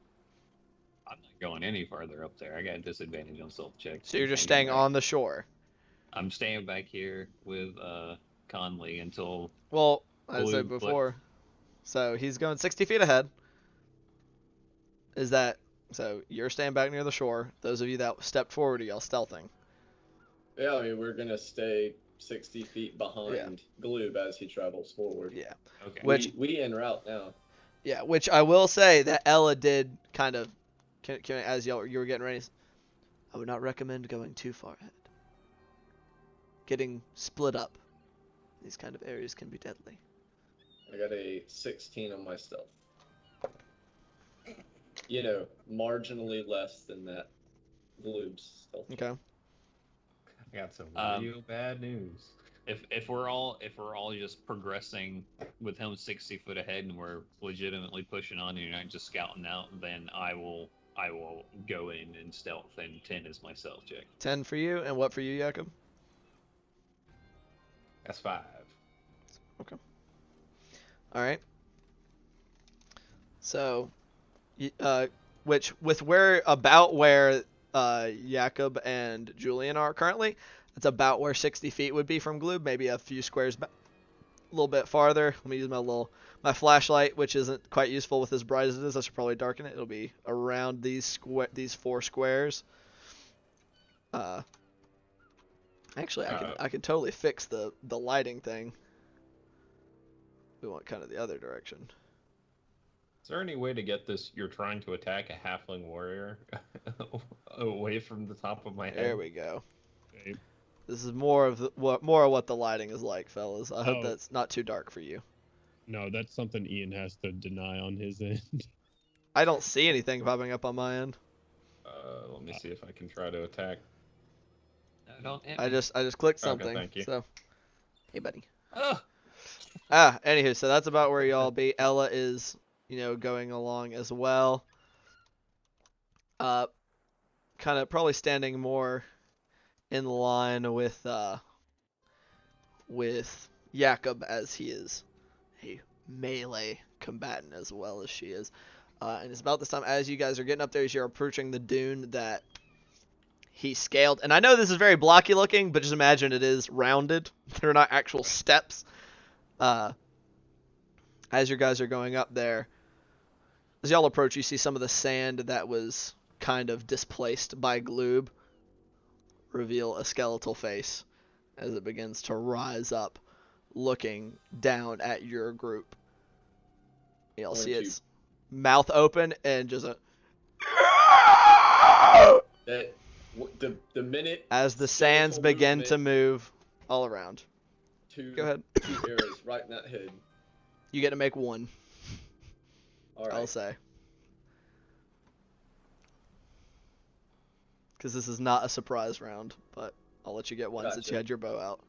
I'm not going any farther up there. I got disadvantage on stealth checks. So you're just I'm staying back. on the shore. I'm staying back here with Conley until. Well, as I Blue said before, so he's going 60 feet ahead. Is that so? You're staying back near the shore. Those of you that stepped forward, are y'all stealthing? Yeah, I mean we're gonna stay 60 feet behind Gloob as he travels forward. Yeah. Okay. Which- we en route now. Yeah. Which I will say that Ella did kind of, as you were getting ready. I would not recommend going too far ahead. Getting split up. These kind of areas can be deadly. I got a 16 on my stealth. You know, marginally less than that Gloob's stealth. Okay. I got some Um, real bad news. If we're all just progressing with him 60 foot ahead and we're legitimately pushing on and you're not just scouting out, then I will go in and stealth, and 10 is my stealth check. 10 for you, and what for you, Jakob? That's 5. Alright. So, which, with where Jakob and Julian are currently, it's about where 60 feet would be from Gloob, maybe a few squares back, a little bit farther. Let me use my flashlight, which isn't quite useful with as bright as it is. I should probably darken it. It'll be around these 4 squares. Actually, I can totally fix the lighting thing. We want kind of the other direction. Is there any way to get this? You're trying to attack a halfling warrior away from the top of my head. There we go. Okay. This is more of what the lighting is like, fellas. I hope Oh. that's not too dark for you. No, that's something Ian has to deny on his end. I don't see anything popping up on my end. Let me see if I can try to attack. No, don't hit I me. just clicked Okay, something. thank you. So, hey, buddy. Oh, Anywho, so that's about where y'all be. Ella is, going along as well. Kind of probably standing more in line with Jakob, as he is a melee combatant as well as she is. And it's about this time, as you guys are getting up there, as you're approaching the dune that he scaled. And I know this is very blocky looking, but just imagine it is rounded. They're not actual steps. As you guys are going up there, as y'all approach, you see some of the sand that was kind of displaced by Gloob reveal a skeletal face as it begins to rise up, looking down at your group. You'll see its mouth open and just the minute as the sands begin to move all around. Go ahead. 2 arrows right in that head. You get to make one. All right. I'll say. Because this is not a surprise round, but I'll let you get one since Gotcha. you had your bow out.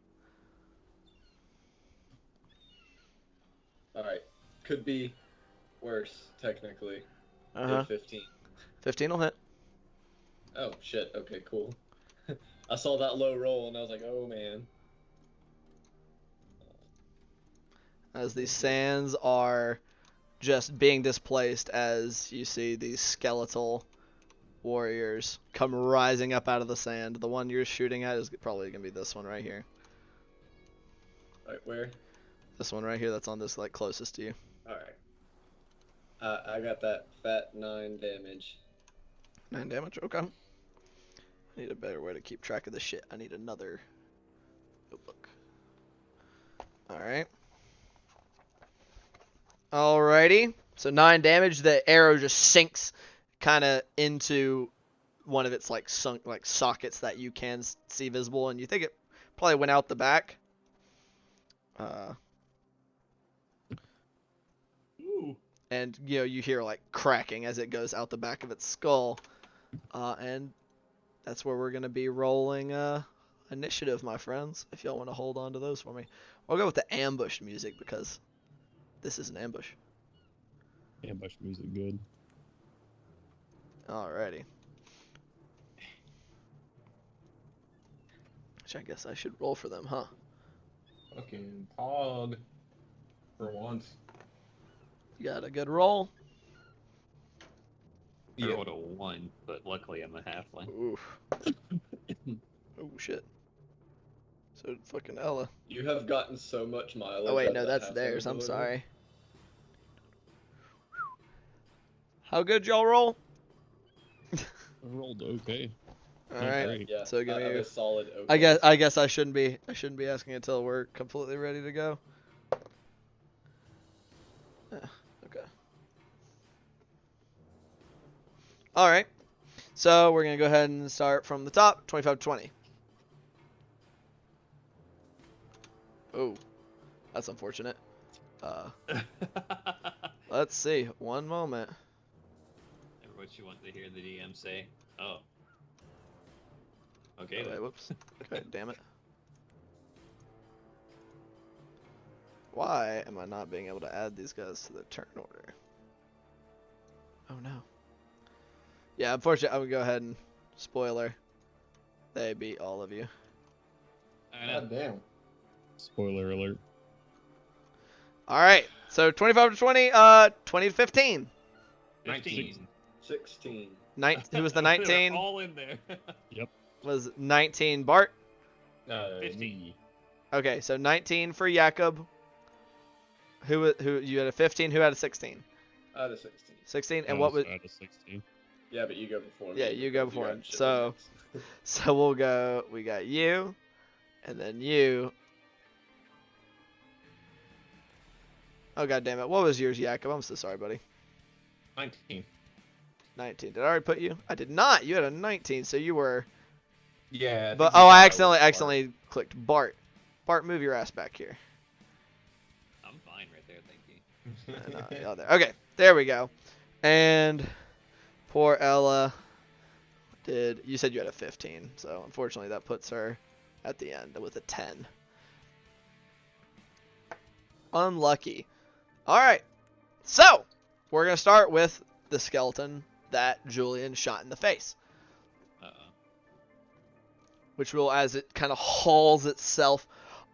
All right. Could be worse, technically. Uh-huh. 15. 15 will hit. Oh, shit. Okay, cool. I saw that low roll, and I was like, oh, man. As these sands are just being displaced, as you see these skeletal warriors come rising up out of the sand. The one you're shooting at is probably going to be this one right here. Right, where? This one right here that's on this, closest to you. All right. I got that fat 9 damage. 9 damage? Okay. I need a better way to keep track of this shit. I need another notebook. Alright. Alrighty. So 9 damage. The arrow just sinks kind of into one of its sunk sockets that you can see visible, and you think it probably went out the back. Ooh. And you hear cracking as it goes out the back of its skull. And that's where we're gonna be rolling initiative, my friends. If y'all want to hold on to those for me, I'll go with the ambush music because this is an ambush. Ambush music, good. Alrighty. Which I guess I should roll for them, huh? Fucking pog. For once. You got a good roll. I rolled a 1, but luckily I'm a halfling. Oof. Oh shit. So did fucking Ella. You have gotten so much mileage. Oh wait, out no, of that's half theirs. I'm ability. sorry. How good y'all roll? I rolled okay. All Not right. great. Yeah, So give I me have your- a solid. Okay. I guess I shouldn't be asking until we're completely ready to go. Okay. All right. So we're going to go ahead and start from the top, 25 to 20. Oh, that's unfortunate. Let's see. One moment. What you want to hear the DM say? Oh. Okay. Oh, wait, then. whoops. Okay, damn it. Why am I not being able to add these guys to the turn order? Oh no. Yeah, unfortunately, I would go ahead and spoiler. They beat all of you. I know. God damn. Spoiler alert. All right. So 25 to 20, 20 to 15. 15. 16. Who was the They were 19? all in there. Was 19 Bart? 15. Me. Okay, so 19 for Jakob. Who you had a 15? Who had a 16? Out of 16. 16, I and what was? also had a 16. Yeah, but you go before me. Yeah, you go because before got him. shit So- limits. So we'll go. We got you, and then you. Oh god damn it! What was yours, Jakob? I'm so sorry, buddy. 19. 19. Did I already put you? I did not. You had a 19, so you were. Yeah. But oh, I accidentally clicked Bart. Bart, move your ass back here. I'm fine right there, thank you. No, there. Okay, there we go. And poor Ella you said you had a 15, so unfortunately that puts her at the end with a 10. Unlucky. Alright, so we're going to start with the skeleton that Julian shot in the face, Uh-oh. which will, as it kind of hauls itself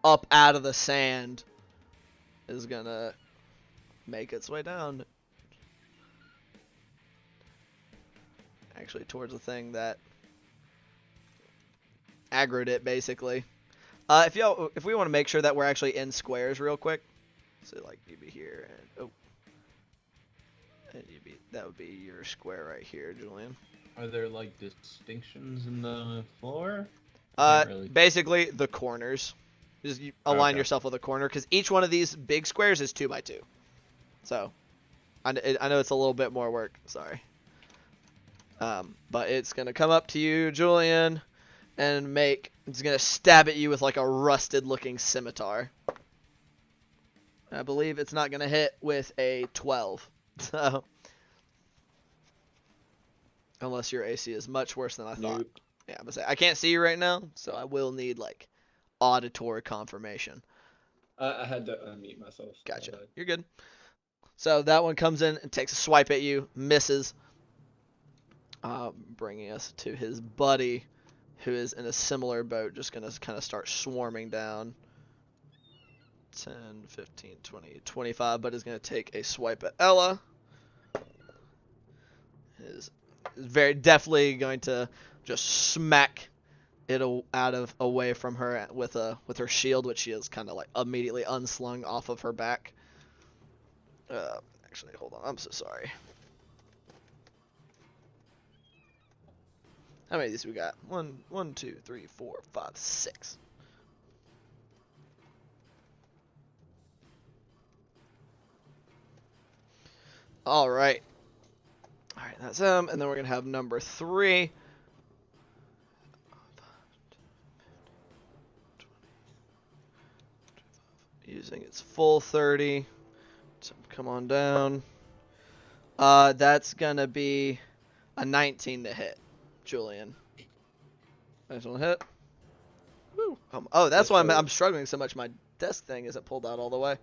up out of the sand, is going to make its way down. Actually, towards the thing that aggroed it, basically. If we want to make sure that we're actually in squares real quick, so like you'd be here and that would be your square right here, Julian. Are there like distinctions in the floor? Not really. Basically the corners. Just you align Okay. yourself with a corner because each one of these big squares is 2 by 2. So I know it's a little bit more work. Sorry. But it's gonna come up to you, Julian, and it's gonna stab at you with like a rusted looking scimitar. I believe it's not gonna hit with a 12. So unless your AC is much worse than I thought. Nope. Yeah, I'm gonna say I can't see you right now, so I will need like auditory confirmation. I had to unmute myself. Gotcha. My bad. You're good. So that one comes in and takes a swipe at you, misses. Bringing us to his buddy, who is in a similar boat, just going to kind of start swarming down. 10, 15, 20, 25, but is going to take a swipe at Ella. Is very definitely going to just smack it away from her with her shield, which she is kind of like immediately unslung off of her back. Actually, hold on. I'm so sorry. How many of these we got? 1, 2, 3, 4, 5, 6. All right. All right, that's him, and then we're gonna have number 3. Using its full 30. So come on down. That's gonna be a 19 to hit, Julian. Nice one hit. Woo. Oh, that's why I'm struggling so much. My desk thing isn't pulled out all the way.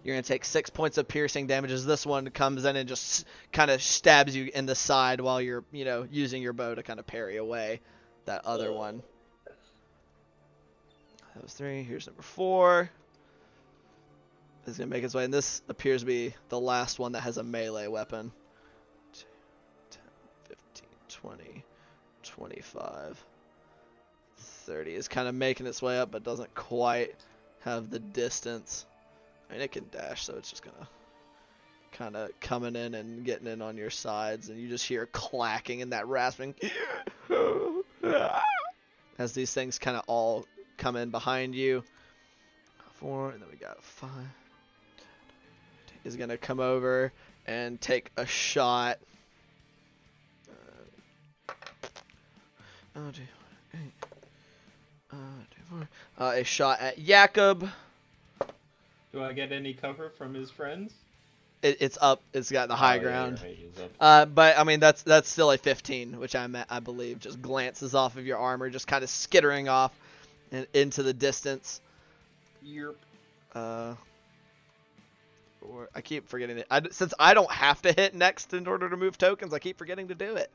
You're gonna take 6 points of piercing damage as this one comes in and just kind of stabs you in the side while you're, using your bow to kind of parry away that other one. That was 3. Here's number 4. It's gonna make its way, and this appears to be the last one that has a melee weapon. 2, 10, 15, 20, 25, 30. It's kind of making its way up, but doesn't quite have the distance. I mean, it can dash, so it's just gonna kind of coming in and getting in on your sides, and you just hear clacking and that rasping as these things kind of all come in behind you. 4, and then we got 5. Is gonna come over and take a shot. A shot at Jakob. Do I get any cover from his friends? It's up. It's got the high Oh, yeah, ground. you're right, he's up. But I mean that's still a 15, which I believe just glances off of your armor, just kind of skittering off and into the distance. Yerp. I keep forgetting it. Since I don't have to hit next in order to move tokens, I keep forgetting to do it.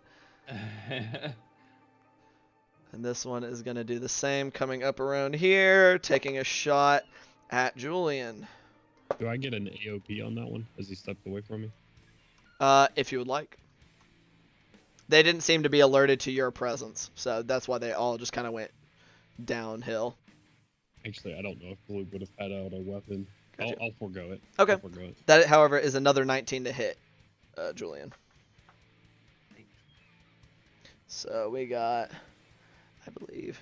And this one is going to do the same, coming up around here, taking a shot at Julian. Do I get an AOP on that one as he stepped away from me? If you would like. They didn't seem to be alerted to your presence, so that's why they all just kind of went downhill. Actually, I don't know if Blue would have had out a weapon. Gotcha. I'll forego it. Okay. I'll forego it. That, however, is another 19 to hit, Julian. So we got, I believe,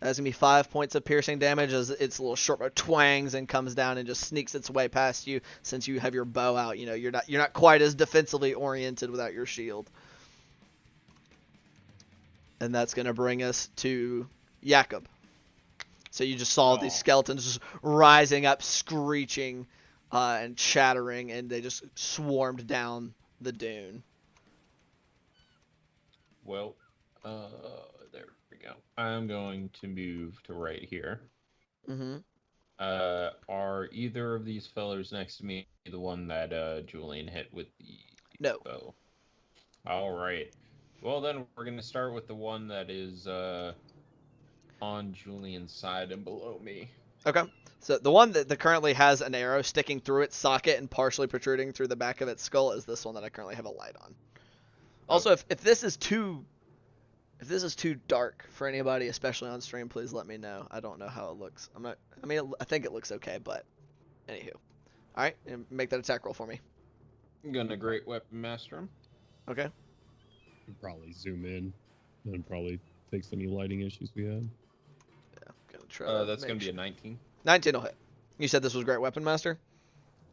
that's going to be 5 points of piercing damage as its little short bow twangs and comes down and just sneaks its way past you. Since you have your bow out, you know, you're not quite as defensively oriented without your shield. And that's going to bring us to Jakob. So you just saw these skeletons just rising up, screeching and chattering, and they just swarmed down the dune. Well, there we go. I'm going to move to right here. Mm-hmm. Are either of these fellers next to me the one that Julian hit with the bow? All right. Well, then we're going to start with the one that is on Julian's side and below me. Okay. So the one that currently has an arrow sticking through its socket and partially protruding through the back of its skull is this one that I currently have a light on. Also, if this is too dark for anybody, especially on stream, please let me know. I don't know how it looks. I think it looks okay, but anywho. All right, and make that attack roll for me. I'm gonna Great Weapon Master him. Okay. We'll probably zoom in and probably fix any lighting issues we had. Yeah, gonna try. That's gonna be a 19. 19 will hit. You said this was Great Weapon Master?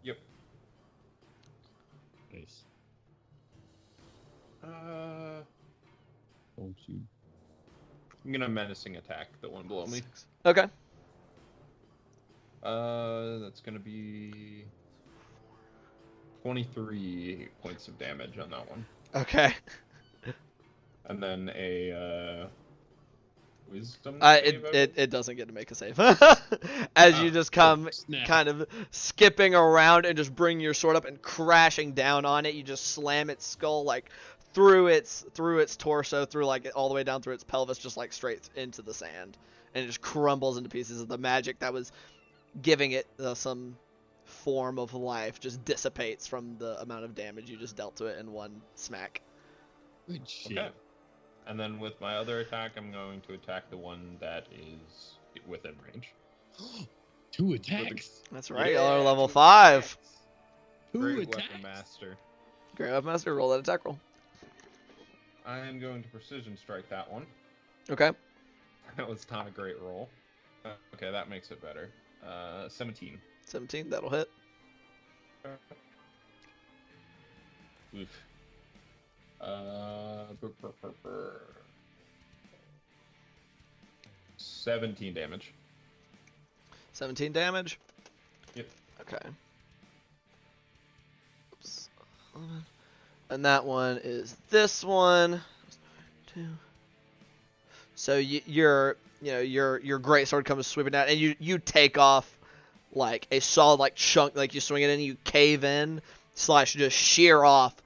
Yep. Nice. Don't you? I'm gonna menacing attack the one below me. Okay. That's gonna be 23 points of damage on that one. Okay. And then a wisdom save, it doesn't get to make a save. As you just come kind of skipping around and just bring your sword up and crashing down on it, you just slam its skull like through its torso, through like all the way down through its pelvis, just like straight into the sand, and it just crumbles into pieces. Of the magic that was giving it some form of life just dissipates from the amount of damage you just dealt to it in one smack. Good shit. Okay. And then with my other attack, I'm going to attack the one that is within range. 2 attacks. That's right. Yeah, Y'all are level 2 5. attacks. 2 Great attacks. Weapon Master. Great Weapon Master, roll that attack roll. I am going to precision strike that one. Okay. That was not a great roll. Okay, that makes it better. 17. 17, that'll hit. Oof. 17 damage. 17 damage? Yep. Okay. Oops. And that one is this one. 2. So your greatsword comes sweeping down, and you take off like a solid like chunk, like you swing it in, and you cave in / just shear off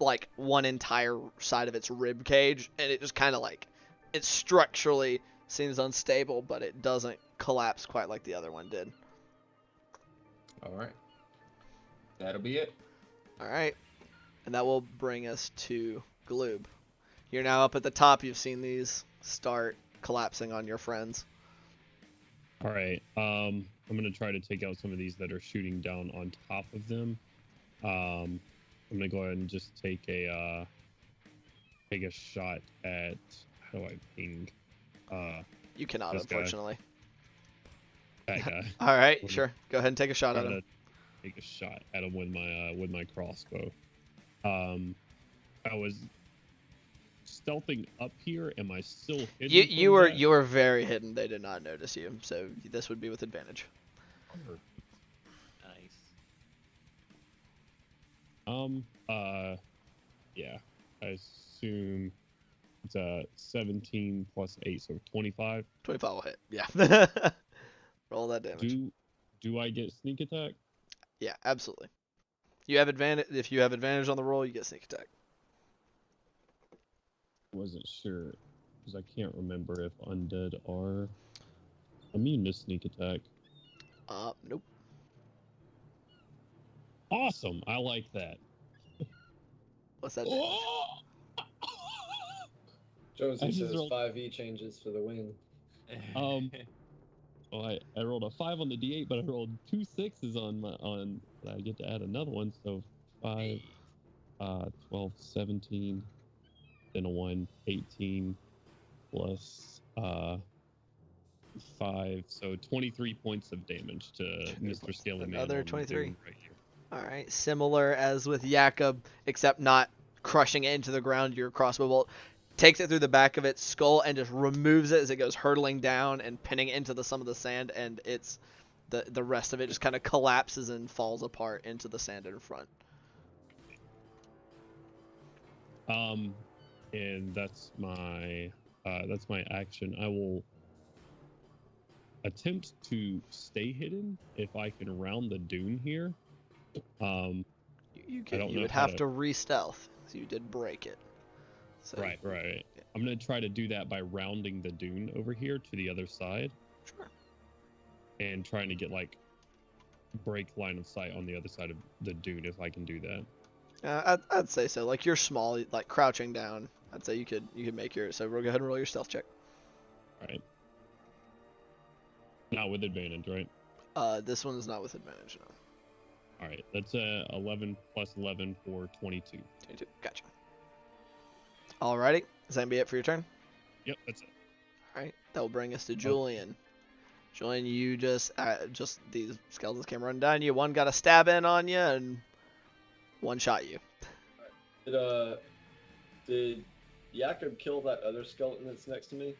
like one entire side of its rib cage, and it just kind of like it structurally seems unstable, but it doesn't collapse quite like the other one did. All right. That'll be it. All right. And that will bring us to Gloob. You're now up at the top. You've seen these start collapsing on your friends. All right. I'm gonna try to take out some of these that are shooting down on top of them. I'm gonna go ahead and just take a shot at. How do I ping? You cannot, this guy. unfortunately. That guy. All right, Hold sure. Go ahead and take a shot at him. Take a shot at him with my crossbow. I was stealthing up here? Am I still hidden? You from were that? you were very hidden. They did not notice you, so this would be with advantage. Nice. Yeah. I assume it's 17 plus 8, so 25. 25 will hit. Yeah. Roll that damage. Do I get sneak attack? Yeah, absolutely. You have advantage. If you have advantage on the roll, you get sneak attack. Wasn't sure because I can't remember if undead are immune to sneak attack. Nope. Awesome. I like that. What's that damage? Oh! Jonesy I just says rolled- 5e changes for the win. Well, I rolled a 5 on the d8, but I rolled 2 6s on. I get to add another one, so 5, 12, 17, then a 1, 18 plus 5, so 23 points of damage to Mr. Scaly Man. Another on the 23. dune right here. All right, similar as with Jakob, except not crushing it into the ground. Your crossbow bolt takes it through the back of its skull and just removes it as it goes hurtling down and pinning it into some of the sand, and it's the rest of it just kind of collapses and falls apart into the sand in front. And that's my action. I will attempt to stay hidden if I can round the dune here. You don't know would how have to- to re-stealth, so you did break it. So, Right. I'm gonna try to do that by rounding the dune over here to the other side. Sure. And trying to get break line of sight on the other side of the dune if I can do that. I'd say so. Like, you're small, like crouching down. I'd say you could make your. So go ahead and roll your stealth check. All right. Not with advantage, right? This one is not with advantage. No. All right. That's 11 plus 11 for 22. 22. Gotcha. Alrighty. Is that gonna be it for your turn? Yep, that's it. Alright. That will bring us to Julian. Julian, you just these skeletons came running down you. One got a stab in on you, and one shot you. Did Jakob kill that other skeleton that's next to me?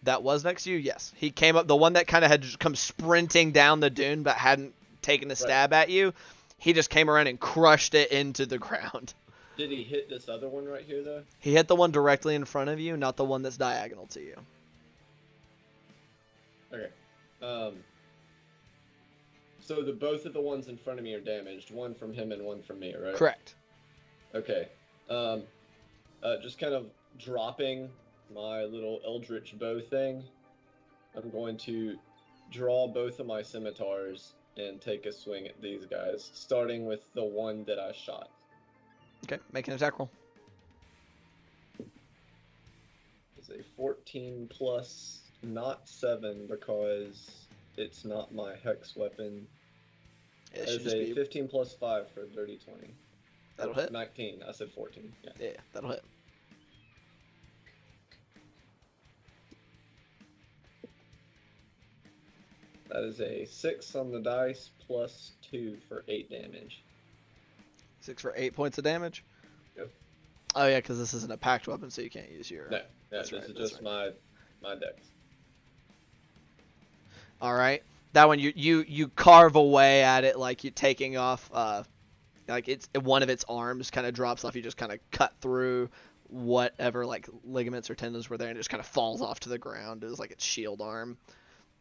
That was next to you. Yes, he came up. The one that kind of had just come sprinting down the dune, but hadn't taken a stab at you. He just came around and crushed it into the ground. Did he hit this other one right here, though? He hit the one directly in front of you, not the one that's diagonal to you. Okay. So both of the ones in front of me are damaged. One from him and one from me, right? Correct. Okay. Just kind of dropping my little eldritch bow thing. I'm going to draw both of my scimitars and take a swing at these guys, starting with the one that I shot. Okay, make an attack roll. It's a 14 plus, not 7 because it's not my hex weapon. It should It's just a be. 15 plus 5 for a dirty 20. That'll hit. 19. I said 14. Yeah. Yeah, that'll hit. That is a 6 on the dice plus 2 for 8 damage. 6 for 8 points of damage. Yep. Oh yeah, because this isn't a packed weapon, so you can't use your. No, That's this right, is that's just my dex. All right, that one you carve away at it like you're taking off. Like it's one of its arms kind of drops off. You just kind of cut through whatever like ligaments or tendons were there, and it just kind of falls off to the ground. It was like its shield arm,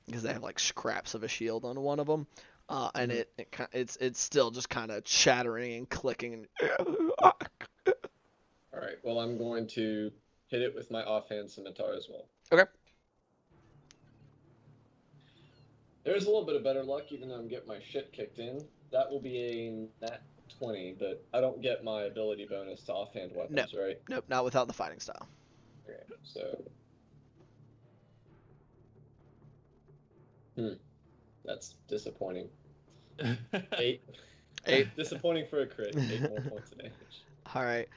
because they have like scraps of a shield on one of them, and it's still just kind of chattering and clicking. All right. Well, I'm going to hit it with my offhand scimitar as well. Okay. There's a little bit of better luck, even though I'm getting my shit kicked in. That will be a nat 20, but I don't get my ability bonus to offhand weapons, right? Nope, not without the fighting style. Okay. So. That's disappointing. 8. 8. Disappointing for a crit. 8 more points of damage. All right.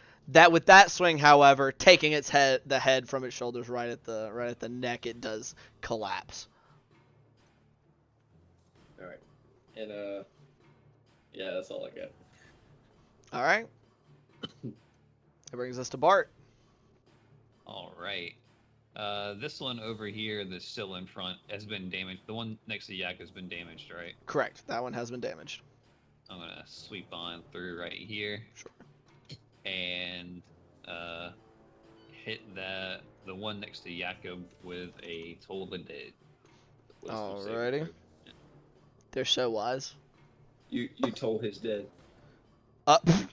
With that swing, however, taking the head from its shoulders right at the neck, it does collapse. All right. And yeah, that's all I got. All right. That brings us to Bart. All right. This one over here that's still in front has been damaged. The one next to Yak has been damaged, right? Correct. That one has been damaged. I'm gonna sweep on through right here. Sure. And hit the one next to Jakob with a Toll the Dead. Wisdom saving Alrighty. throw. They're so wise. You told his dead. That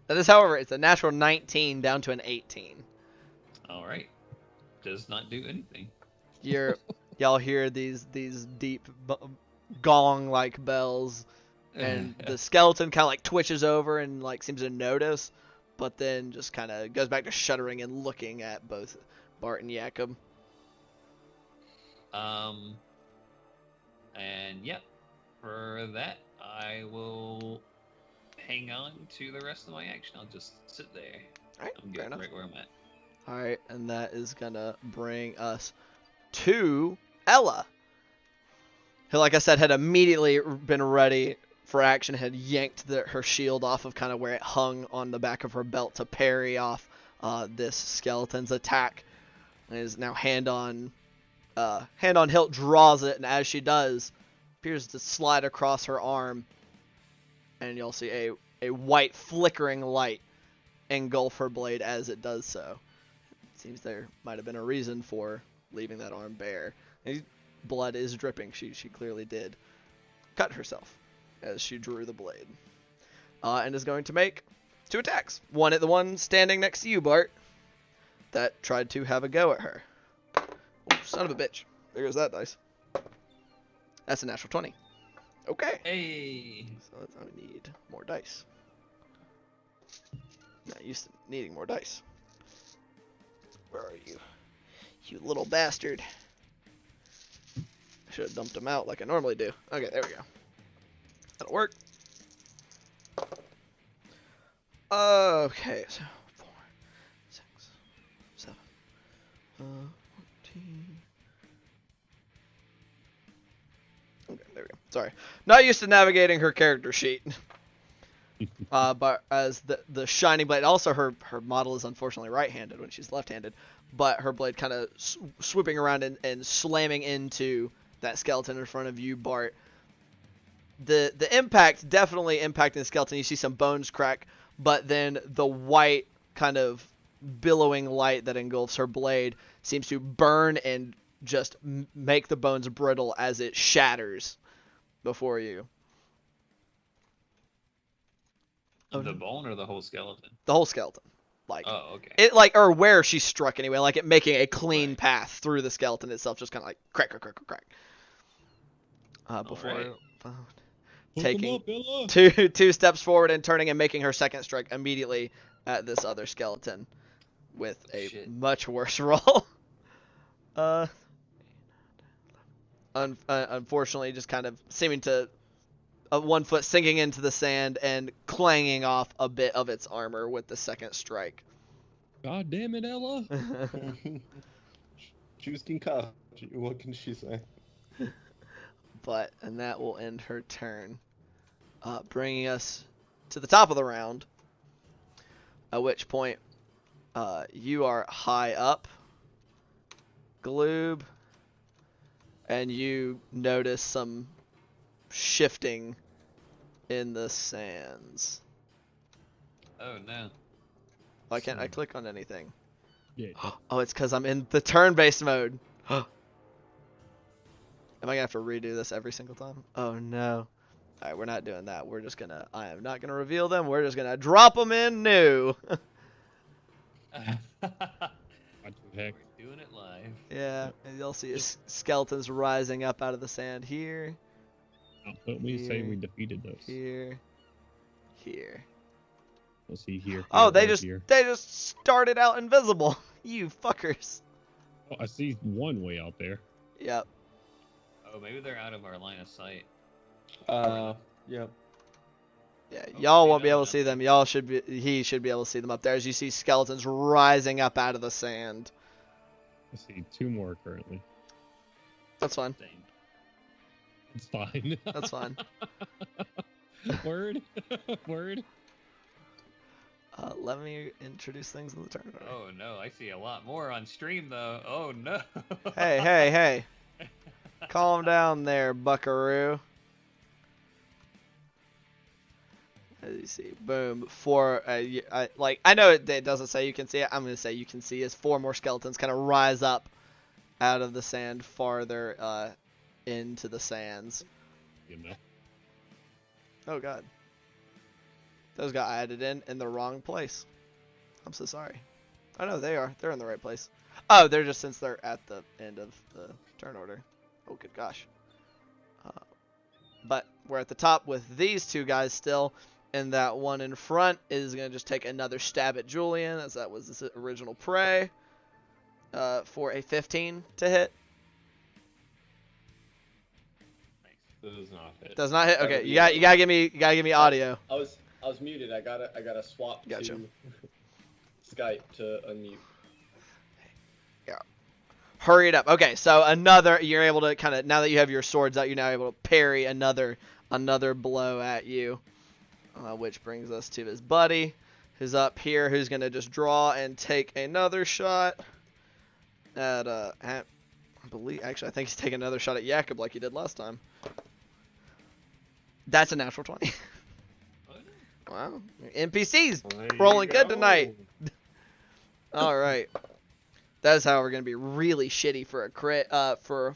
is, however, it's a natural 19 down to an 18. All right. Does not do anything. Y'all hear these deep gong-like bells, and the skeleton kind of like twitches over and like seems to notice, but then just kind of goes back to shuddering and looking at both Bart and Jakob. And yeah, for that, I will hang on to the rest of my action. I'll just sit there. Alright, I'm fair good enough. right where I'm at. Alright, and that is gonna bring us to Ella, who, like I said, had immediately been ready for action, had yanked her shield off of kind of where it hung on the back of her belt to parry off this skeleton's attack, and is now hand on hilt, draws it, and as she does, appears to slide across her arm, and you'll see a white flickering light engulf her blade as it does so. Seems there might have been a reason for leaving that arm bare. And blood is dripping. She clearly did cut herself as she drew the blade. And is going to make 2 attacks. One at the one standing next to you, Bart, that tried to have a go at her. Oh, son of a bitch. There goes that dice. That's a natural 20. Okay. Hey! So I need more dice. Not used to needing more dice. Where are you? You little bastard. I should have dumped them out like I normally do. Okay, there we go. That'll work. Okay, so 4, 6, 7, 14. Okay, there we go. Sorry. Not used to navigating her character sheet. But as the shining blade, also her model is unfortunately right-handed when she's left-handed, but her blade kind of swooping around and slamming into that skeleton in front of you, Bart. The impact definitely impacting the skeleton. You see some bones crack, but then the white kind of billowing light that engulfs her blade seems to burn and just make the bones brittle as it shatters before you. The bone or the whole skeleton? The whole skeleton. Like, oh, okay. It like, or where she struck anyway, like it making a clean Right. path through the skeleton itself, just kind of like crack. Before Alright. taking Hook 'em up, two steps forward and turning and making her second strike immediately at this other skeleton with a Shit. much worse roll. Unfortunately, just kind of seeming to one foot sinking into the sand and clanging off a bit of its armor with the second strike. God damn it, Ella. She was concussed. What can she say? And that will end her turn, bringing us to the top of the round, at which point you are high up, Gloob, and you notice some shifting in the sands. Oh, no. Why can't I click on anything? Yeah. Oh, it's because I'm in the turn-based mode. Am I gonna have to redo this every single time? Oh no. Alright, we're not doing that. I am not gonna reveal them. We're just gonna drop them in new. What the heck? We're doing it live. Yeah, and you'll see skeletons rising up out of the sand here, Don't we say Here. we defeated those? here. We'll see here. Oh, here, they or here. just started out invisible. You fuckers. Oh, I see one way out there. Yep. Oh, maybe they're out of our line of sight. Yep. Yeah, Oh, y'all see won't be that able one to see up them. He should be able to see them up there as you see skeletons rising up out of the sand. I see 2 more currently. That's fine. Dang. It's fine. That's fine. Word. Word. Let me introduce things in the turn order. Oh no, I see a lot more on stream though. Oh no. Hey. Calm down there, buckaroo. As you see, boom. I know it doesn't say you can see it. I'm going to say you can see as 4 more skeletons kind of rise up out of the sand farther into the sands. You know. Oh, God. Those got added in the wrong place. I'm so sorry. Oh, no, they are. They're in the right place. Oh, they're just since they're at the end of the turn order. Oh, good gosh. But we're at the top with these 2 guys still. And that one in front is going to just take another stab at Julian, as that was his original prey, for a 15 to hit. Does not hit. Does not hit. That'll Okay, be you gotta give me audio. I was muted. I gotta swap Gotcha. to Skype to unmute. Yeah. Hurry it up. Okay, so you're able to kind of, now that you have your swords out, you're now able to parry another blow at you. Which brings us to his buddy, who's up here, who's going to just draw and take another shot at, I think he's taking another shot at Jakob like he did last time. That's a natural 20. Wow. NPCs rolling good tonight. All right. That is how we're going to be really shitty for a crit, for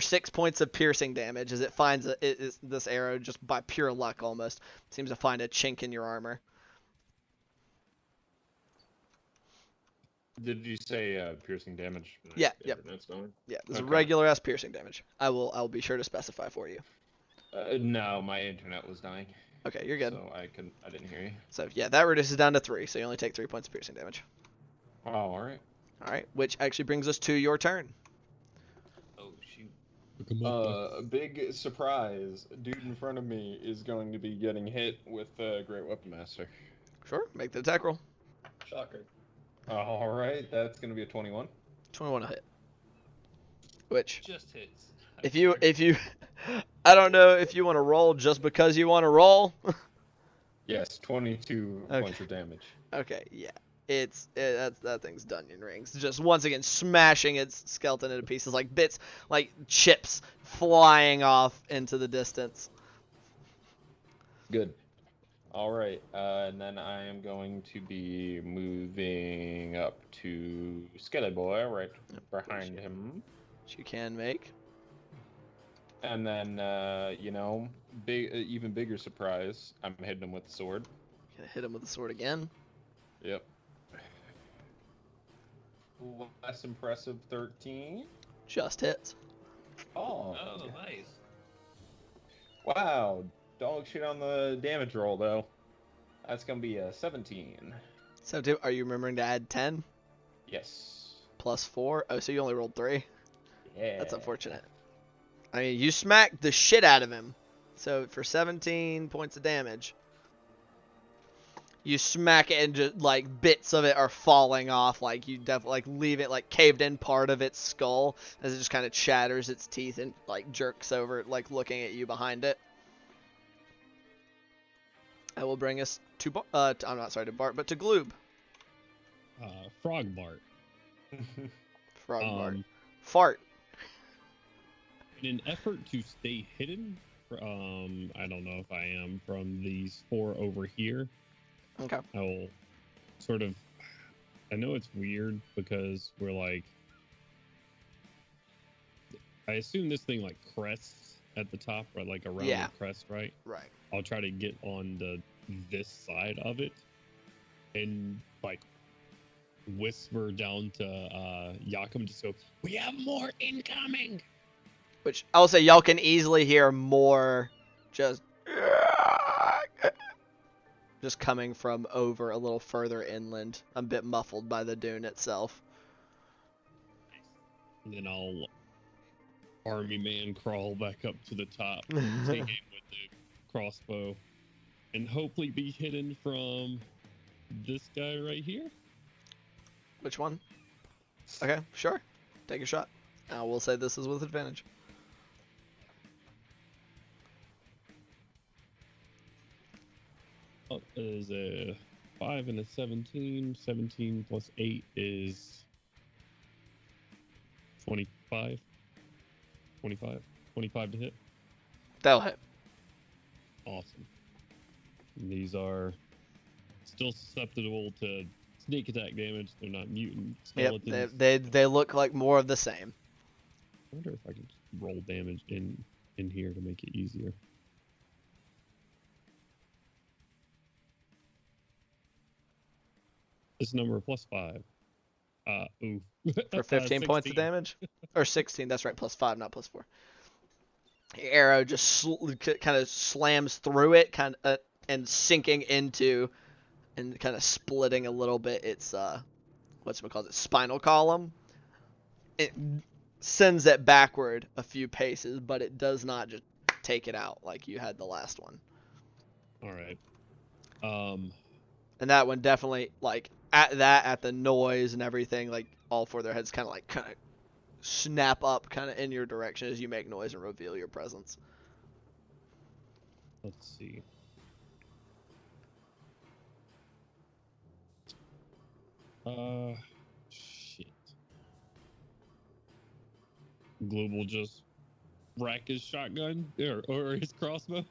6 points of piercing damage, as it finds this arrow just by pure luck almost seems to find a chink in your armor. Did you say piercing damage? Yeah. Yep. That's going. Yeah, this is Okay. regular ass piercing damage. I'll be sure to specify for you. No, my internet was dying. Okay, you're good. So I didn't hear you. So yeah, that reduces down to 3, so you only take 3 points of piercing damage. Oh, all right. All right, which actually brings us to your turn. Oh shoot. Look 'em up, Big surprise. Dude in front of me is going to be getting hit with Great Weapon Master. Sure, make the attack roll. Shocker. All right, that's going to be a 21. 21 to hit. Which, Just hits. if you, I don't know if you want to roll just because you want to roll. Yes, 22 Okay. points of damage. Okay, yeah. That thing's Dungeon Rings. Just once again smashing its skeleton into pieces, like bits, like chips flying off into the distance. Good. All right, and then I am going to be moving up to Skelly Boy right behind him. Which you can make. And then, even bigger surprise, I'm hitting him with the sword. Gonna hit him with the sword again. Yep. Less impressive, 13. Just hits. Oh, Oh, nice. wow. Dog shit on the damage roll, though. That's going to be a 17. So, are you remembering to add 10 Yes. plus 4? Oh, so you only rolled 3? Yeah. That's unfortunate. I mean, you smacked the shit out of him. So, for 17 points of damage, you smack it and just, like, bits of it are falling off. Like, you definitely, like, leave it, like, caved in part of its skull as it just kind of chatters its teeth and, like, jerks over, like, looking at you behind it. That will bring us to, I'm not sorry, to Bart, but to Gloob. Frog Bart. Frog Bart. Fart. In an effort to stay hidden, I don't know if I am, from these 4 over here, Okay. I will sort of, I know it's weird because we're like, I assume this thing like crests at the top, right? Like around Yeah. the crest, right? Right. I'll try to get on this side of it and like whisper down to Yakum, just go, "We have more incoming." Which I'll say y'all can easily hear more just coming from over a little further inland. I'm a bit muffled by the dune itself. And then I'll army man crawl back up to the top, take aim with the crossbow, and hopefully be hidden from this guy right here. Which one? Okay, sure. Take a shot. I will say this is with advantage. Is a 5 and a 17. 17 plus 8 is 25. 25. 25 to hit. That'll hit. Awesome. And these are still susceptible to sneak attack damage. They're not mutant Yep, skeletons. they look like more of the same. I wonder if I can just roll damage in here to make it easier. This number plus 5. Oof. For 15 points of 16. damage? Or 16, that's right, plus 5, not plus 4. The arrow just kind of slams through it, and sinking into, and kind of splitting a little bit its, its spinal column. It sends it backward a few paces, but it does not just take it out like you had the last one. Alright. And that one definitely, like, at the noise and everything, like, all four of their heads kind of snap up kind of in your direction as you make noise and reveal your presence. Let's see. Shit. Gloom will just rack his shotgun or his crossbow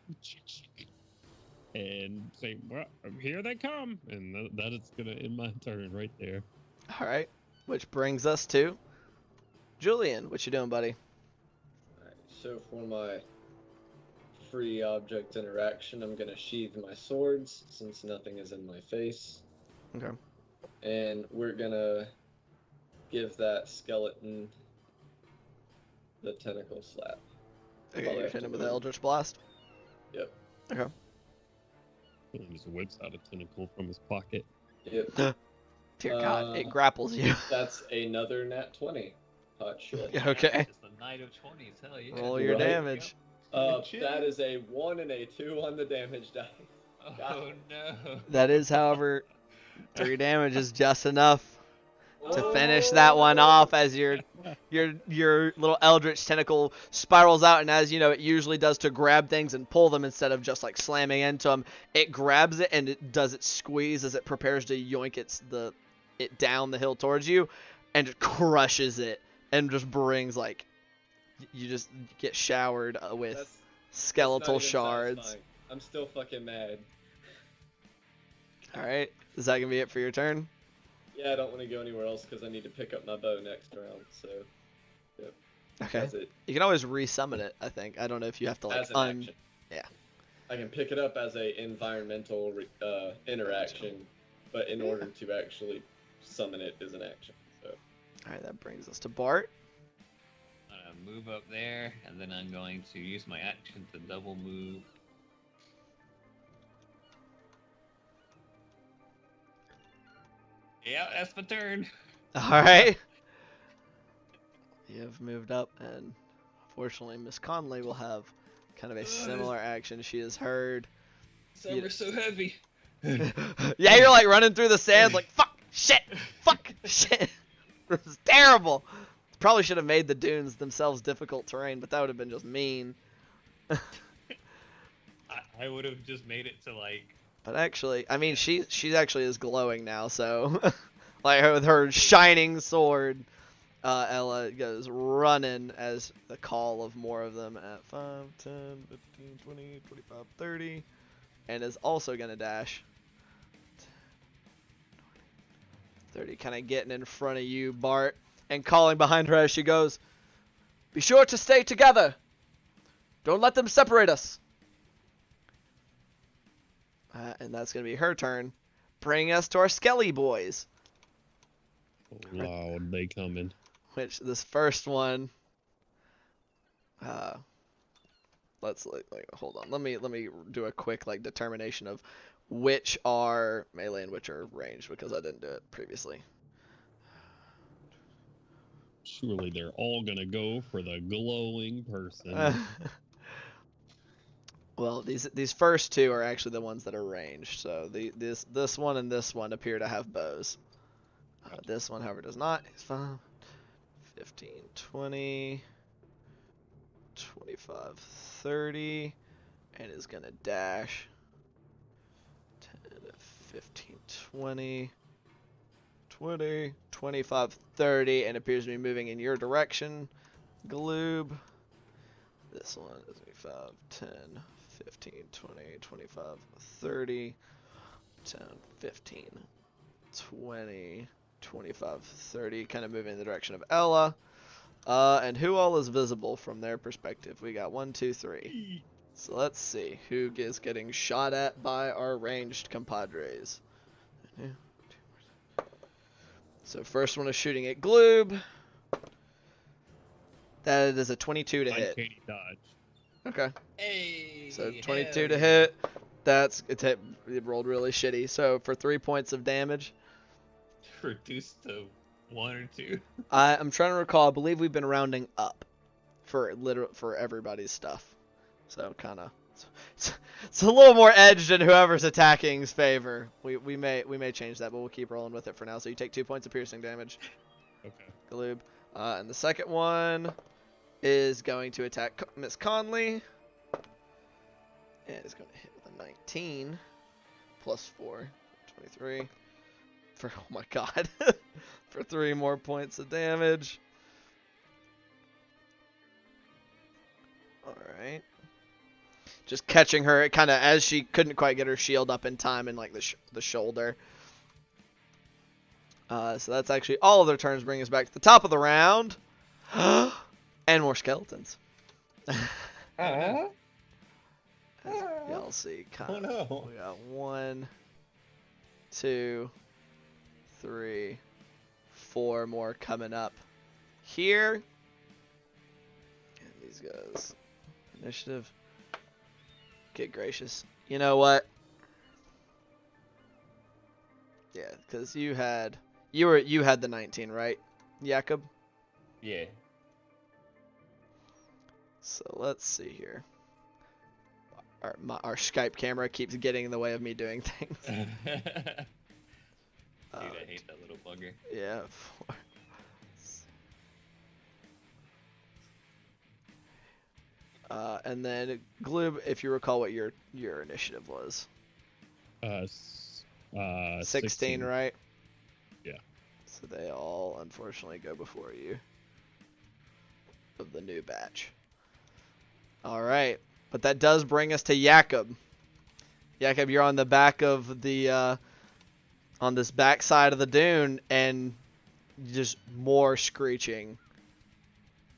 and say, "Well, here they come," and that is gonna end my turn right there. All right, which brings us to Julian. What you doing, buddy? Alright, so for my free object interaction, I'm gonna sheathe my swords since nothing is in my face. Okay. And we're gonna give that skeleton the tentacle slap. Okay, Probably you're have hitting to him with the move. Eldritch Blast. Yep. Okay. He just whips out a tentacle from his pocket. Yep. Dear God, it grapples you. That's another nat 20. Hot shit. Okay. Just the knight of 20s, hell yeah. Roll your Right. damage. That is a 1 and a 2 on the damage die. Oh no. That is, however, 3 damage is just enough to finish that one off as your little eldritch tentacle spirals out, and as you know it usually does to grab things and pull them instead of just like slamming into them, it grabs it and it does its squeeze as it prepares to yoink it down the hill towards you, and it crushes it and just brings like you just get showered with That's skeletal not even shards. satisfying. I'm still fucking mad. All right, is that gonna be it for your turn? Yeah, I don't want to go anywhere else because I need to pick up my bow next round. So, yep. Okay. That's it. You can always resummon it, I think. I don't know if you have to like As an action. Yeah. I can pick it up as a environmental interaction, but in order to actually summon it is an action. So. All right, that brings us to Bart. I'm gonna move up there, and then I'm going to use my action to double move. Yeah, that's my turn. All right. You have moved up, and unfortunately, Miss Conley will have kind of a similar action. She has heard. Some are so heavy. Yeah, you're like running through the sand, like fuck, shit, fuck, shit. This is terrible. Probably should have made the dunes themselves difficult terrain, but that would have been just mean. I would have just made it to like. But actually, I mean, she actually is glowing now, so like with her shining sword, Ella goes running as the call of more of them at 5, 10, 15, 20, 25, 30, and is also gonna dash. 30, kind of getting in front of you, Bart, and calling behind her as she goes, "Be sure to stay together. Don't let them separate us." And that's going to be her turn, bringing us to our Skelly boys. Loud, they coming. Which this first one, let's hold on. Let me do a quick like determination of which are melee and which are ranged because I didn't do it previously. Surely they're all gonna go for the glowing person. Well, these first two are actually the ones that are ranged. So this one and this one appear to have bows. This one, however, does not. It's 5, 15, 20, 25, 30, and is gonna dash 10, 15, 20, 20, 25, 30, and appears to be moving in your direction. Gloob. This one is 5, 10, 15, 20, 25, 30, 10, 15, 20, 25, 30. Kind of moving in the direction of Ella. And who all is visible from their perspective? We got 1, 2, 3. So let's see who is getting shot at by our ranged compadres. So first one is shooting at Gloob. That is a 22 to hit. Uncanny dodge. Okay. Hey. So 22 hell to yeah. hit. It rolled really shitty. So for 3 points of damage. Reduced to 1 or 2. I'm trying to recall. I believe we've been rounding up for everybody's stuff. So kind of, it's a little more edged in whoever's attacking's favor. We may change that, but we'll keep rolling with it for now. So you take 2 points of piercing damage, Okay. Galoob. And the second one is going to attack Miss Conley, and it's going to hit with a 19 plus 4, 23. For oh my god, for 3 more points of damage. All right. Just catching her, kind of as she couldn't quite get her shield up in time, in like the shoulder. So that's actually all of their turns, bringing us back to the top of the round, and more skeletons. As y'all see, Oh no. we got 1, 2, 3, 4 more coming up here. And these guys, initiative. Good gracious. You know what? Yeah, because you had the 19, right, Jakob? Yeah. So let's see here. Our Skype camera keeps getting in the way of me doing things. Dude, I hate that little bugger. Yeah. And then Gloob, if you recall what your initiative was. 16, right? Yeah. So they all unfortunately go before you of the new batch. All right, but that does bring us to Jakob. Jakob, you're on the back of the on this back side of the dune, and just more screeching.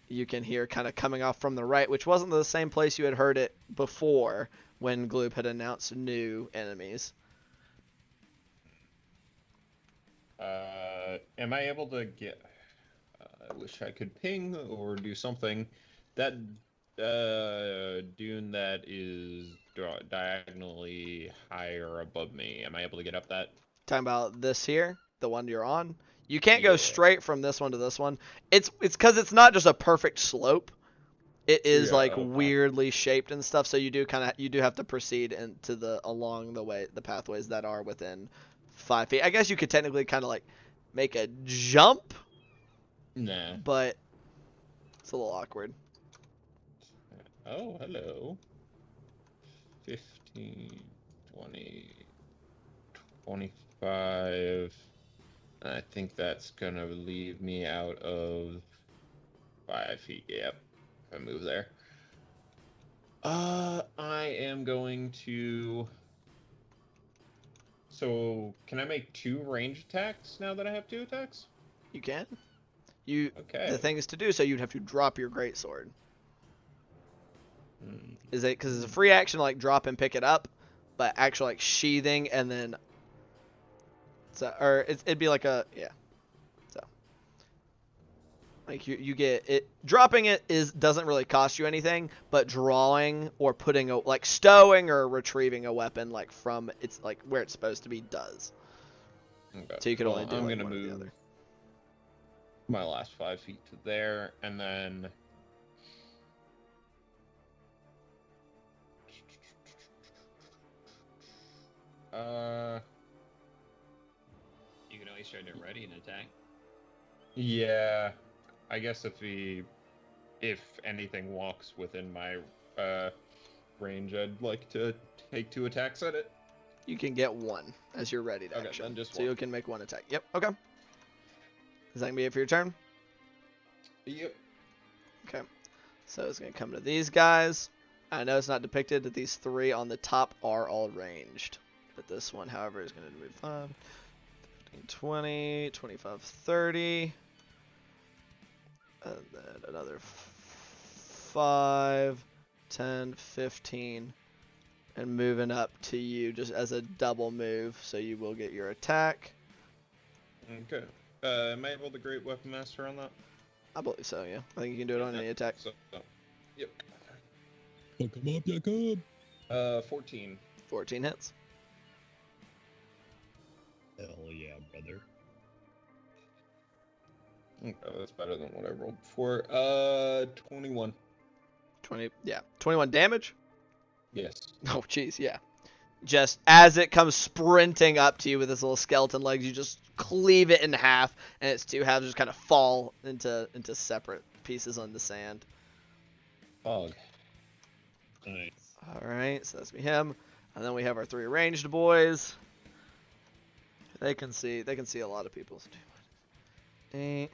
You can hear kind of coming off from the right, which wasn't the same place you had heard it before when Gloob had announced new enemies. Am I able to get? I wish I could ping or do something. That dune that is diagonally higher above me. Am I able to get up that? Talking about this here, the one you're on. You can't go Yeah. straight from this one to this one. It's because it's not just a perfect slope. It is Yeah, like okay. weirdly shaped and stuff. So you do have to proceed into along the pathways that are within 5 feet. I guess you could technically kind of like make a jump, Nah. but it's a little awkward. Oh, hello. 15, 20, 25. I think that's gonna leave me out of 5 feet. Yep. If I move there. I am going to. So, can I make 2 range attacks now that I have 2 attacks? You can. Okay. The thing is to do so, you'd have to drop your greatsword. Is it because it's a free action to like drop and pick it up, but actual like sheathing and then. So it'd be like a yeah. So. Like you get it, dropping it doesn't really cost you anything, but drawing or putting like stowing or retrieving a weapon like from it's like where it's supposed to be does. Okay. So you could only do I'm like gonna one or the move other. my last 5 feet to there, and then You can always start it ready and attack. yeah, I guess if anything walks within my range, I'd like to take 2 attacks at it. You can get one as you're ready to Okay, action. then just so one. you can make one attack. Yep. Okay. Is that gonna be it for your turn? Yep. Okay. So it's gonna come to these guys. I know it's not depicted that these 3 on the top are all ranged, but this one, however, is gonna move 5, 15, 20, 25, 30, and then another 5, 10, 15. And moving up to you just as a double move, so you will get your attack. Okay. Am I able to Great Weapon Master on that? I believe so, yeah. I think you can do it on any attack. So, yep. Oh, come up, Jacob. 14. 14 hits. Hell yeah, brother. Okay, that's better than what I rolled before. 21. 21 damage? Yes. Oh, jeez, yeah. Just as it comes sprinting up to you with its little skeleton legs, you just cleave it in half, and its 2 halves just kind of fall into separate pieces on the sand. Fog. Nice. Alright, so that's him. And then we have our 3 ranged boys. They can see a lot of people. 8.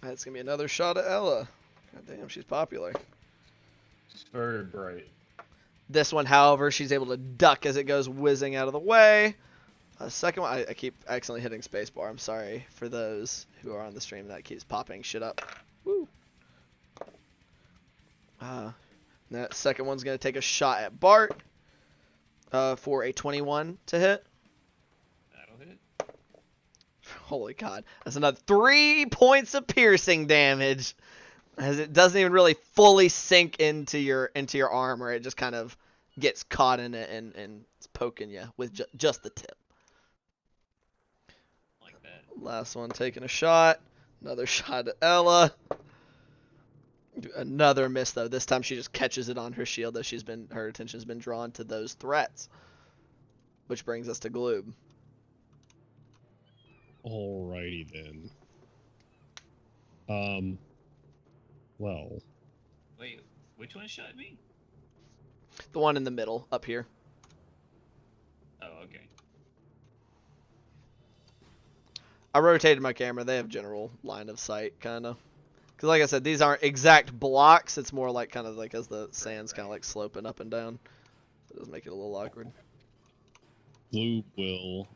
That's gonna be another shot at Ella. God damn, she's popular. It's very bright. This one, however, she's able to duck as it goes whizzing out of the way. Second one, I keep accidentally hitting spacebar. I'm sorry for those who are on the stream that keeps popping shit up. Woo. That second one's gonna take a shot at Bart for a 21 to hit. That'll hit. Holy God, that's another 3 points of piercing damage. As it doesn't even really fully sink into your armor, it just kind of gets caught in it and it's poking you with just the tip. Like that. Last one taking a shot. Another shot at Ella. Another miss though. This time she just catches it on her shield as her attention's been drawn to those threats. Which brings us to Gloob. Alrighty then. Well, Wait, which one shot me? The one in the middle, up here. Oh, okay. I rotated my camera. They have general line of sight, kind of. Because like I said, these aren't exact blocks. It's more like kind of like as the sand's kind of like sloping up and down. It does make it a little awkward. Blue will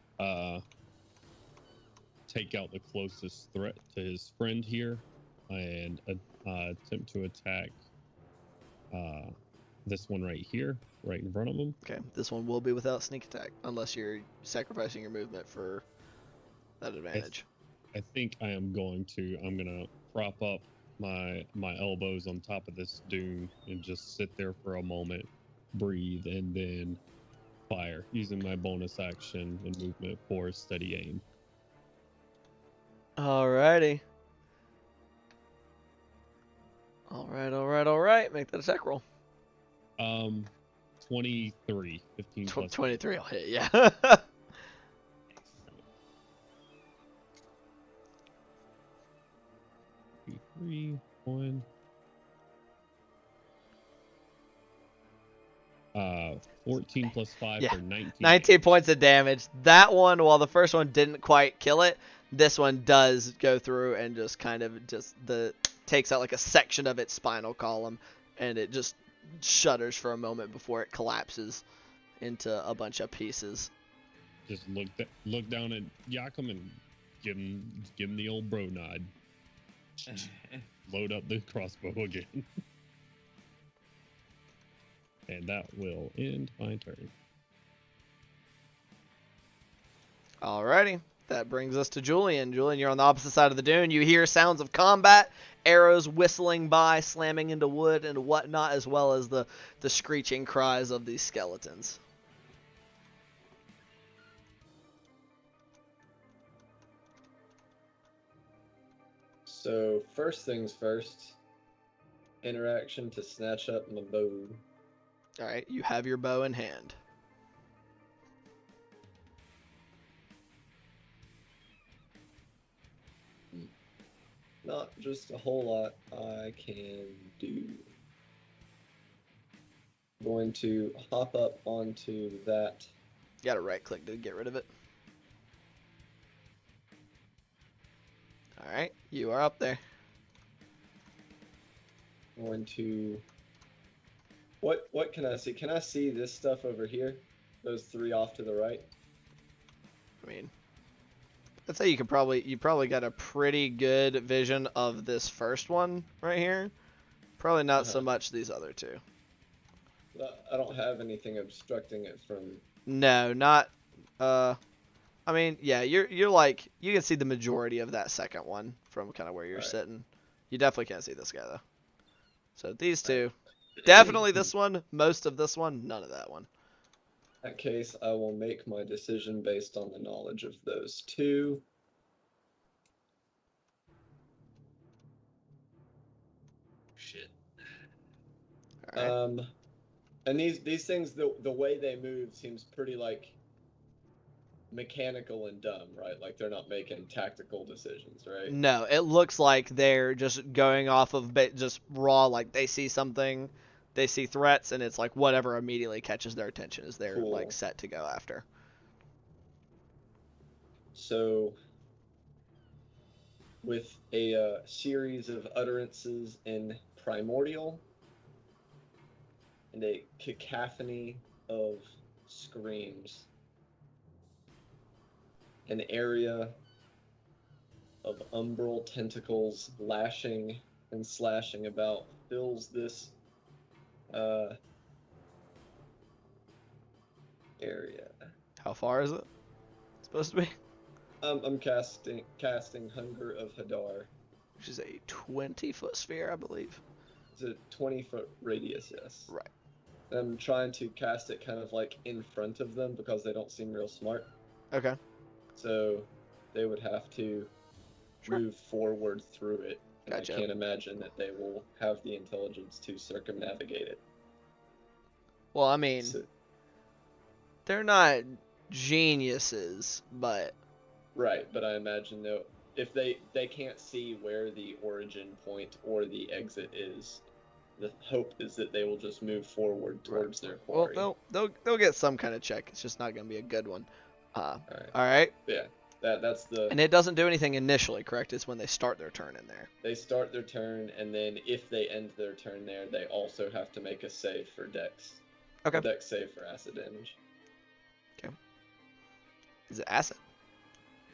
take out the closest threat to his friend here and attempt to attack this one right here, right in front of him. Okay, this one will be without sneak attack, unless you're sacrificing your movement for that advantage. I think I am going to. I'm gonna prop up my elbows on top of this dune and just sit there for a moment, breathe, and then fire using my bonus action and movement for steady aim. Alrighty. Alright. Make that attack roll. 23, 15 plus 23 will hit, yeah. 3, 1. 14 plus 5 Yeah. for 19. 19 points of damage. That one, while the first one didn't quite kill it, this one does go through and just kind of takes out like a section of its spinal column, and it just shudders for a moment before it collapses into a bunch of pieces. Just look down at Yakum and give him the old bro nod. Load up the crossbow again. And that will end my turn. Alrighty. That brings us to Julian. Julian, you're on the opposite side of the dune. You hear sounds of combat, arrows whistling by, slamming into wood and whatnot, as well as the screeching cries of these skeletons. So, first things first, interaction to snatch up my bow. Alright, you have your bow in hand. Not just a whole lot I can do. going to hop up onto that. You gotta right click to get rid of it. Alright, you are up there. Going to. What can I see? Can I see this stuff over here? Those 3 off to the right. I mean, I'd say you probably got a pretty good vision of this first one right here. Probably not so much these other 2. I don't have anything obstructing it from. No, not. I mean, yeah, you're like you can see the majority of that second one from kind of where you're sitting. You definitely can't see this guy though. So these 2, definitely this one. Most of this one, none of that one. In that case, I will make my decision based on the knowledge of those 2. Shit. All right. And these things, the way they move seems pretty like mechanical and dumb, right? Like they're not making tactical decisions, right? No, it looks like they're just going off of just raw. Like they see something, they see threats, and it's like whatever immediately catches their attention is they're like set to go after. So, with a series of utterances in primordial and a cacophony of screams, an area of umbral tentacles lashing and slashing about fills this area. How far is it supposed to be? I'm casting Hunger of Hadar. Which is a 20-foot sphere, I believe. It's a 20-foot radius, yes. Right. I'm trying to cast it kind of like in front of them because they don't seem real smart. Okay. So they would have to move forward through it. And Gotcha. I can't imagine that they will have the intelligence to circumnavigate it. Well, I mean, they're not geniuses, but... Right, but I imagine though, if they can't see where the origin point or the exit is, the hope is that they will just move forward towards their quarry. Well, they'll get some kind of check. It's just not going to be a good one. All right. Yeah, that's the. And it doesn't do anything initially, correct? It's when they start their turn in there. They start their turn, and then if they end their turn there, they also have to make a save for Dex. Okay. A Dex save for acid damage. Okay. Is it acid?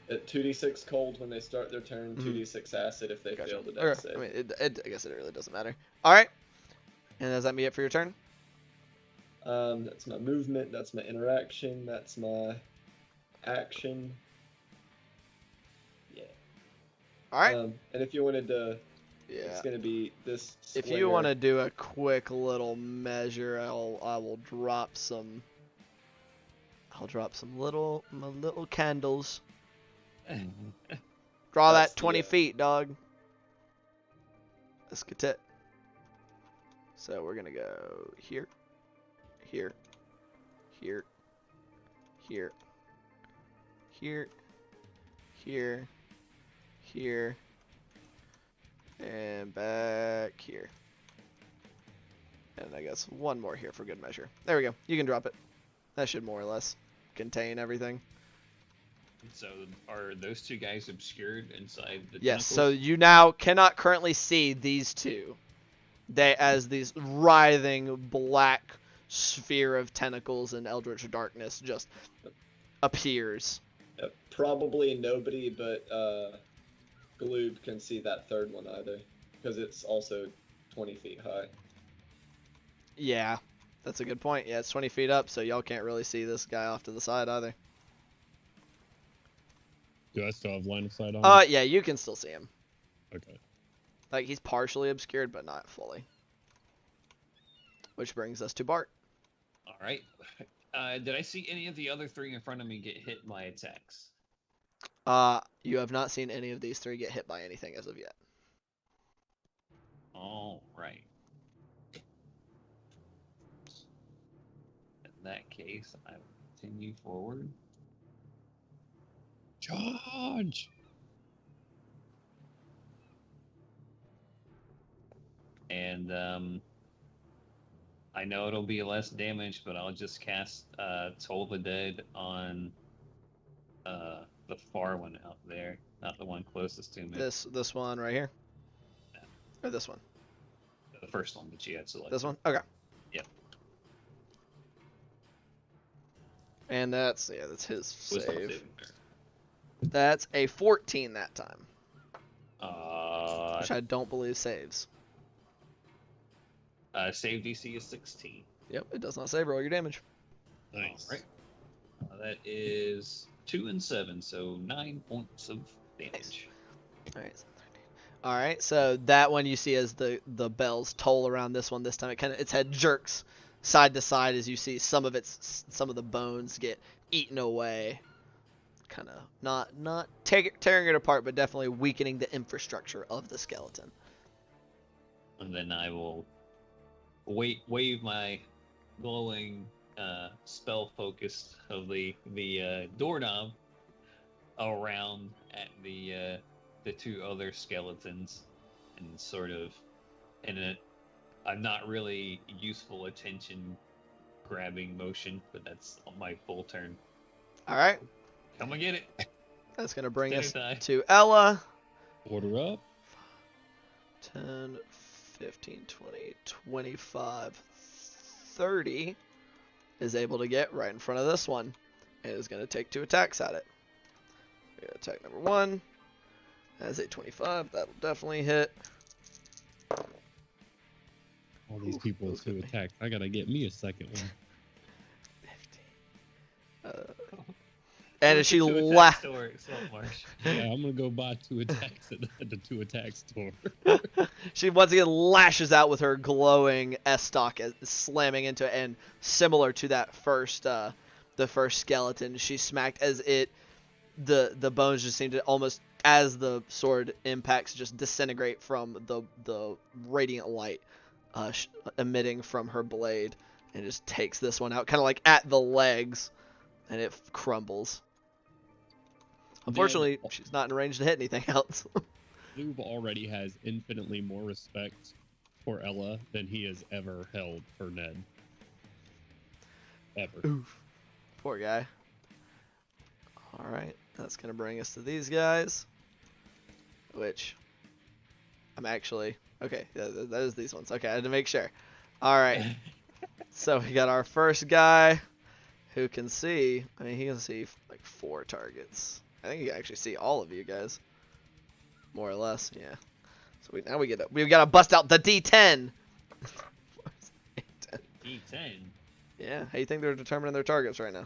2d6 cold when they start their turn, 2d6 acid if they fail the Dex save. I mean, I guess it really doesn't matter. All right. And does that be it for your turn? That's my movement. That's my interaction. That's my action. Yeah. All right. And if you wanted to, it's gonna be this. Square. If you want to do a quick little measure, I will drop some. I'll drop some little candles. Draw that 20 feet, dog. Let's get it. So we're gonna go here, here, here, here, here, here, here, and back here. And I guess one more here for good measure. There we go. You can drop it. That should more or less contain everything. So are those 2 guys obscured inside the Yes, tentacles? so you now cannot currently see these 2. They as these writhing black sphere of tentacles and eldritch darkness just appears. Probably nobody but Gloob can see that third one either, because it's also 20 feet high. Yeah, that's a good point. Yeah, it's 20 feet up, so y'all can't really see this guy off to the side either. Do I still have line of sight on him? Yeah, you can still see him. Okay. Like, he's partially obscured, but not fully. Which brings us to Bart. All right. Did I see any of the other 3 in front of me get hit by attacks? You have not seen any of these 3 get hit by anything as of yet. All right. In that case, I will continue forward. Charge! And I know it'll be less damage, but I'll just cast Toll the Dead on the far one out there, not the one closest to me. This one right here? Or this one? The first one that you had selected. This one? Okay. Yep. And that's his Wisdom save. saving throw. That's a 14 that time, Uh, which I don't believe saves. save DC is 16. Yep, it does not save. Roll your damage. Nice. All right. That is 2 and 7, so 9 points of damage. All right. All right. So that one you see as the bells toll around this one. This time its head jerks side to side as you see some of the bones get eaten away. Kind of not tearing it apart, but definitely weakening the infrastructure of the skeleton. And then I will wave my glowing spell focus of the doorknob around at the two other skeletons, and sort of I'm not really useful attention grabbing motion, but that's on my full turn. All right. Come and get it. That's gonna bring us Dinner time. to Ella. Order up. 10, 15, 20, 25, 30 is able to get right in front of this one. And is going to take 2 attacks at it. We got attack number 1. That's a 25. That'll definitely hit. All these Oof, people that was to gonna be- attack. I gotta get me a second one. 15. And as she Two attack laughs. store at Saltmarsh. Yeah, I'm gonna go buy 2 attacks at the 2 attack store. She once again lashes out with her glowing S-stock, slamming into it, and similar to that the first skeleton, she smacked as the bones just seem to almost, as the sword impacts, just disintegrate from the radiant light emitting from her blade, and just takes this one out, kind of like at the legs, and it crumbles. Unfortunately, she's not in range to hit anything else. Lube already has infinitely more respect for Ella than he has ever held for Ned. Ever. Oof. Poor guy. Alright, that's going to bring us to these guys. Which, I'm actually... Okay, that is these ones. Okay, I had to make sure. Alright, so we got our first guy who can see... I mean, he can see like 4 targets. I think he can actually see all of you guys. More or less, yeah. So now we gotta bust out the D10! D10. Yeah, how do you think they're determining their targets right now?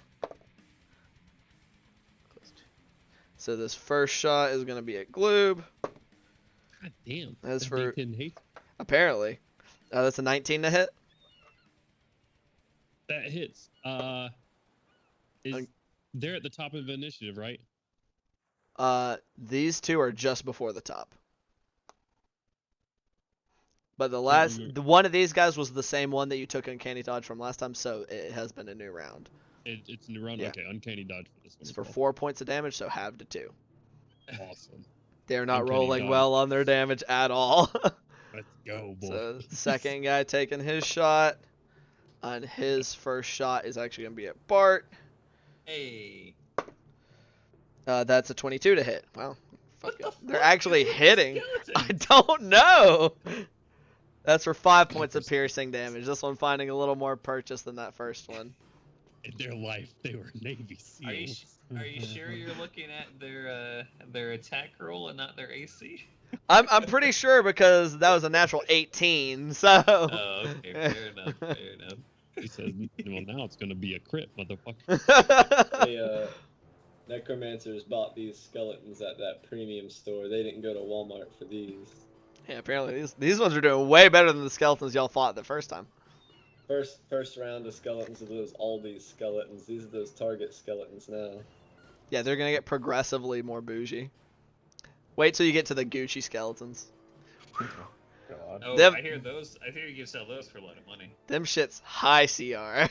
So this first shot is going to be at Gloob. God damn. As that for- D10 hate. Apparently. That's a 19 to hit. That hits. They're at the top of the initiative, right? These two are just before the top. But one of these guys was the same one that you took Uncanny Dodge from last time, so it has been a new round. It's a new round? Yeah. Okay, Uncanny Dodge for this one. It's as for well. 4 points of damage, so halved to 2. Awesome. They're not Uncanny rolling Dodge. well on their damage at all. Let's go, boy. So second guy taking his shot. And his first shot is actually going to be at Bart. Hey. That's a 22 to hit. Wow. What the They're fuck actually is with hitting. the I skeleton? don't know. That's for 5 points of piercing damage. This one finding a little more purchase than that first one. In their life, they were Navy SEAls. Are you sure you're looking at their attack roll and not their AC? I'm pretty sure because that was a natural 18. So. Oh, okay, fair enough. Fair enough. He says, well, now it's going to be a crit, motherfucker. They, necromancers bought these skeletons at that premium store. They didn't go to Walmart for these. Yeah, apparently these ones are doing way better than the skeletons y'all fought the first time. First round of skeletons of those Aldi skeletons. These are those Target skeletons now. Yeah, they're gonna get progressively more bougie. Wait till you get to the Gucci skeletons. God. Oh, Them- I hear those. I hear you can sell those for a lot of money. Them shit's high CR.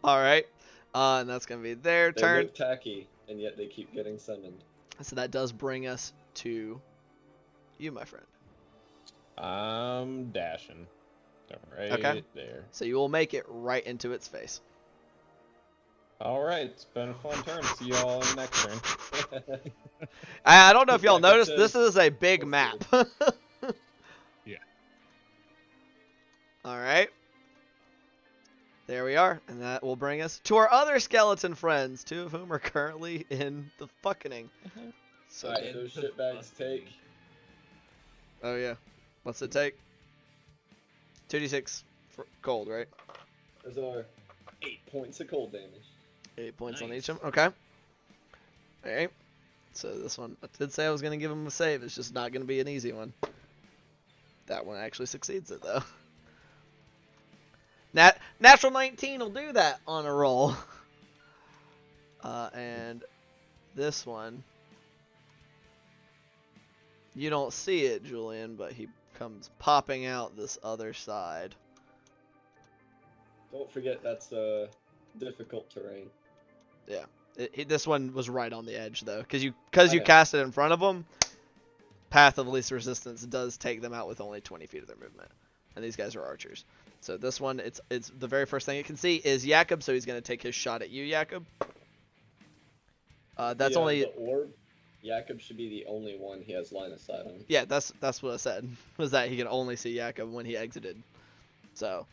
Alright. And that's gonna be their They turn. look tacky, and yet they keep getting summoned. So that does bring us to you, my friend. I'm dashing. Right Okay. there. So you will make it right into its face. All right, it's been a fun turn. See y'all in the next turn. I don't know if y'all Jacob noticed, this says, is a big "Let's map. Yeah. All right. There we are, and that will bring us to our other skeleton friends, 2 of whom are currently in the fucking. So, Alright, those shitbags take. oh yeah, what's it take? 2d6 for cold, right? Those are 8 points of cold damage. 8 points on Nice. each of them. Okay. All right. So this one, I did say I was gonna give him a save. It's just not gonna be an easy one. That one actually succeeds it though. Natural 19 will do that on a roll. And this one, you don't see it, Julian, but he comes popping out this other side. Don't forget that's difficult terrain. This one was right on the edge though, because you Okay. cast it in front of them. Path of least resistance does take them out with only 20 feet of their movement, and these guys are archers. So this one, it's the very first thing it can see is Jakob, so he's gonna take his shot at you, Jakob. That's The, only the orb. Jacob should be the only one he has line of sight on. yeah. That's what I said, was that he can only see Jakob when he exited. So,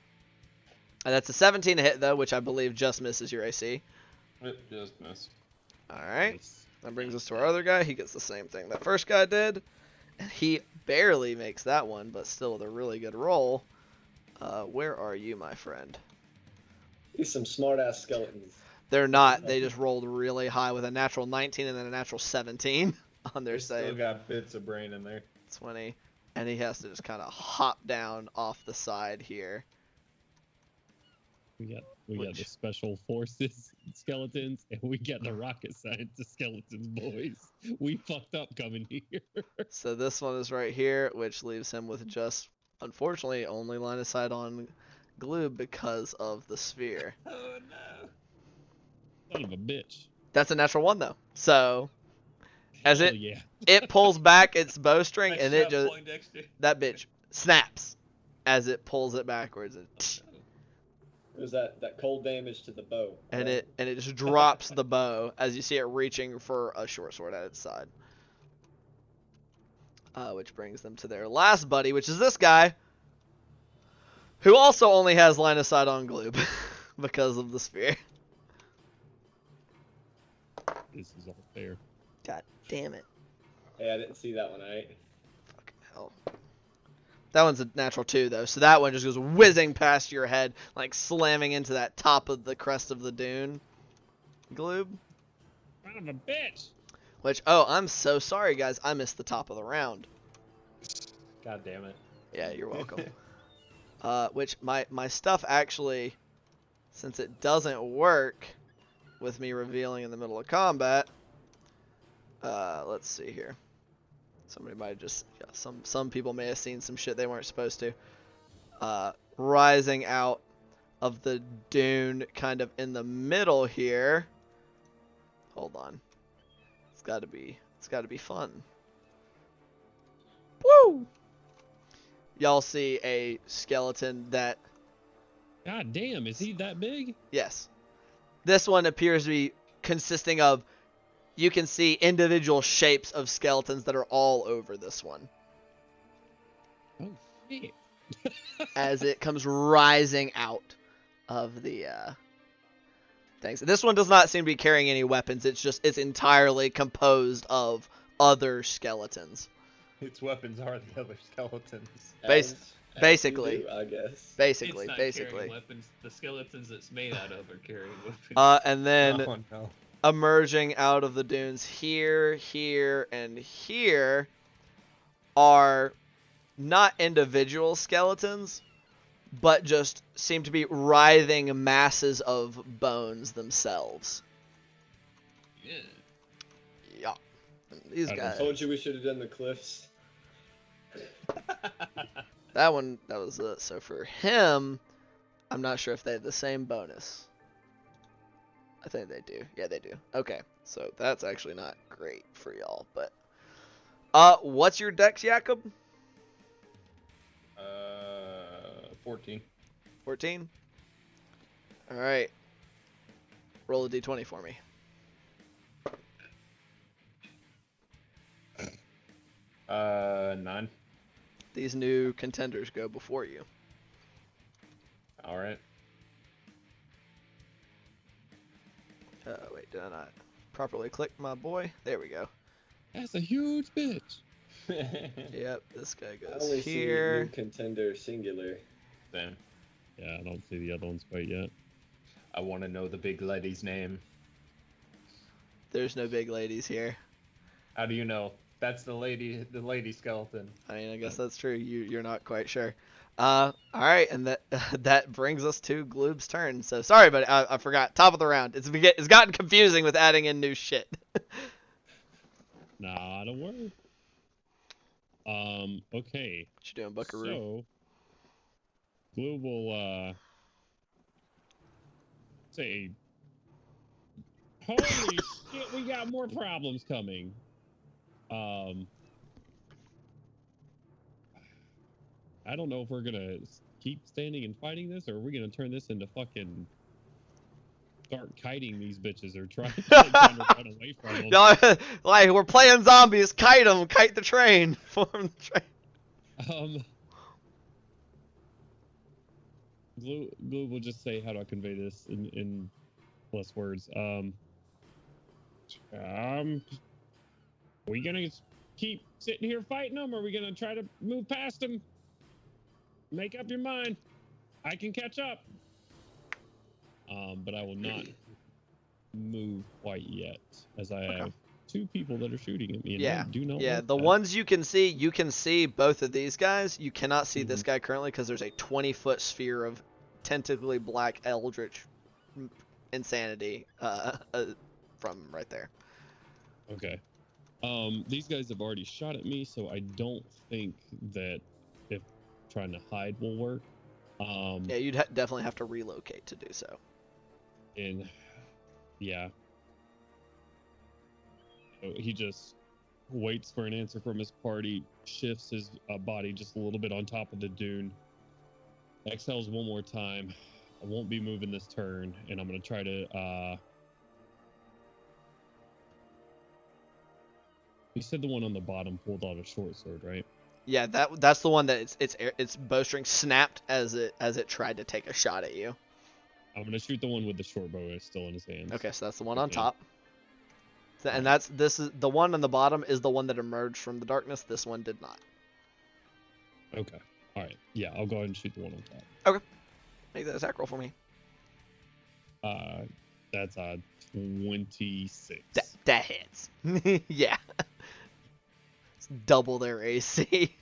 and that's a 17 to hit though, which I believe just misses your AC. It just missed. All right. Nice. That brings us to our other guy. He gets the same thing that first guy did. And he barely makes that one, but still with a really good roll. Where are you, my friend? These some smart ass skeletons. They're not. They just rolled really high with a natural 19 and then a natural 17 on their They still save. got bits of brain in there. 20. And he has to just kind of hop down off the side here. We got the Which- special forces skeletons, and we got the rocket scientist skeletons, boys. We fucked up coming here. So this one is right here, which leaves him with just, unfortunately, only line of sight on Gloob because of the sphere. Oh no. Son of a bitch. That's a natural 1 though. So as Hell it yeah. it pulls back its bowstring and it Nice job, just Poindexter. that bitch snaps as it pulls it backwards and It was that cold damage to the bow. and right? it just drops the bow as you see it reaching for a short sword at its side. Which brings them to their last buddy, which is this guy, who also only has line of sight on Gloob because of the sphere. This is all fair. God damn it. Hey, I didn't see that one, alright? Fucking hell. That one's a natural 2 though, so that one just goes whizzing past your head, like slamming into that top of the crest of the dune. Gloob. Son of a bitch. Which, oh, I'm so sorry, guys. I missed the top of the round. God damn it. Yeah, you're welcome. Which, my stuff actually, since it doesn't work with me revealing in the middle of combat, let's see here. Somebody might have just, yeah, some people may have seen some shit they weren't supposed to. Rising out of the dune kind of in the middle here. Hold on. It's gotta be fun. Woo! Y'all see a skeleton that, God damn, is he that big? yes. This one appears to be consisting of, you can see individual shapes of skeletons that are all over this one. Oh shit. As it comes rising out of the things. This one does not seem to be carrying any weapons. It's entirely composed of other skeletons. Its weapons are the other skeletons. Bas- As basically. you do, I guess. Basically, It's not basically. carrying weapons. The skeletons it's made out of are carrying weapons. And then Oh no. emerging out of the dunes here, here, and here are not individual skeletons, but just seem to be writhing masses of bones themselves. Yeah. Yeah. And these I don't guys. Told you we should have done the cliffs. That was so for him, I'm not sure if they have the same bonus. I think they do. Yeah, they do. Okay. So that's actually not great for y'all, but what's your dex, Jakob? 14. 14. All right. Roll a d20 for me. 9. These new contenders go before you. All right. Wait, did I not properly click my boy? There we go. That's a huge bitch. Yep, this guy I goes only see new here. contender singular. Then Yeah, I don't see the other ones quite yet. I want to know the big lady's name. There's no big ladies here. How do you know? That's the lady skeleton. I mean, I guess that's true. You're not quite sure. All right, and that that brings us to Gloob's turn. So sorry, but I forgot. Top of the round. It's gotten confusing with adding in new shit. Nah, don't worry. Okay. What you doing, Buckaroo? So, Gloob will, say, holy shit, we got more problems coming. I don't know if we're gonna keep standing and fighting this, or are we gonna turn this into fucking start kiting these bitches or trying to run away from them. Y'all, like, we're playing zombies. Kite them. Kite the train. Form the train. Glue will just say, how do I convey this in less words? We gonna keep sitting here fighting them, or are we gonna try to move past them? Make up your mind. I can catch up. But I will not move quite yet, as I have two people that are shooting at me, and I do not like the that. ones you can see both of these guys. You cannot see this guy currently because there's a 20-foot sphere of tentacly black eldritch insanity from right there. Okay. These guys have already shot at me, so I don't think that if trying to hide will work. Yeah, you'd definitely have to relocate to do so. And yeah. So he just waits for an answer from his party, shifts his body just a little bit on top of the dune, exhales one more time. I won't be moving this turn, and I'm going to try to... You said the one on the bottom pulled out a short sword, right? Yeah, that's the one that its bowstring snapped as it tried to take a shot at you. I'm gonna shoot the one with the short bow that's still in his hands. Okay, so that's the one on Okay. top. And this is the one on the bottom is the one that emerged from the darkness. This one did not. Okay. All right. Yeah, I'll go ahead and shoot the one on top. Make that attack roll for me. That's 26. That hits. Yeah. It's double their AC.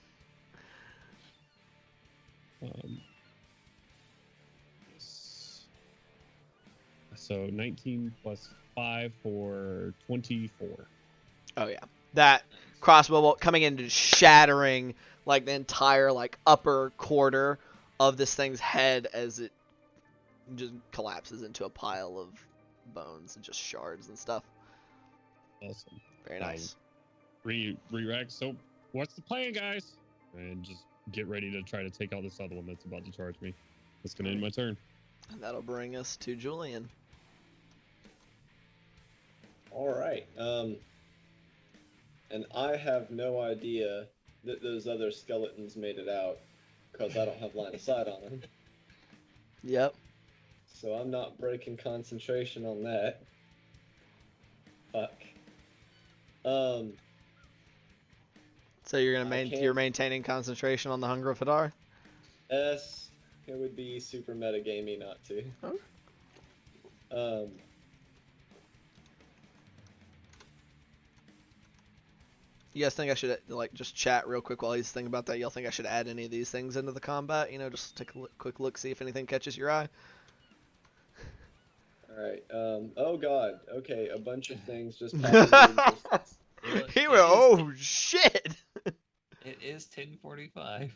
So 19 plus 5 for 24. Oh yeah. That crossbow bolt coming in and shattering like the entire like upper quarter of this thing's head as it just collapses into a pile of bones and just shards and stuff. Awesome. Very nice. Re-rack. So what's the plan, guys? And just get ready to try to take out this other one that's about to charge me. That's going to end my turn. And that'll bring us to Julian. All right. And I have no idea that those other skeletons made it out because I don't have line of sight on them. Yep. So I'm not breaking concentration on that. Fuck. So you're you're maintaining concentration on the Hunger of Hadar? It would be super metagamey not to. Huh? You guys think I should like just chat real quick while he's thinking about that? Y'all think I should add any of these things into the combat? You know, just take a quick look, see if anything catches your eye. All right. Oh God. Okay, a bunch of things just popped into existence. He went, oh shit! It is 10:45.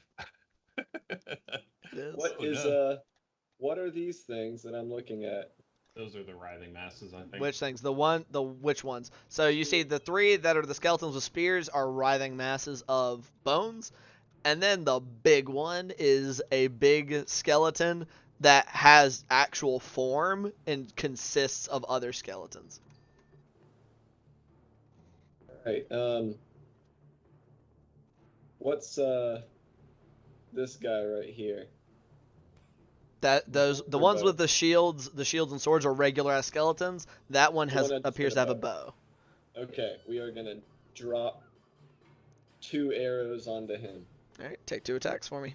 What are these things that I'm looking at? Those are the writhing masses, I think. Which things? Which ones? So you see the three that are the skeletons with spears are writhing masses of bones. And then the big one is a big skeleton that has actual form and consists of other skeletons. Alright, what's this guy right here? The ones with the shields and swords are regular ass skeletons. That one The one that just appears to got have a a bow. Okay, we are gonna drop 2 arrows onto him. All right, take 2 attacks for me.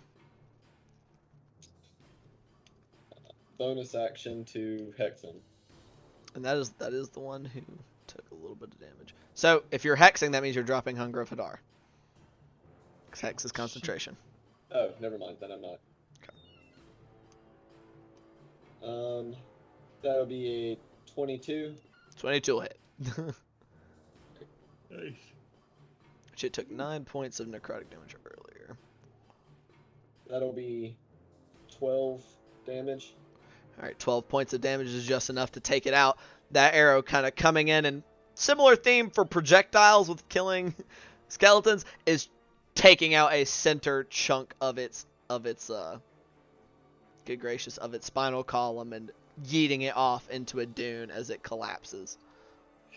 Bonus action to hex him. And that is the one who took a little bit of damage. So if you're hexing, that means you're dropping Hunger of Hadar. Because hex is concentration. Oh, never mind. Then I'm not. Okay. That'll be a 22. 22 will hit. Nice. She took 9 points of necrotic damage earlier. That'll be 12 damage. Alright, 12 points of damage is just enough to take it out. That arrow kind of coming in, and similar theme for projectiles with killing skeletons is taking out a center chunk of its good gracious, of its spinal column and yeeting it off into a dune as it collapses.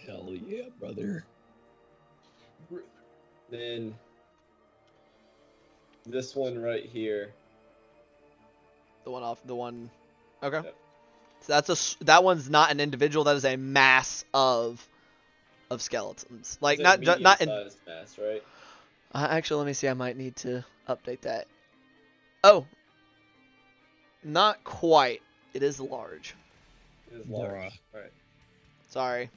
Hell yeah, brother. Then this one right here. Okay. Yep. So that one's not an individual. That is a mass of skeletons. Like It's a not in. medium-sized mass, right? Actually, let me see. I might need to update that. Oh, not quite. It is large. It is large. Bruh. Alright. Sorry.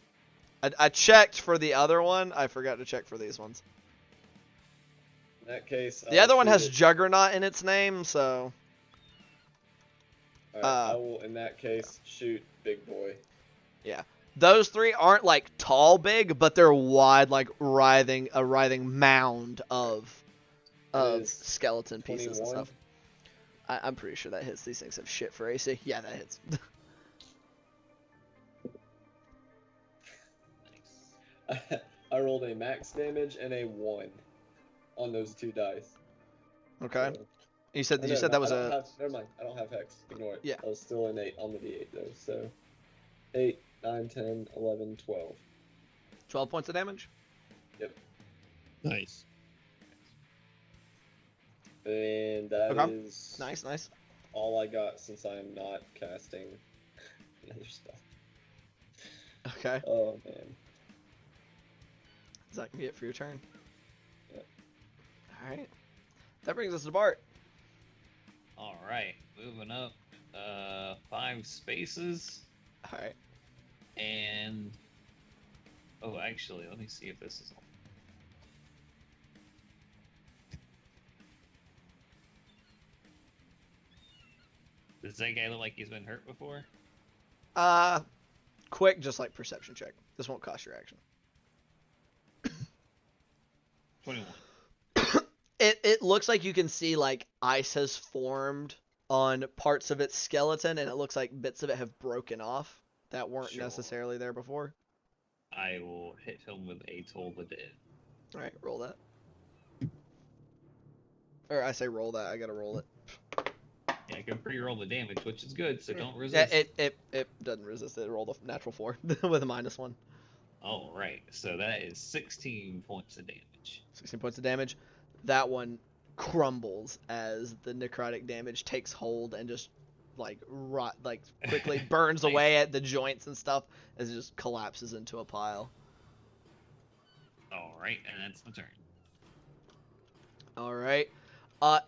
I checked for the other one. I forgot to check for these ones. In that case, The other one has Juggernaut in its name, so. Alright, I will, in that case, shoot Big Boy. Yeah. Those 3 aren't like tall big, but they're wide, like a writhing mound of skeleton pieces and 21. stuff. I'm pretty sure that hits. These things have shit for AC. Yeah, that hits. I rolled a max damage and a 1 on those 2 dice. Okay. So- You said Oh, you no, said that was never a. mind. I don't have hex. Ignore it. Yeah. I was still an 8 on the D8 though. So 8, 9, 10, 11, 12. 12 points of damage. Nice. And that is Okay. Nice. all I got since I'm not casting other stuff. Okay. Oh man. Is that gonna be it for your turn? Yep. Alright. That brings us to Bart. All right, moving up 5 spaces, Alright. and oh, actually, let me see if this is all. Does that guy look like he's been hurt before? Quick, just like perception check. This won't cost your action. 21. It looks like you can see like ice has formed on parts of its skeleton, and it looks like bits of it have broken off that weren't Sure. necessarily there before. I will hit him with a Toll the Dead. Alright, roll that. Or I say roll that, I gotta roll it. Yeah, I can pre-roll the damage, which is good, so don't Yeah, resist. it doesn't resist. It rolled a natural 4 with a -1. All right, so that is 16 points of damage. 16 points of damage. That one crumbles as the necrotic damage takes hold and just quickly burns Nice. away at the joints and stuff as it just collapses into a pile. All right, and that's my turn. All right. I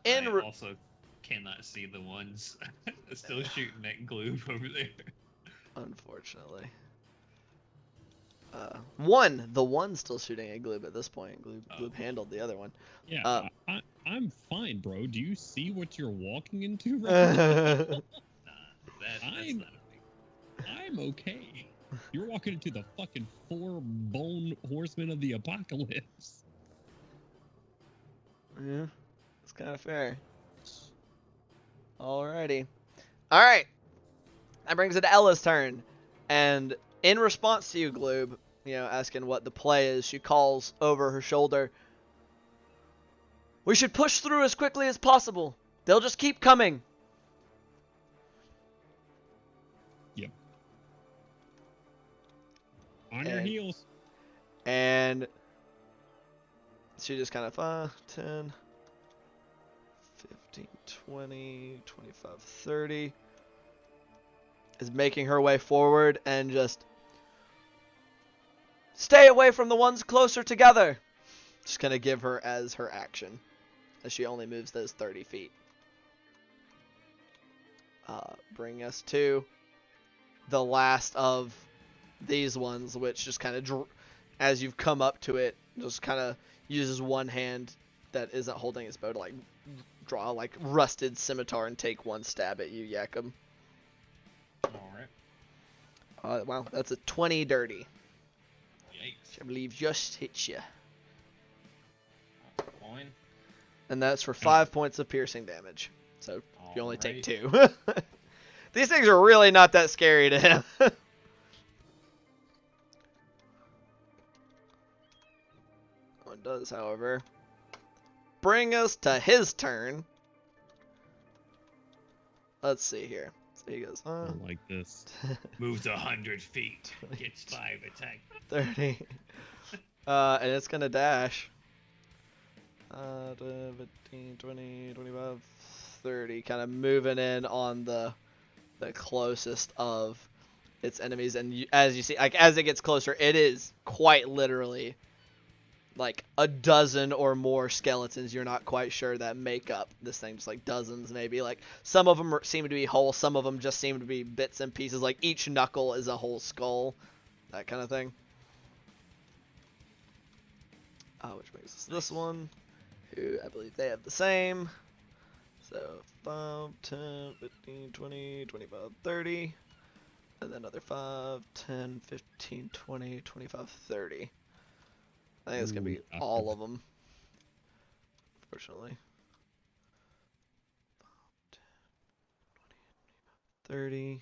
also cannot see the ones still shooting at Gloob over there. Unfortunately. The one still shooting at Gloob at this point. Gloob handled the other one. Yeah, I'm fine, bro. Do you see what you're walking into right now? Alright. That's I'm- not a big. I'm okay. You're walking into the fucking 4 bone horsemen of the apocalypse. Yeah, it's kind of fair. Alrighty. Alright. That brings it to Ella's turn. And in response to you, Gloob, asking what the play is, she calls over her shoulder, We should push through as quickly as possible. They'll just keep coming. Yep. On your heels. And she just kind of 5, 10, 15, 20, 25, 30 is making her way forward and just stay away from the ones closer together. Just gonna give her as her action, as she only moves those 30 feet. Bring us to the last of these ones, which just kind of, as you've come up to it, just kind of uses one hand that isn't holding its bow to like draw like rusted scimitar and take one stab at you, Jakob. All right. Wow, that's a 20 dirty. Yikes. I believe just hits you. Fine. And that's for 5 points of piercing damage. So you only take Alright. 2. These things are really not that scary to him. One does, however, bring us to his turn. Let's see here. So he goes, I don't like this. Moves 100 feet. Gets 5 attack. 30. And it's gonna dash. 15, 20, 25, 30. Kind of moving in on the closest of its enemies. And as you see, like as it gets closer, it is quite literally like a dozen or more skeletons. You're not quite sure that make up this thing. Just like dozens, maybe. Like some of them seem to be whole. Some of them just seem to be bits and pieces. Like each knuckle is a whole skull. That kind of thing. Which brings us to this one, who I believe they have the same. So 5, 10, 15, 20, 25, 30. And then another 5, 10, 15, 20, 25, 30. I think it's going to be all of them. Unfortunately. 5, 10, 20, 25, 30.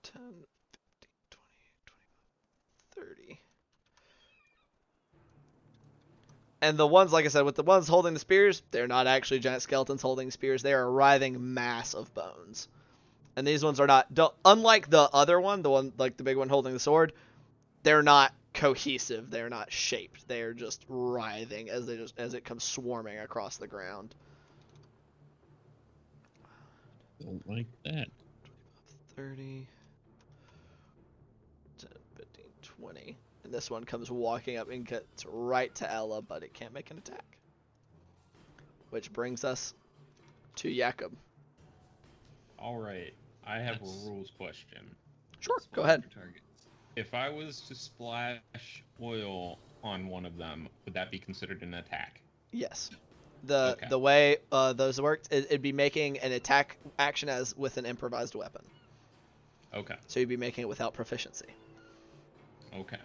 10, 15, 20, 25, 30. And the ones, like I said, with the ones holding the spears, they're not actually giant skeletons holding spears. They are a writhing mass of bones. And these ones are not, unlike the other one, the one, like the big one holding the sword, they're not cohesive. They're not shaped. They are just writhing as it comes swarming across the ground. Don't like that. 30, 10, 15, 20. And this one comes walking up and gets right to Ella, but it can't make an attack. Which brings us to Jakob. All right. I have a rules question. Sure, go ahead. If I was to splash oil on one of them, would that be considered an attack? Yes. Okay. The way those worked, it'd be making an attack action as with an improvised weapon. Okay. So you'd be making it without proficiency. Okay.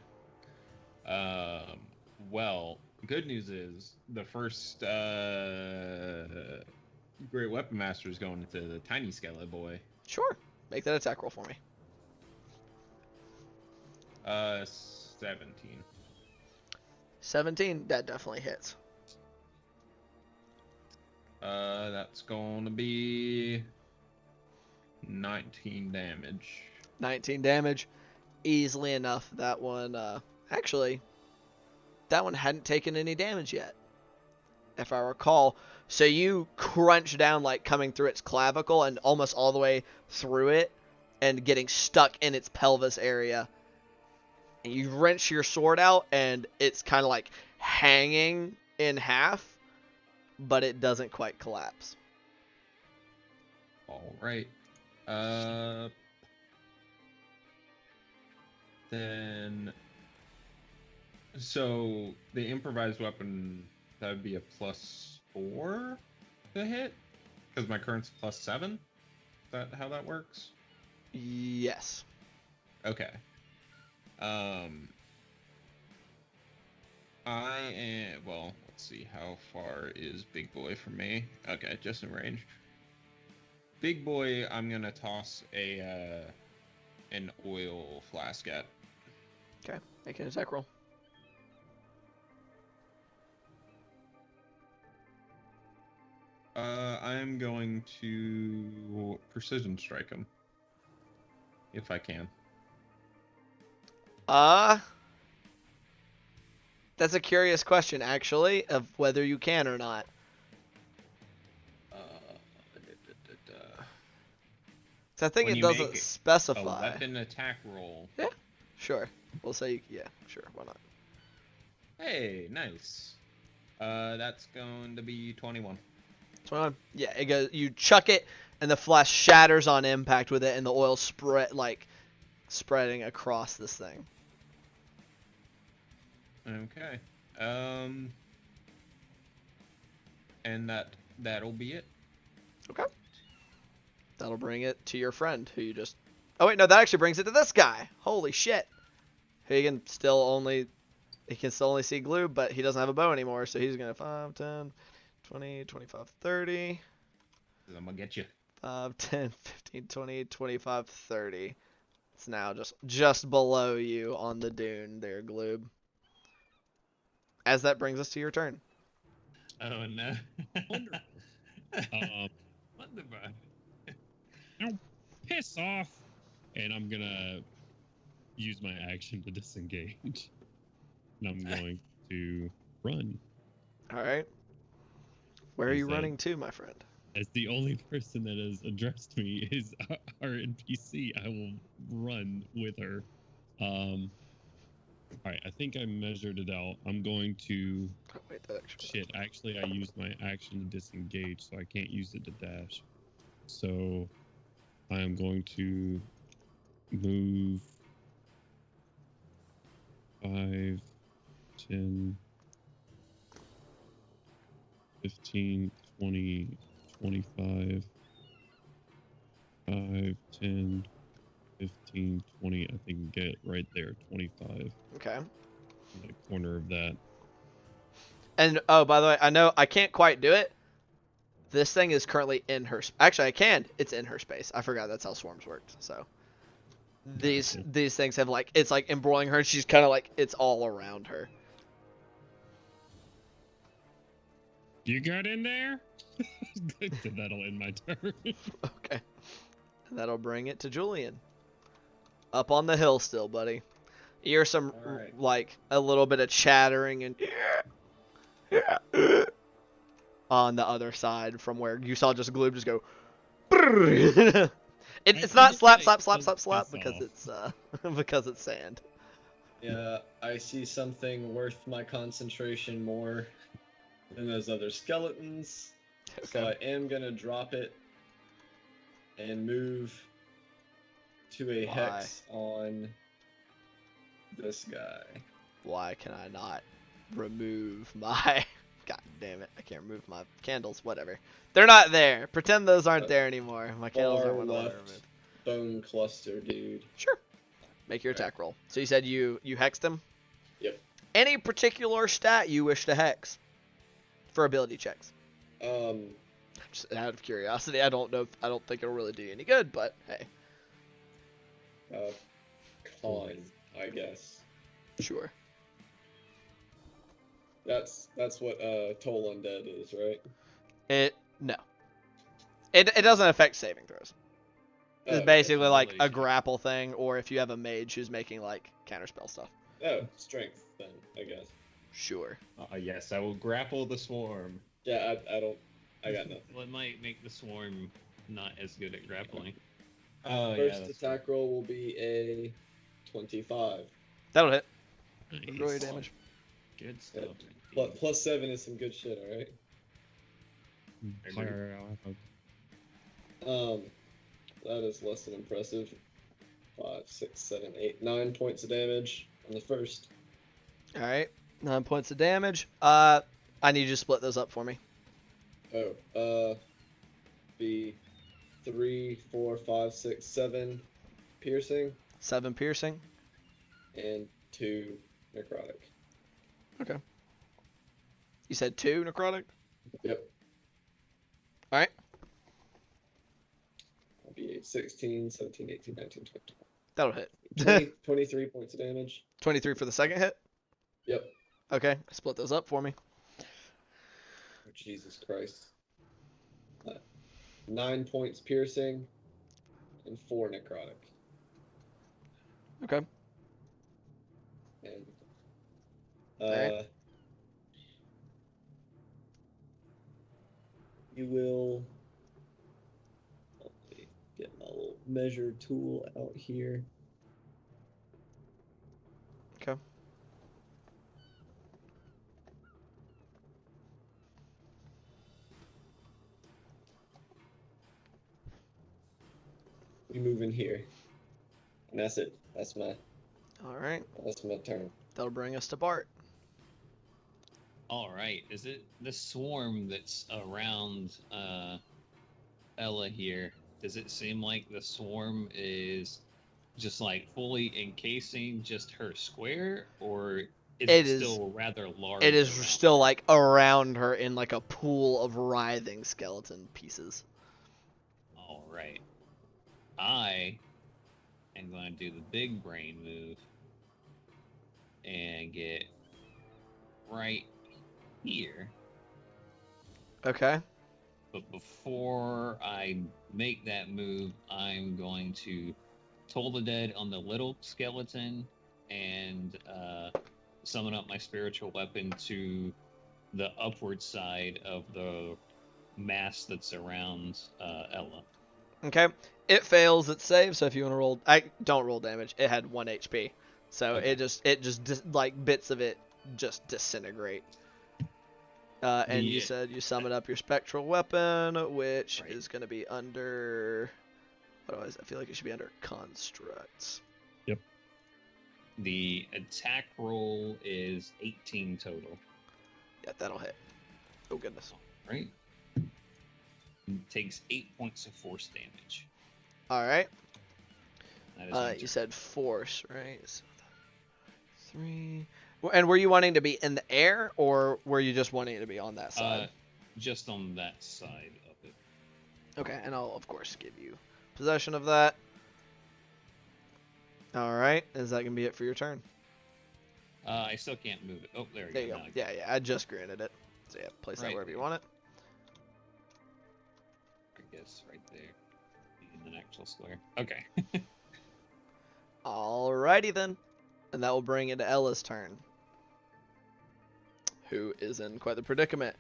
Well, good news is the first Great Weapon Master is going into the tiny skeleton boy. Sure. Make that attack roll for me. 17. 17. That definitely hits. That's going to be 19 damage. 19 damage. Easily enough. That one, actually, that one hadn't taken any damage yet, if I recall. So you crunch down, like coming through its clavicle and almost all the way through it and getting stuck in its pelvis area. And you wrench your sword out and it's kind of like hanging in half, but it doesn't quite collapse. All right. Then, so the improvised weapon, that would be a +4 to hit? Because my current's +7? Is that how that works? Yes. Okay. Well, let's see, how far is Big Boy from me? Okay, just in range. Big Boy, I'm gonna toss an oil flask at. Okay, make an attack roll. I'm going to precision strike him. If I can. That's a curious question, actually, of whether you can or not. So I think When it you doesn't make a specify. weapon attack roll. Yeah, sure. We'll say, yeah, sure, why not? Hey, nice. That's going to be 21. 21. Yeah, it goes. You chuck it, and the flesh shatters on impact with it, and the oil spreading across this thing. Okay. And that'll be it. Okay. That'll bring it to your friend, who you just... Oh, wait, no, that actually brings it to this guy. Holy shit. He can still only see glue, but he doesn't have a bow anymore, so he's going to 5, 10, 20, 25, 30. I'm going to get you. 5, 10, 15, 20, 25, 30. It's now just below you on the dune there, Gloob. As that brings us to your turn. Oh no. Wonderful. Wonderful. Now, piss off. And I'm gonna use my action to disengage. And I'm going to run. All right. Where are Is you that- running to, my friend? As the only person that has addressed me is our NPC, I will run with her. Alright, I think I measured it out. I'm going to... Oh, wait, that actually... Shit, actually I used my action to disengage, so I can't use it to dash. So I am going to move 5, 10, 15, 20, 25, 5, 10, 15, 20. I think get right there, 25. Okay. In the corner of that. And, oh, by the way, I know I can't quite do it. This thing is currently in her... Actually, I can. It's in her space. I forgot that's how swarms worked, so... These things have, like... It's, like, embroiling her, and she's kind of, like... It's all around her. You got in there? That'll end my turn. Okay. And that'll bring it to Julian. Up on the hill still, buddy. You hear some, Alright. like, a little bit of chattering and... on the other side from where you saw just Gloob just go... It's not slap, slap, slap, slap, slap, because it's, because it's sand. Yeah, I see something worth my concentration more than those other skeletons. So I am gonna drop it and move to a Why? hex on this guy. Why can I not remove my... God damn it, I can't remove my candles, whatever. They're not there. Pretend those aren't there anymore. My candles Far aren't what I want to left remove. bone cluster, dude. Sure. Make your attack roll. So you said you hexed him? Yep. Any particular stat you wish to hex for ability checks? Just out of curiosity, I don't think it'll really do you any good, but hey. Con, I guess. Sure. That's what Toll Undead is, right? No. It doesn't affect saving throws. It's okay. basically like ability a check. grapple thing, or if you have a mage who's making like counterspell stuff. Oh, strength then, I guess. Sure. Yes, I will grapple the swarm. Yeah, I got nothing. Well, it might make the swarm not as good at grappling. Oh, First yeah. that's attack roll will be a 25. That'll hit. Nice. Roll your damage. Good stuff. Plus 7 is some good shit, alright? That is less than impressive. 5, 6, 7, 8, 9 points of damage on the first. Alright. 9 points of damage. I need you to split those up for me. Be 3, 4, 5, 6, 7 piercing 7 piercing. and 2 necrotic. Okay. You said 2 necrotic? Yep. Alright. That'll be 16, 17, 18, 19, That'll hit. 20, 23 points of damage. 23 for the second hit? Yep. Okay. Split those up for me. Oh, Jesus Christ. 9 points piercing, and 4 necrotic. Okay. And Alright. you will. Let me get my little measure tool out here. Okay. We move in here. And that's it. That's my turn. That'll bring us to Bart. All right. Is it the swarm that's around Ella here? Does it seem like the swarm is just like fully encasing just her square, or is it still rather large? It is around still her? like around her in like a pool of writhing skeleton pieces. All right. I am going to do the big brain move and get right here. Okay. But before I make that move, I'm going to Toll the Dead on the little skeleton and summon up my spiritual weapon to the upward side of the mass that's around Ella. Okay. It fails its save, so if you want to roll, I don't roll damage. It had 1 HP, so Okay. it just like bits of it just disintegrate. And you said you summon up your spectral weapon, which Right. is going to be under. Otherwise, I feel like it should be under constructs. Yep. The attack roll is 18 total. Yeah, that'll hit. Oh goodness. Right. Takes 8 points of force damage. All right. That is my You turn. said force, right? So 3. And were you wanting to be in the air, or were you just wanting to be on that side? Just on that side of it. Okay, and I'll of course give you possession of that. All right, is that gonna be it for your turn? I still can't move it. Oh, there we There you go. go. Now I Yeah, I just granted it. So yeah, place that Right wherever you there. want it. I guess right there in an actual square. Okay. Alrighty then, and that will bring it to Ella's turn, who is in quite the predicament,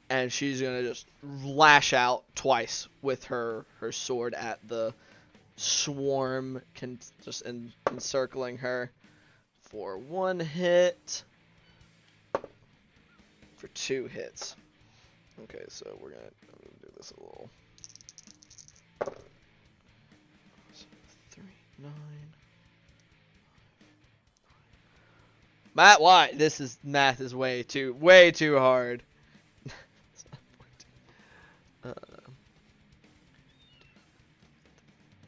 and she's gonna just lash out twice with her sword at the swarm, just encircling her for 1 hit, for 2 hits. Okay, so I'm gonna do this a little. 3, 9. Matt, why? Math is way too hard.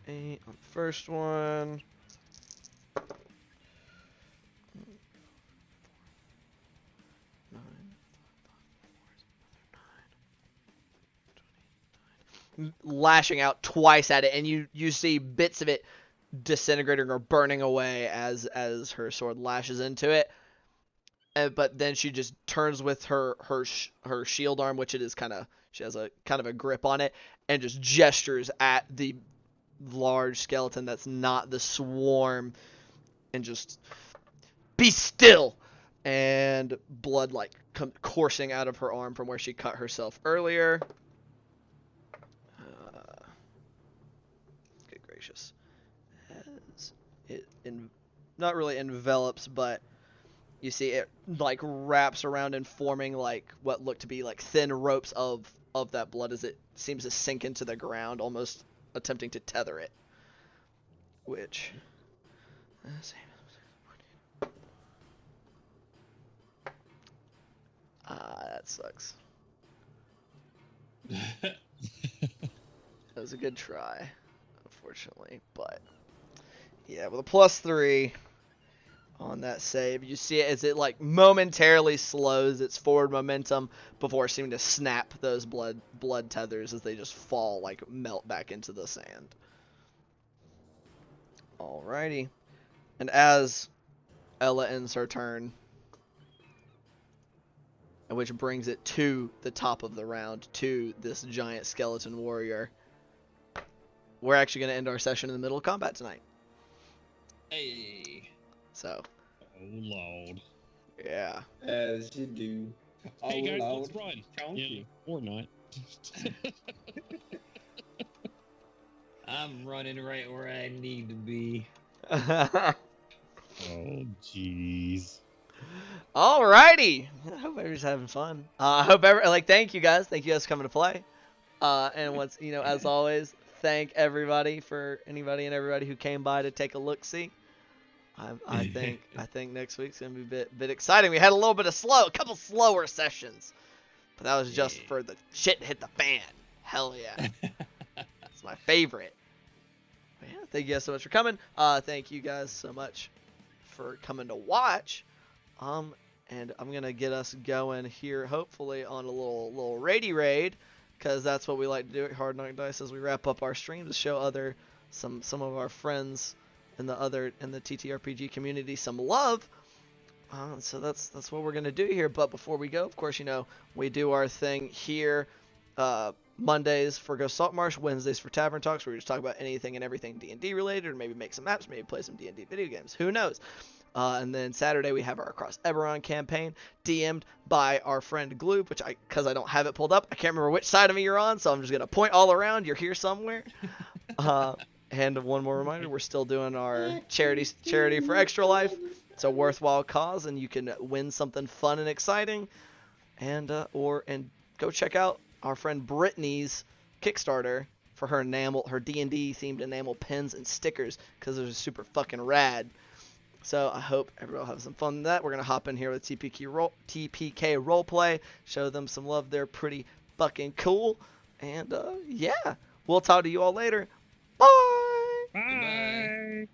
8 on the first one. 9. Lashing out twice at it, and you see bits of it disintegrating or burning away as her sword lashes into it. But then she just turns with her shield arm, which it is she has a kind of a grip on it, and just gestures at the large skeleton that's not the swarm, and just be still. And blood like coursing out of her arm from where she cut herself earlier. Good gracious. As it not really envelops, but you see it like wraps around and forming like what look to be like thin ropes of that blood as it seems to sink into the ground, almost attempting to tether it. Which that sucks. That was a good try, unfortunately, but yeah, with a +3 on that save, you see it as it like momentarily slows its forward momentum before seeming to snap those blood tethers as they just fall, like melt back into the sand. Alrighty, and as Ella ends her turn, which brings it to the top of the round, to this giant skeleton warrior. We're actually going to end our session in the middle of combat tonight. Hey. So, Oh Lord. yeah. As you do. Hey guys, let's loud run. chunky. Yeah, or not. I'm running right where I need to be. Oh jeez. Alrighty. I hope everybody's having fun. Thank you guys. Thank you guys for coming to play. And what's, as always, thank everybody for anybody and everybody who came by to take a look-see. I think next week's gonna be a bit exciting. We had a couple slower sessions, but that was just for the shit to hit the fan. Hell yeah, it's my favorite. But yeah, thank you guys so much for coming. Thank you guys so much for coming to watch. And I'm gonna get us going here, hopefully on a little raid, because that's what we like to do at Hard Knock Dice as we wrap up our stream, to show some of our friends in the TTRPG community some love. So that's what we're gonna do here. But before we go, of course, we do our thing here. Mondays for Go Saltmarsh, Wednesdays for Tavern Talks, where we just talk about anything and everything D&D related, or maybe make some maps, maybe play some D&D video games. Who knows? And then Saturday we have our Across Eberron campaign, DM'd by our friend Gloob, because I don't have it pulled up, I can't remember which side of me you're on, so I'm just gonna point all around. You're here somewhere. And one more reminder, we're still doing our charity for Extra Life. It's a worthwhile cause, and you can win something fun and exciting. And go check out our friend Brittany's Kickstarter for her D&D themed enamel pins and stickers, because those are super fucking rad. So I hope everyone will have some fun with that. We're gonna hop in here with TPK roleplay, show them some love. They're pretty fucking cool. And yeah, we'll talk to you all later. Bye. Bye.